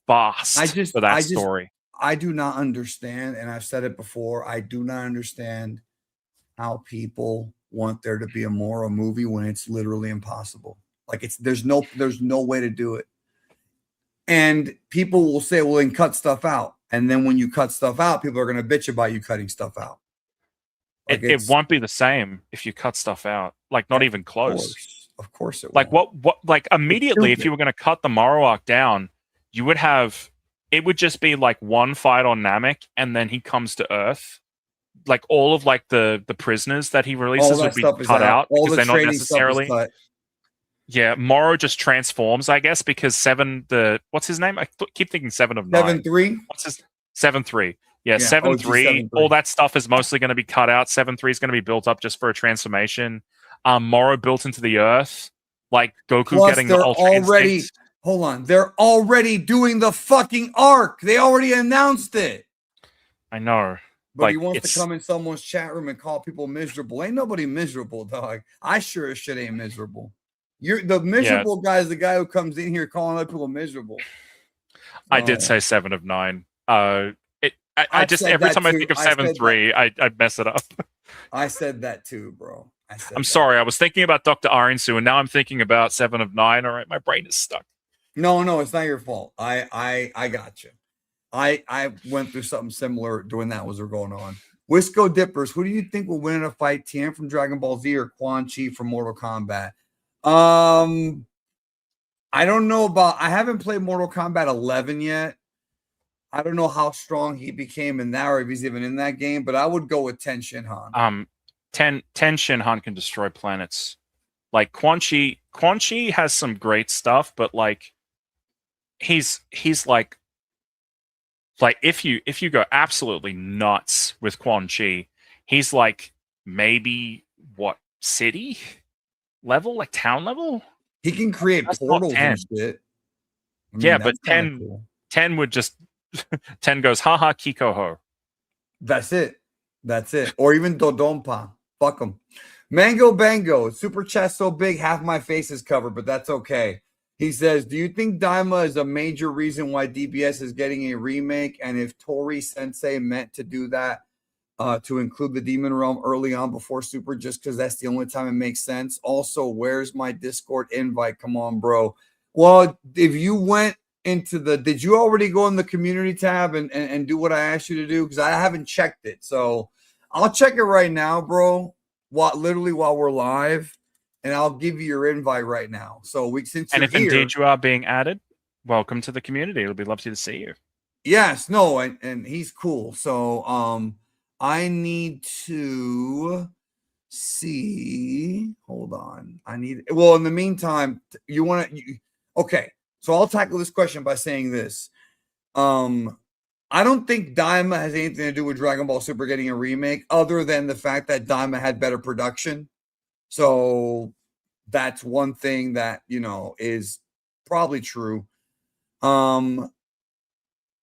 fast for that story. I do not understand, and I've said it before, I do not understand how people want there to be a Moro movie when it's literally impossible. Like there's no way to do it. And people will say, well, then cut stuff out. And then when you cut stuff out, people are going to bitch about you cutting stuff out. Like it won't be the same if you cut stuff out. Like not even close. Of course it like won't. what like immediately if you were going to cut the Moro arc down, you would have, it would just be like one fight on Namek and then he comes to Earth. Like all of like the prisoners that he releases would be cut out because they're not necessarily. Yeah, Moro just transforms, I guess, because what's his name? I keep thinking 7 of 9. 7-3. What's his 7-3? Yeah, 7-3. All that stuff is mostly going to be cut out. 7-3 is going to be built up just for a transformation. Moro built into the Earth, like Goku Plus, getting the Ultra Instinct. Hold on, they're already doing the fucking arc. They already announced it. I know. But he wants to come in someone's chat room and call people miserable. Ain't nobody miserable, dog. I sure as shit ain't miserable. You're the miserable guy is the guy who comes in here calling other people miserable. I did say 7 of 9. I just every time I think of 7-3, I mess it up. I said that too, bro. I'm sorry. I was thinking about Dr. Arinsu, and now I'm thinking about 7 of 9. All right, my brain is stuck. No, it's not your fault. I got you. I went through something similar when that was going on. Wisco Dippers, who do you think will win in a fight? Tien from Dragon Ball Z or Quan Chi from Mortal Kombat? I don't know I haven't played Mortal Kombat 11 yet. I don't know how strong he became in that or if he's even in that game, but I would go with Ten Shinhan. Ten Shinhan can destroy planets. Like Quan Chi has some great stuff, but like he's like Like if you go absolutely nuts with Quan Chi, he's like maybe what city level, like town level? He can create That's not portals 10. and shit. I mean, Yeah, but that's kinda cool. 10 would just 10 goes, haha, Kiko ho. That's it. That's it. Or even Dodonpa. Fuck him. Mango Bango. Super chat so big, half my face is covered, but that's okay. He says, do you think Daima is a major reason why DBS is getting a remake? And if Tori Sensei meant to do that, to include the Demon Realm early on before Super, just because that's the only time it makes sense. Also, where's my Discord invite? Come on, bro. Well, if you went into the, did you already go in the community tab and do what I asked you to do? Because I haven't checked it. So I'll check it right now, bro. Literally while we're live, and I'll give you your invite right now. So since And you're if here, indeed you are being added, welcome to the community. It'll be lovely to see you. Yes, no, and he's cool. So I need to see. Hold on. Well, in the meantime, you want to okay. So I'll tackle this question by saying this. I don't think Daima has anything to do with Dragon Ball Super getting a remake, other than the fact that Daima had better production. So that's one thing that, is probably true.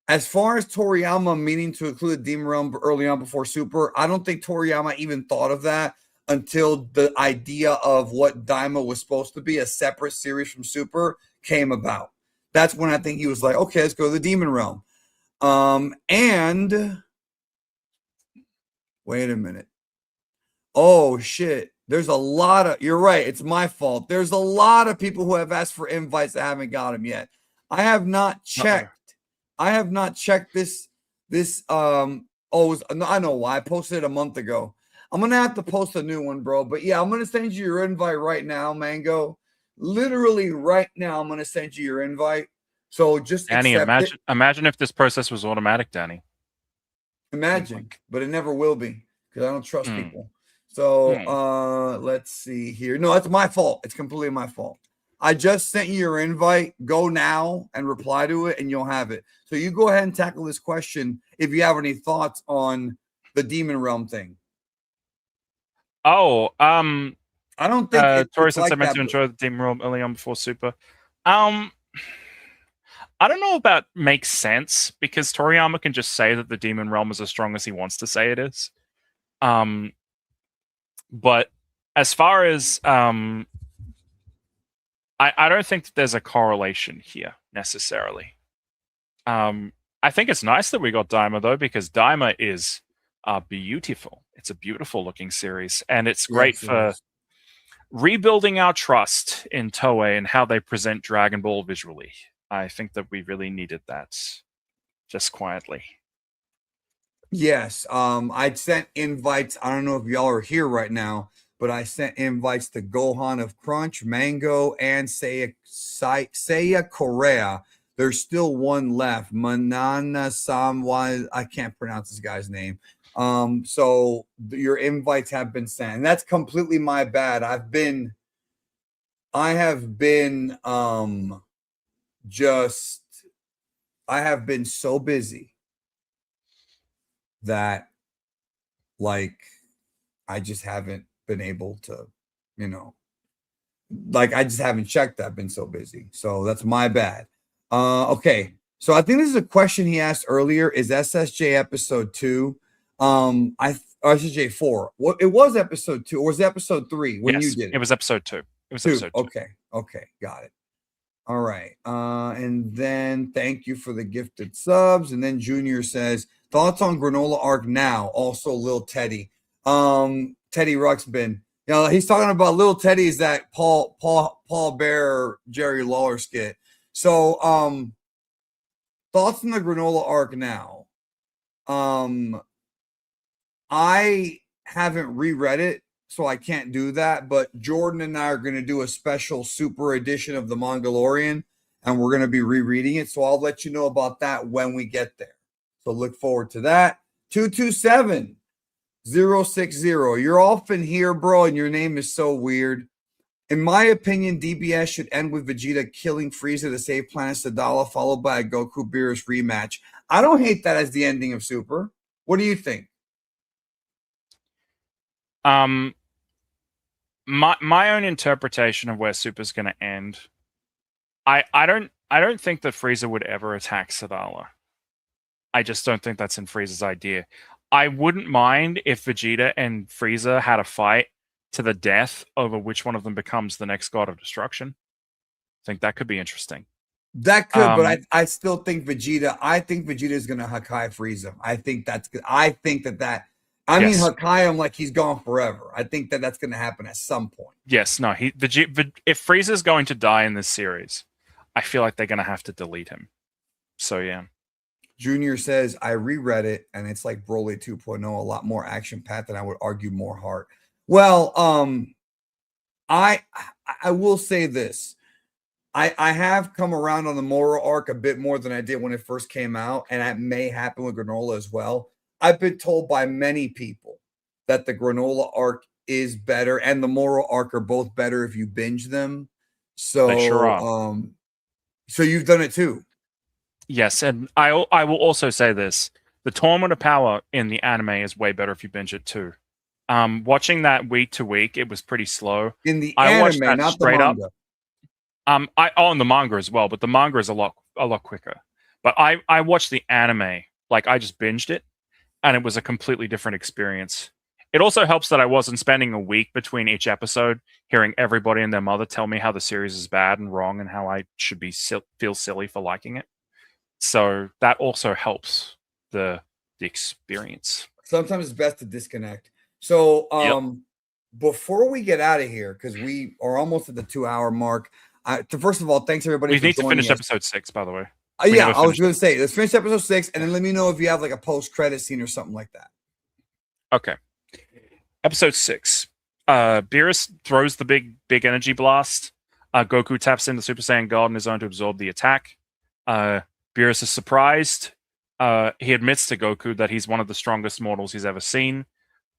As far as Toriyama meaning to include Demon Realm early on before Super, I don't think Toriyama even thought of that until the idea of what Daima was supposed to be, a separate series from Super, came about. That's when I think he was like, okay, let's go to the Demon Realm. And wait a minute. Oh shit. There's a lot of, you're right, it's my fault. There's a lot of people who have asked for invites that haven't got them yet. I have not checked. I have not checked this. I know why. I posted it a month ago. I'm gonna have to post a new one, bro. But yeah, I'm gonna send you your invite right now, Mango. Literally right now, I'm gonna send you your invite. So just Danny, imagine if this process was automatic, Danny. Imagine, but it never will be because I don't trust people. So let's see here. No, it's my fault. It's completely my fault. I just sent you your invite. Go now and reply to it, and you'll have it. So you go ahead and tackle this question if you have any thoughts on the Demon Realm thing. Oh, I don't think Tori since I meant to enjoy the Demon Realm early on before Super. I don't know about makes sense because Toriyama can just say that the Demon Realm is as strong as he wants to say it is. But as far as I don't think that there's a correlation here necessarily. I think it's nice that we got Daima though, because Daima is beautiful. It's a beautiful looking series, and it's great for rebuilding our trust in Toei and how they present Dragon Ball visually. I think that we really needed that, just quietly. Yes, I'd sent invites. I don't know if y'all are here right now, but I sent invites to Gohan of Crunch, Mango, and Seiya Korea. There's still one left. Manana Samwa. I can't pronounce this guy's name. So your invites have been sent. And that's completely my bad. I have been so busy that I just haven't been able to, I just haven't checked. I've been so busy. So that's my bad. Okay. So I think this is a question he asked earlier. Is SSJ episode 2? SSJ 4. What it was episode 2, or was it episode 3 when you did it? It was episode 2. It was episode 2. Okay, got it. All right. And then thank you for the gifted subs. And then Junior says, thoughts on Granola Arc now. Also Lil Teddy. Teddy Ruxpin. He's talking about Lil Teddy is that Paul Bear Jerry Lawler skit. So thoughts on the Granola Arc now. I haven't reread it, so I can't do that. But Jordan and I are going to do a special super edition of The Mongolian, and we're going to be rereading it. So I'll let you know about that when we get there. So look forward to that. 227-060. You're often here, bro, and your name is so weird. In my opinion, DBS should end with Vegeta killing Frieza to save Planet Sadala, followed by a Goku Beerus rematch. I don't hate that as the ending of Super. What do you think? My own interpretation of where Super's going to end. I don't think that Frieza would ever attack Sadala. I just don't think that's in Frieza's idea. I wouldn't mind if Vegeta and Frieza had a fight to the death over which one of them becomes the next god of destruction. I think that could be interesting. That could, but I still think Vegeta. I think Vegeta is going to Hakai Frieza. I think that's good. I think that. I mean, Hakai him like he's gone forever. I think that's going to happen at some point. Yes, no. If Frieza's going to die in this series, I feel like they're going to have to delete him. So yeah. Junior says, I reread it, and it's like Broly 2.0, a lot more action-packed, and I would argue more heart. Well, I will say this. I have come around on the Moro arc a bit more than I did when it first came out, and that may happen with Granola as well. I've been told by many people that the Granola arc is better, and the Moro arc are both better if you binge them. So, they sure are. So you've done it too. Yes, and I will also say this: the Tournament of Power in the anime is way better if you binge it too. Watching that week to week, it was pretty slow. In the anime, not the manga. In the manga as well, but the manga is a lot quicker. But I watched the anime, like I just binged it, and it was a completely different experience. It also helps that I wasn't spending a week between each episode hearing everybody and their mother tell me how the series is bad and wrong and how I should feel silly for liking it. So that also helps the experience. Sometimes it's best to disconnect. So before we get out of here, because we are almost at the 2-hour mark. First of all, thanks everybody. We need to finish episode 6, by the way. Yeah, I was going to say, let's finish episode 6, and then let me know if you have like a post-credit scene or something like that. Okay. Episode 6. Beerus throws the big energy blast. Goku taps into Super Saiyan God on his own to absorb the attack. Beerus is surprised. He admits to Goku that he's one of the strongest mortals he's ever seen.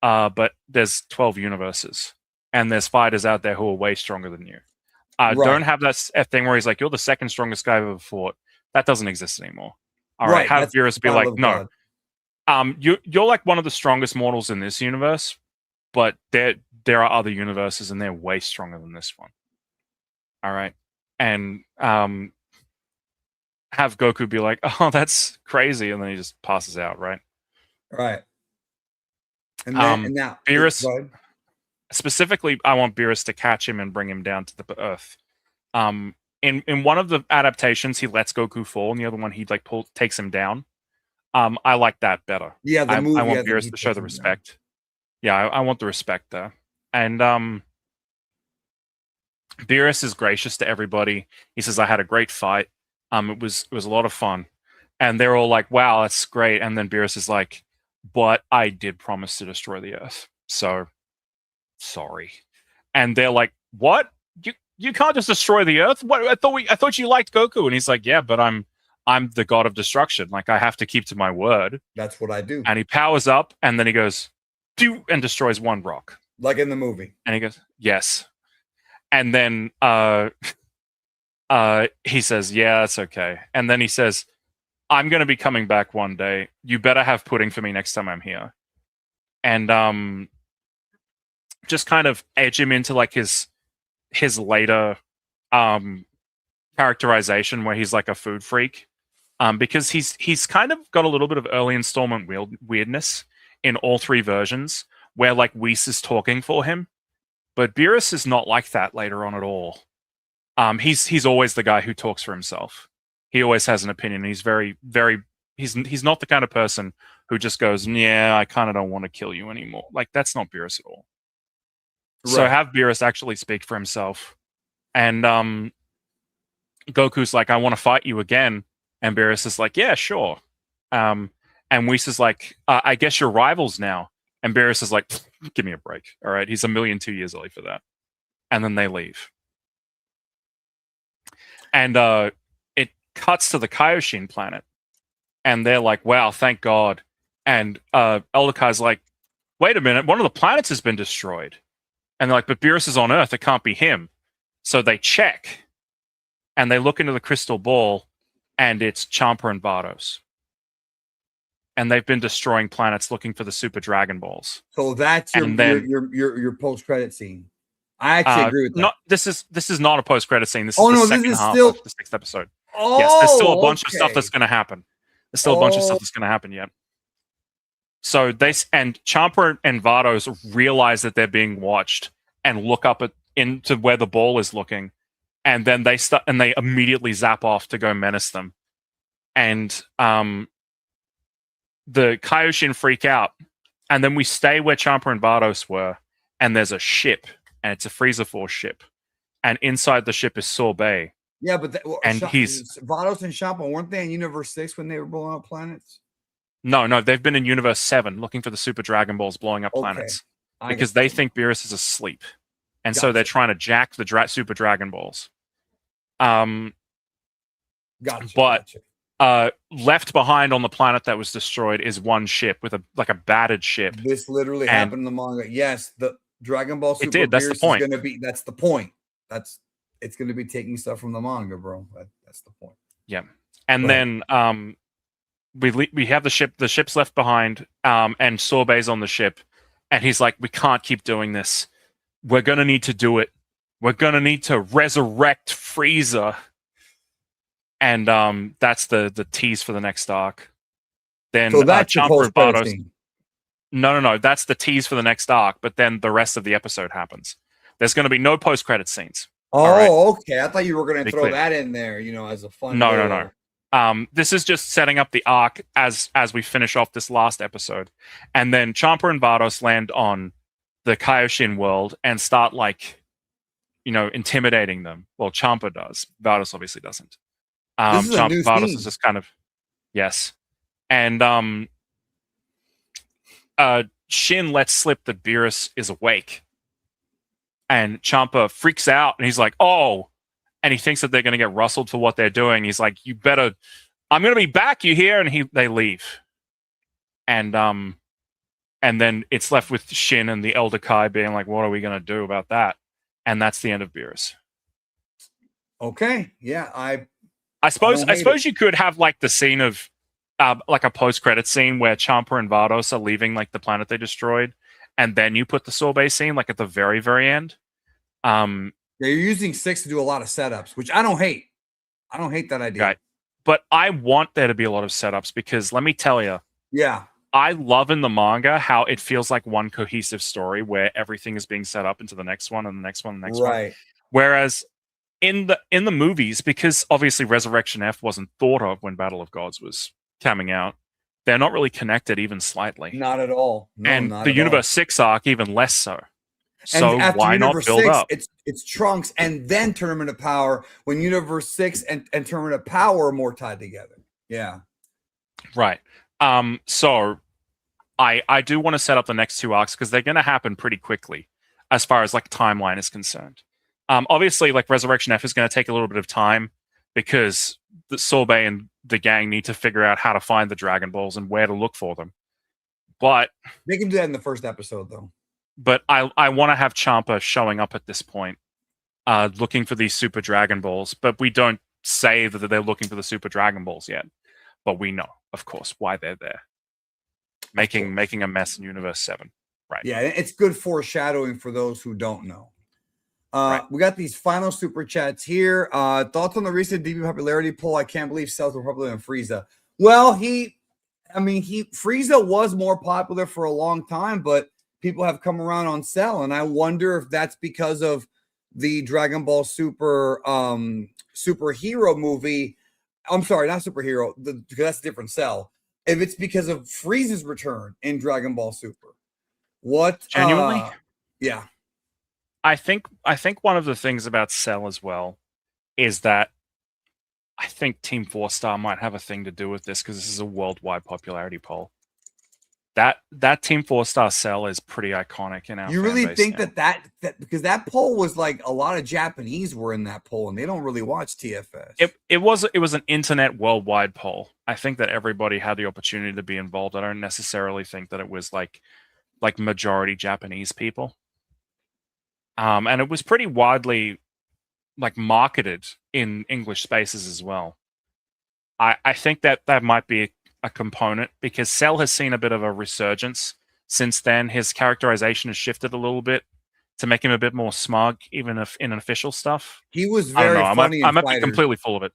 But there's 12 universes, and there's fighters out there who are way stronger than you. Don't have that thing where he's like, you're the second strongest guy I've ever fought. That doesn't exist anymore. All right, have Beerus be like, no. You're like one of the strongest mortals in this universe, but there are other universes, and they're way stronger than this one. All right, and have Goku be like, oh, that's crazy, and then he just passes out, right? Right. And now Beerus, specifically, I want Beerus to catch him and bring him down to the Earth. In one of the adaptations, he lets Goku fall, and the other one, he like takes him down. I like that better. Yeah, I want Beerus to show the respect. Down. Yeah, I want the respect there. And Beerus is gracious to everybody. He says, I had a great fight. It was a lot of fun. And they're all like, wow, that's great. And then Beerus is like, but I did promise to destroy the Earth. So, sorry. And they're like, what? You can't just destroy the Earth? What? I thought you liked Goku. And he's like, yeah, but I'm the god of destruction. Like, I have to keep to my word. That's what I do. And he powers up, and then he goes, do, and destroys one rock. Like in the movie. And he goes, yes. And then he says, yeah, that's okay. And then he says, I'm going to be coming back one day. You better have pudding for me next time I'm here. And just kind of edge him into like his later characterization where he's like a food freak. Because he's kind of got a little bit of early installment weirdness in all 3 versions where like Whis is talking for him. But Beerus is not like that later on at all. He's always the guy who talks for himself. He always has an opinion. He's very, very. He's not the kind of person who just goes, "Yeah, I kind of don't want to kill you anymore." Like that's not Beerus at all. Right. So have Beerus actually speak for himself, and Goku's like, "I want to fight you again," and Beerus is like, "Yeah, sure." And Whis is like, "I guess you're rivals now," and Beerus is like, "Give me a break, all right? He's 1,000,002 years early for that," and then they leave. And it cuts to the Kaioshin planet. And they're like, wow, thank God. And Elder Kai's like, wait a minute, one of the planets has been destroyed. And they're like, but Beerus is on Earth, it can't be him. So they check. And they look into the crystal ball, and it's Champa and Bardos. and they've been destroying planets looking for the Super Dragon Balls. So that's And then- your post credit scene. I actually agree with that. Not this is not a post credit scene. This Oh, is the no, this second is half still- of the 6th episode. Oh, Yes, there's still a bunch of stuff okay. that's going to happen. There's still a bunch of stuff that's going to happen yet. So Champa and Vados realize that they're being watched and look up into where the ball is looking, and then they immediately zap off to go menace them. And the Kaioshin freak out, and then we stay where Champa and Vados were, and there's a ship, and it's a Frieza Force ship, and inside the ship is Sorbet. Yeah, but he's Vados and Champa, weren't they in Universe 6 when they were blowing up planets? No, they've been in Universe 7 looking for the Super Dragon Balls blowing up Okay. planets because they think Beerus is asleep. And so Gotcha. they're trying to jack the Super Dragon Balls. Gotcha. But- gotcha. Left behind on the planet that was destroyed is one ship with a battered ship. This literally and- happened in the manga. Yes, the Dragon Ball Super did, that's the Beerus point. is going to be. That's the point. It's going to be taking stuff from the manga, bro. That's the point. Yeah. And Go then we have the ship. The ship's left behind, and Sorbet's on the ship, and he's like, "We can't keep doing this. We're gonna need to do it. We're gonna need to resurrect Frieza." And that's the tease for the next arc. Then So that's your Champa and post-credit Vados. scene. No. That's the tease for the next arc. But then the rest of the episode happens. There's going to be no post-credit scenes. Oh, right. okay. I thought you were going to Be throw clear. that in there, as a fun. No. little- This is just setting up the arc as we finish off this last episode, and then Champa and Vados land on the Kaioshin world and start intimidating them. Well, Champa does. Vados obviously doesn't. This is a new Vados theme. is just kind of yes, and Shin lets slip that Beerus is awake, and Champa freaks out, and he's like, "Oh." And he thinks that they're going to get rustled for what they're doing. He's like, "You better, I'm going to be back, you hear?" And they leave. And then it's left with Shin and the Elder Kai being like, "What are we going to do about that?" And that's the end of Beerus. Okay. Yeah. I suppose don't hate you could have the scene of like a post-credit scene where Champa and Vados are leaving the planet they destroyed, and then you put the Sorbet scene at the very, very end. They're using 6 to do a lot of setups, which I don't hate. I don't hate that idea. Right. But I want there to be a lot of setups because let me tell you, Yeah. I love in the manga how it feels like one cohesive story where everything is being set up into the next one and the next one and the next one. Right. Whereas in the movies, because obviously Resurrection F wasn't thought of when Battle of Gods was coming out, they're not really connected even slightly. Not at all. No, and not the at Universe 6 arc even less so. And So after why not Universe build 6, up? It's Trunks and then Tournament of Power when Universe 6 and Tournament of Power are more tied together. Yeah. Right. So I do want to set up the next 2 arcs because they're going to happen pretty quickly as far as timeline is concerned. Obviously, Resurrection F is going to take a little bit of time because the Sorbet and the gang need to figure out how to find the Dragon Balls and where to look for them. But They can do that in the first episode, though. I want to have Champa showing up at this point, looking for these Super Dragon Balls. But we don't say that they're looking for the Super Dragon Balls yet. But we know, of course, why they're there. Making a mess in Universe 7. Right. Yeah, it's good foreshadowing for those who don't know. Right. We got these final super chats here. Thoughts on the recent DB popularity poll? I can't believe Cells were popular than Frieza. Well, Frieza was more popular for a long time, but people have come around on Cell, and I wonder if that's because of the Dragon Ball Super superhero movie. I'm sorry, not superhero, because that's a different Cell. If it's because of Frieza's return in Dragon Ball Super. What? Genuinely? Yeah. I think one of the things about Cell as well is that I think Team 4-Star might have a thing to do with this because this is a worldwide popularity poll. That Team 4-Star Cell is pretty iconic in our You fan really base think now. that because that poll was a lot of Japanese were in that poll and they don't really watch TFS. It was an internet worldwide poll. I think that everybody had the opportunity to be involved. I don't necessarily think that it was like majority Japanese people. And it was pretty widely marketed in English spaces as well. I think that might be a component because Cell has seen a bit of a resurgence since then. His characterization has shifted a little bit to make him a bit more smug, even if in official stuff. He was I don't very know. funny. I might be completely full of it.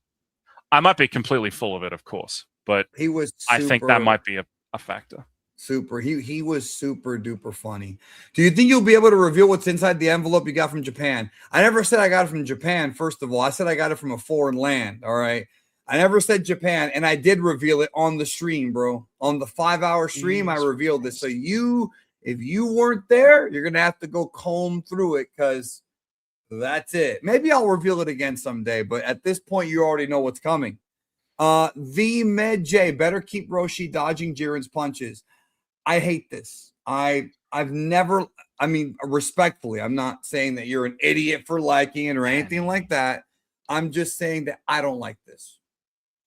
I might be completely full of it, of course, but he was. I think that might be a factor. Super. He was super duper funny. Do you think you'll be able to reveal what's inside the envelope you got from Japan? I never said I got it from Japan. First of all, I said I got it from a foreign land. All right. I never said Japan, and I did reveal it on the stream, bro. On the 5-hour stream, I revealed this. So if you weren't there, you're gonna have to go comb through it because that's it. Maybe I'll reveal it again someday, but at this point, you already know what's coming. The Med J better keep Roshi dodging Jiren's punches. I hate this. I've never, I mean, respectfully, I'm not saying that you're an idiot for liking it or anything like that. I'm just saying that I don't like this.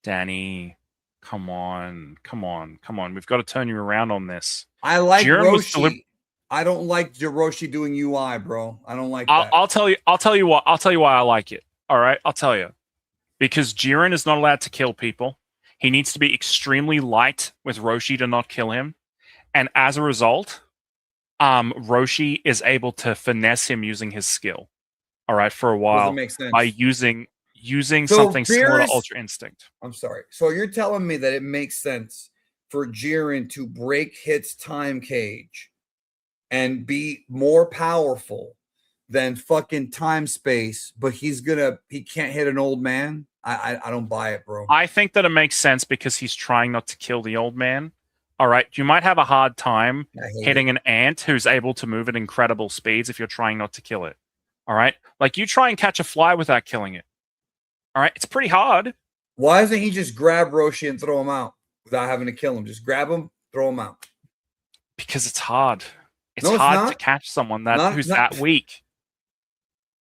Danny, come on. We've got to turn you around on this. I like Roshi. I don't like Roshi doing UI, bro. I don't like that. I'll tell you why I like it. All right, I'll tell you. Because Jiren is not allowed to kill people. He needs to be extremely light with Roshi to not kill him. And as a result, Roshi is able to finesse him using his skill. All right, for a while by using something similar to Ultra Instinct. I'm sorry. So you're telling me that it makes sense for Jiren to break Hit's time cage and be more powerful than fucking time space, but he can't hit an old man? I don't buy it, bro. I think that it makes sense because he's trying not to kill the old man. All right, you might have a hard time hitting an ant who's able to move at incredible speeds if you're trying not to kill it. All right, like you try and catch a fly without killing it. All right, it's pretty hard. Why doesn't he just grab Roshi and throw him out without having to kill him? Just grab him, throw him out. Because it's hard. It's hard to catch someone who's that weak.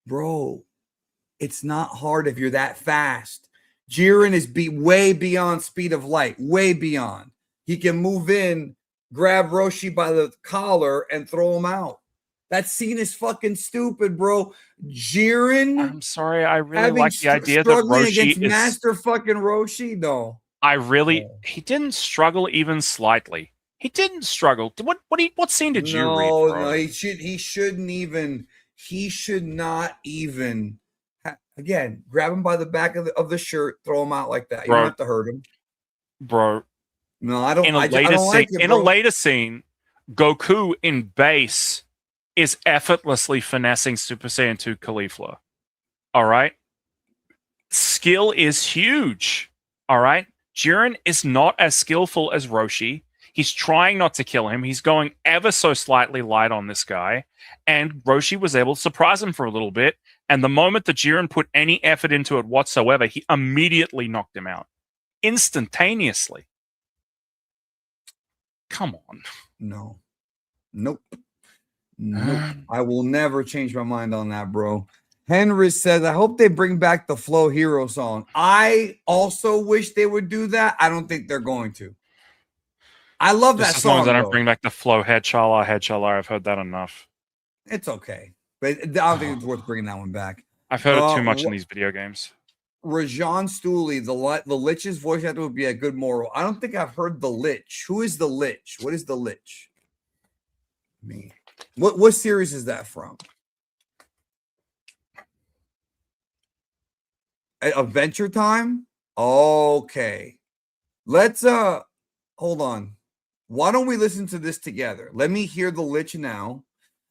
Bro, it's not hard if you're that fast. Jiren is way beyond speed of light, way beyond. He can move in, grab Roshi by the collar, and throw him out. That scene is fucking stupid, bro. Jiren. I'm sorry, I really like the idea that Roshi against Master fucking Roshi, though. He didn't struggle even slightly. He didn't struggle. What scene did you read? No, he shouldn't even. He should not even. Again, grab him by the back of the shirt, throw him out like that. You don't have to hurt him, bro. No, I don't. In a later scene, Goku in base is effortlessly finessing Super Saiyan 2 Caulifla. All right, skill is huge. All right, Jiren is not as skillful as Roshi. He's trying not to kill him. He's going ever so slightly light on this guy, and Roshi was able to surprise him for a little bit. And the moment that Jiren put any effort into it whatsoever, he immediately knocked him out instantaneously. Come on. No. Nope. I will never change my mind on that, bro. Henry says, I hope they bring back the Flow Hero song. I also wish they would do that. I don't think they're going to. I love that song. As long as I don't bring back the Flow Headchala, I've heard that enough. It's okay. But I don't think it's worth bringing that one back. I've heard it too much in these video games. Rajan Stooley, the Lich's voice actor would be a good moral. I don't think I've heard the Lich. Who is the Lich? What is the Lich? Me. What series is that from? Adventure Time? Okay. Let's hold on. Why don't we listen to this together? Let me hear the Lich now.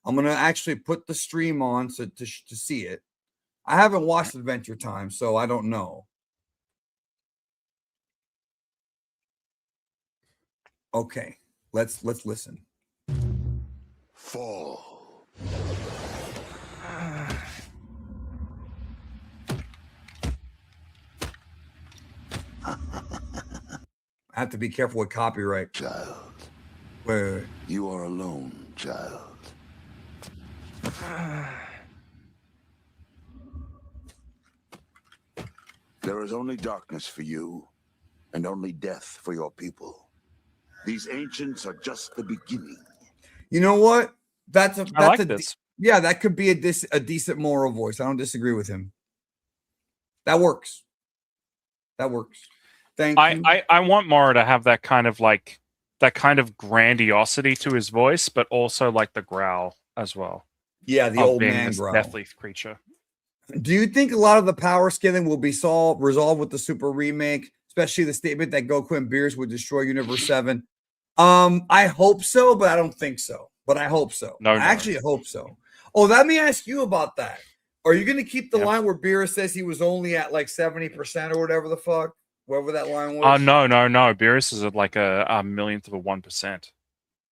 I'm gonna actually put the stream on to see it. I haven't watched Adventure Time, so I don't know. Okay, let's listen. Fall. I have to be careful with copyright. Child. Wait. You are alone, child. There is only darkness for you, and only death for your people. These ancients are just the beginning. You know what? That's this. Yeah, that could be a decent moral voice. I don't disagree with him. That works. Thank you. I want Moro to have that kind of like that kind of grandiosity to his voice, but also like the growl as well. Yeah, the Of old being man this growl. deathly creature. Do you think a lot of the power scaling will be resolved with the Super remake, especially the statement that Goku and Beerus would destroy Universe 7? I hope so, but I don't think so. But I hope so. No, I actually hope so. Oh, let me ask you about that. Are you going to keep the line where Beerus says he was only at like 70% or whatever the fuck? Whatever that line was? No. Beerus is at like a millionth of a 1%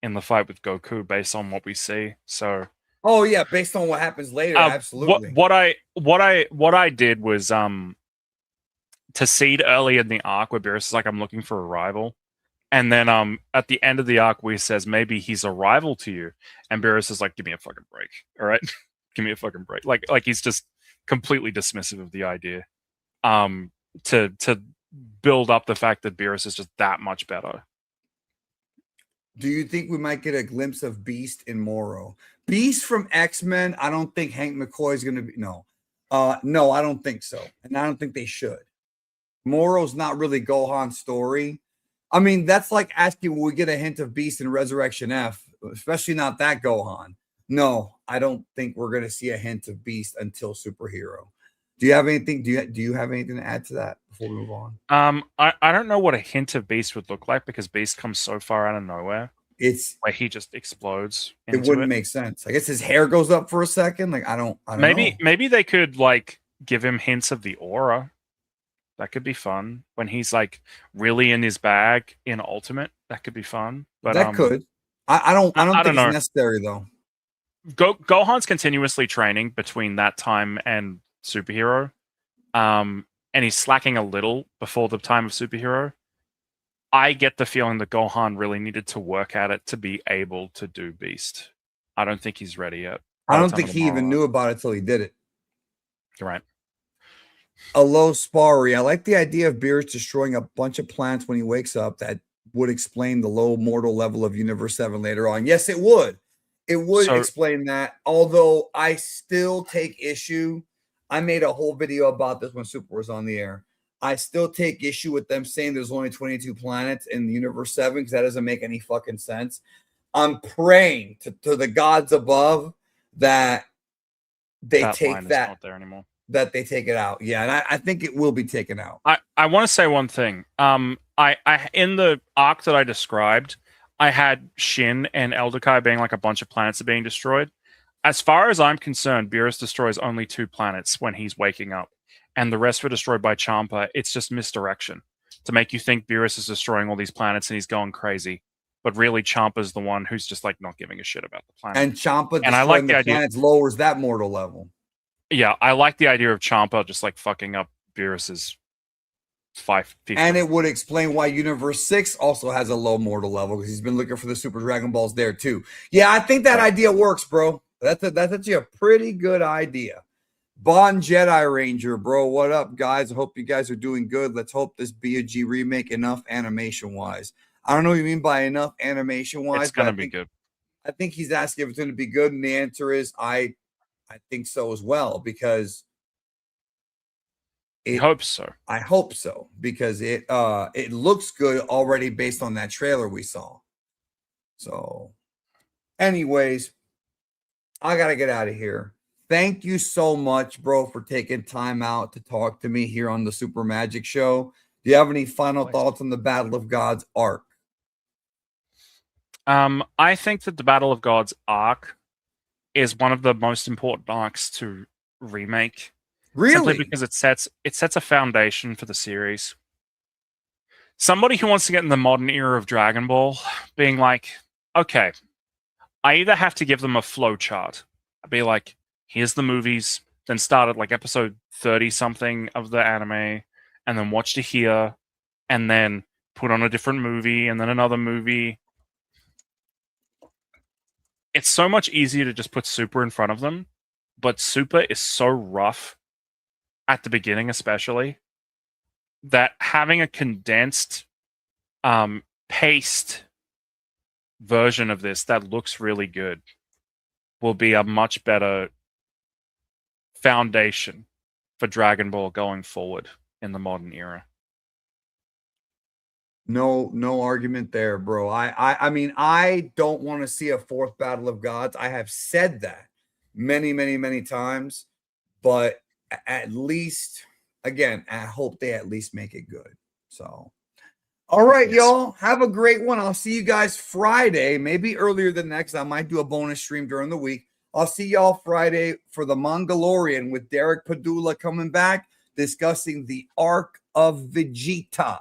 in the fight with Goku based on what we see. So oh yeah, based on what happens later, absolutely. What I did was to seed early in the arc where Beerus is like, I'm looking for a rival. And then at the end of the arc where he says maybe he's a rival to you, and Beerus is like, give me a fucking break. All right. Give me a fucking break. Like he's just completely dismissive of the idea. To build up the fact that Beerus is just that much better. Do you think we might get a glimpse of Beast in Moro? Beast from X-Men, I don't think Hank McCoy is going to be. No, I don't think so. And I don't think they should. Moro's not really Gohan's story. I mean, that's like asking, will we get a hint of Beast in Resurrection F? Especially not that Gohan. No, I don't think we're going to see a hint of Beast until Superhero. Do you have anything? Do you have anything to add to that before we move on? I don't know what a hint of Beast would look like because Beast comes so far out of nowhere. It's like he just explodes. It wouldn't make sense. I guess his hair goes up for a second. Like I don't know. Maybe they could like give him hints of the aura. That could be fun when he's like really in his bag in Ultimate. That could be fun. But that could. I don't think know. It's necessary though. Gohan's continuously training between that time and Superhero, and he's slacking a little before the time of Superhero. I get the feeling that Gohan really needed to work at it to be able to do Beast. I don't think he's ready yet. I don't think he even knew about it till he did it. You're right. Alo Spari. I like the idea of Beerus destroying a bunch of planets when he wakes up. That would explain the low mortal level of Universe 7 later on. Yes, it would. It would explain that. Although I still take issue. I made a whole video about this when Super was on the air. I still take issue with them saying there's only 22 planets in Universe 7 because that doesn't make any fucking sense. I'm praying to the gods above that they take that. Not there anymore. That they take it out. Yeah, and I think it will be taken out. I want to say one thing. I in the arc that I described, I had Shin and Elderkai being like a bunch of planets are being destroyed. As far as I'm concerned, Beerus destroys only 2 planets when he's waking up, and the rest were destroyed by Champa. It's just misdirection to make you think Beerus is destroying all these planets and he's going crazy. But really, Champa's the one who's just like not giving a shit about the planet. And Champa destroying the planets lowers that mortal level. Yeah, I like the idea of Champa just like fucking up Beerus's 5 feet. And it would explain why Universe 6 also has a low mortal level because he's been looking for the Super Dragon Balls there too. Yeah, I think that idea works, bro. That's actually a pretty good idea. Bond Jedi Ranger, bro. What up, guys? I hope you guys are doing good. Let's hope this be a G remake enough animation-wise. I don't know what you mean by enough animation-wise. It's going to be good. I think he's asking if it's going to be good, and the answer is I think so as well because I hope so. I hope so because it looks good already based on that trailer we saw. So, anyways, I gotta get out of here. Thank you so much, bro, for taking time out to talk to me here on the Super Magic Show. Do you have any final thoughts on the Battle of Gods arc? I think that the Battle of Gods arc is one of the most important arcs to remake. Really? Simply because it sets a foundation for the series. Somebody who wants to get in the modern era of Dragon Ball, being like, okay, I either have to give them a flow chart. I'd be like, here's the movies, then start at like episode 30 something of the anime, and then watch to here, and then put on a different movie, and then another movie. It's so much easier to just put Super in front of them, but Super is so rough at the beginning, especially, that having a condensed, paced version of this that looks really good will be a much better foundation for Dragon Ball going forward in the modern era. No argument there, bro. I mean, I don't want to see a fourth Battle of Gods. I have said that many times, but at least, again, I hope they at least make it good. So, all right, Yes. y'all, have a great one. I'll see you guys Friday, maybe earlier than next. I might do a bonus stream during the week. I'll see y'all Friday for the Mongolorian with Derek Padula coming back, discussing the arc of Vegeta.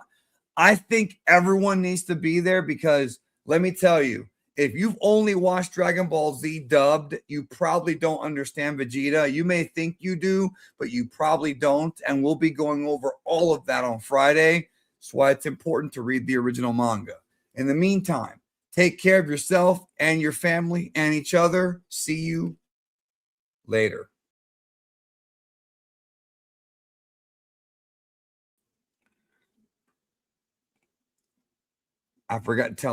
I think everyone needs to be there because let me tell you, if you've only watched Dragon Ball Z dubbed, you probably don't understand Vegeta. You may think you do, but you probably don't. And we'll be going over all of that on Friday. That's why it's important to read the original manga. In the meantime, take care of yourself and your family and each other. See you later. I forgot to tell